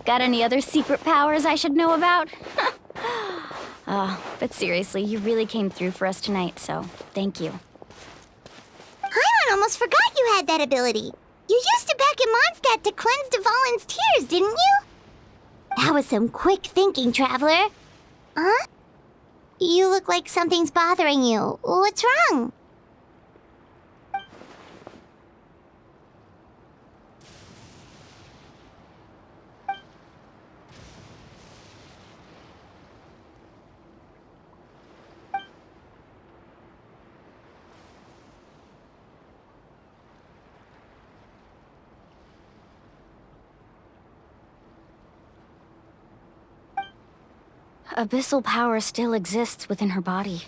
Got any other secret powers I should know about? But seriously, you really came through for us tonight, so thank you. Paimon almost forgot you had that ability. You used it back in Mondstadt to cleanse Dvalin's tears, didn't you? That was some quick thinking, Traveler. Huh? You look like something's bothering you. What's wrong? Abyssal power still exists within her body.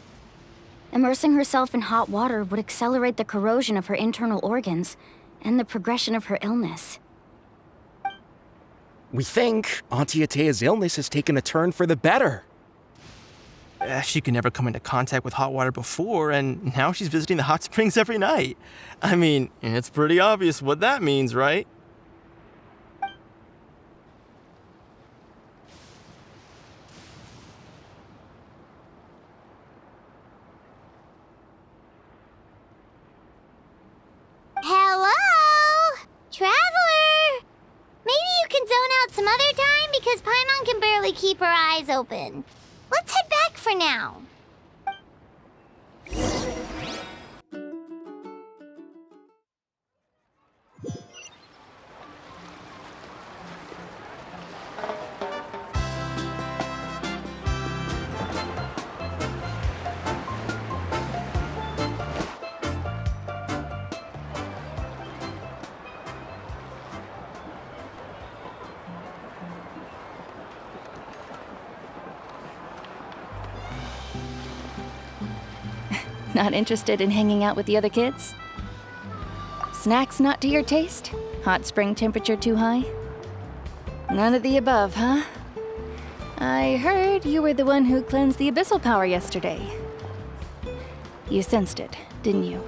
Immersing herself in hot water would accelerate the corrosion of her internal organs and the progression of her illness. We think Auntie Atea's illness has taken a turn for the better. She could never come into contact with hot water before, and now she's visiting the hot springs every night. I mean, it's pretty obvious what that means, right? definitely keep her eyes open. Let's head back for now. Not interested in hanging out with the other kids? Snacks not to your taste? Hot spring temperature too high? None of the above, huh? I heard you were the one who cleansed the abyssal power yesterday. You sensed it, didn't you?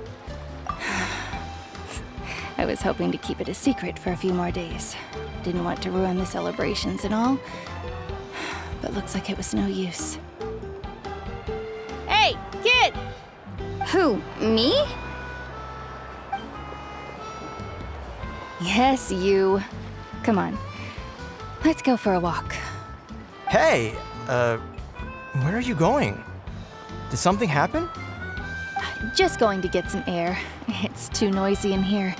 I was hoping to keep it a secret for a few more days. Didn't want to ruin the celebrations and all, but looks like it was no use. Hey, kid! Who, me? Yes, you. Come on. Let's go for a walk. Hey, where are you going? Did something happen? Just going to get some air. It's too noisy in here.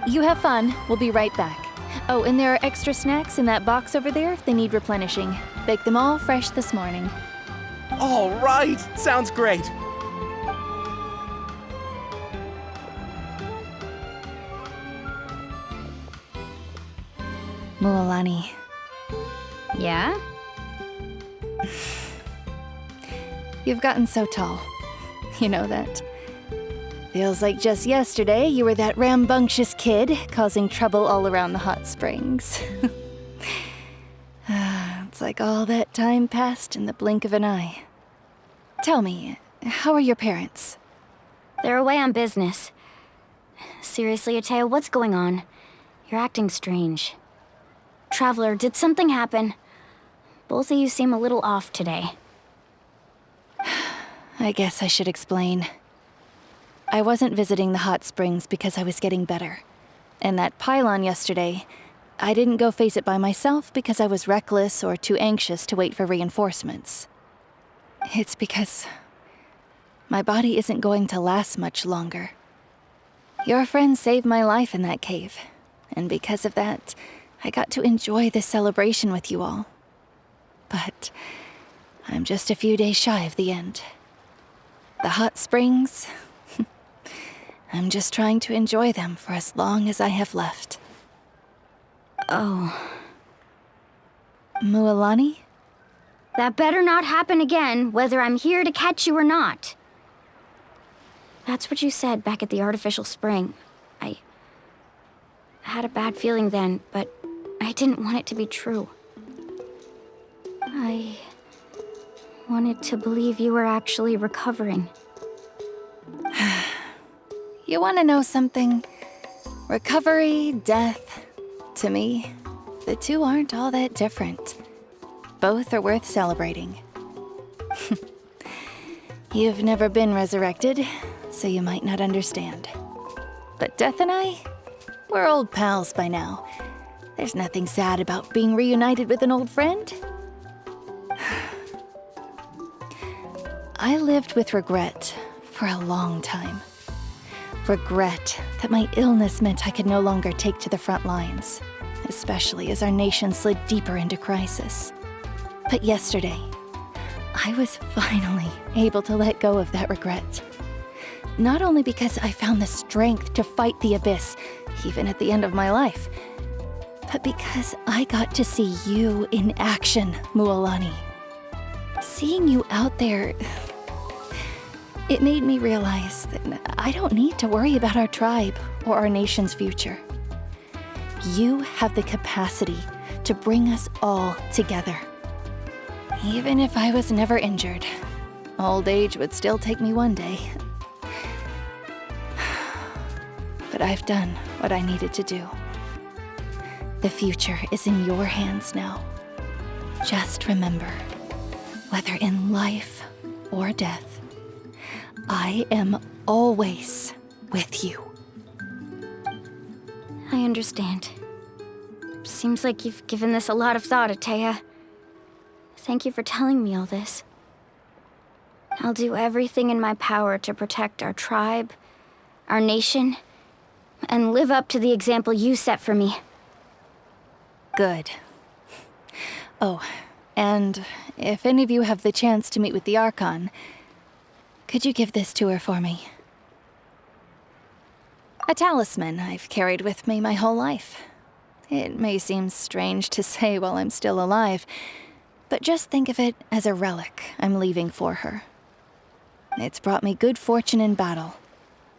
You have fun. We'll be right back. Oh, and there are extra snacks in that box over there if they need replenishing. Baked them all fresh this morning. All right! Sounds great! Mualani. Yeah? You've gotten so tall. You know that. Feels like just yesterday you were that rambunctious kid causing trouble all around the hot springs. It's like all that time passed in the blink of an eye. Tell me, how are your parents? They're away on business. Seriously, Atea, what's going on? You're acting strange. Traveler, did something happen? Both of you seem a little off today. I guess I should explain. I wasn't visiting the hot springs because I was getting better. And that pylon yesterday, I didn't go face it by myself because I was reckless or too anxious to wait for reinforcements. It's because my body isn't going to last much longer. Your friend saved my life in that cave, and because of that, I got to enjoy this celebration with you all. But I'm just a few days shy of the end. The hot springs, I'm just trying to enjoy them for as long as I have left. Oh. Mualani? That better not happen again, whether I'm here to catch you or not. That's what you said back at the artificial spring. I had a bad feeling then, but I didn't want it to be true. I wanted to believe you were actually recovering. You want to know something? Recovery, death, to me, the two aren't all that different. Both are worth celebrating. You've never been resurrected, so you might not understand. But Death and I, we're old pals by now. There's nothing sad about being reunited with an old friend. I lived with regret for a long time. Regret that my illness meant I could no longer take to the front lines, especially as our nation slid deeper into crisis. But yesterday, I was finally able to let go of that regret. Not only because I found the strength to fight the abyss, even at the end of my life, but because I got to see you in action, Mualani. Seeing you out there, it made me realize that I don't need to worry about our tribe or our nation's future. You have the capacity to bring us all together. Even if I was never injured, old age would still take me one day. But I've done what I needed to do. The future is in your hands now. Just remember, whether in life or death, I am always with you. I understand. Seems like you've given this a lot of thought, Atea. Thank you for telling me all this. I'll do everything in my power to protect our tribe, our nation, and live up to the example you set for me. Good. Oh, and if any of you have the chance to meet with the Archon, could you give this to her for me? A talisman I've carried with me my whole life. It may seem strange to say while I'm still alive, but just think of it as a relic I'm leaving for her. It's brought me good fortune in battle.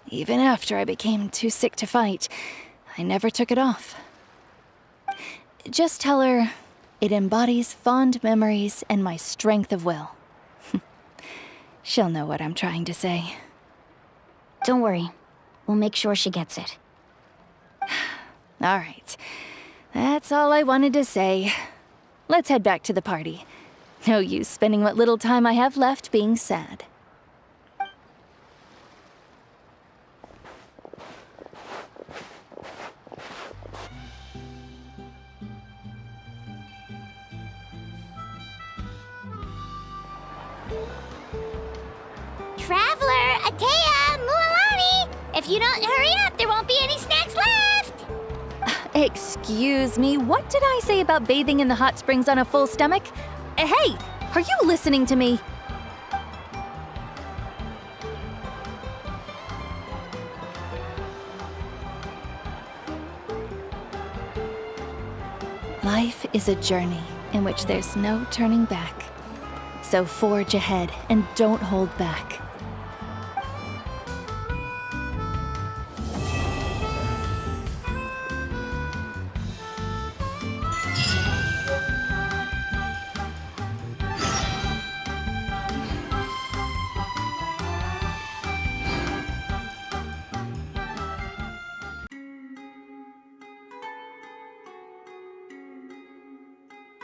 Even after I became too sick to fight, I never took it off. Just tell her it embodies fond memories and my strength of will. She'll know what I'm trying to say. Don't worry. We'll make sure she gets it. All right. That's all I wanted to say. Let's head back to the party. No use spending what little time I have left being sad. Traveler, Atea, Mualani! If you don't hurry up, there won't be any snacks left! Excuse me, what did I say about bathing in the hot springs on a full stomach? Hey, are you listening to me? Life is a journey in which there's no turning back. So forge ahead and don't hold back.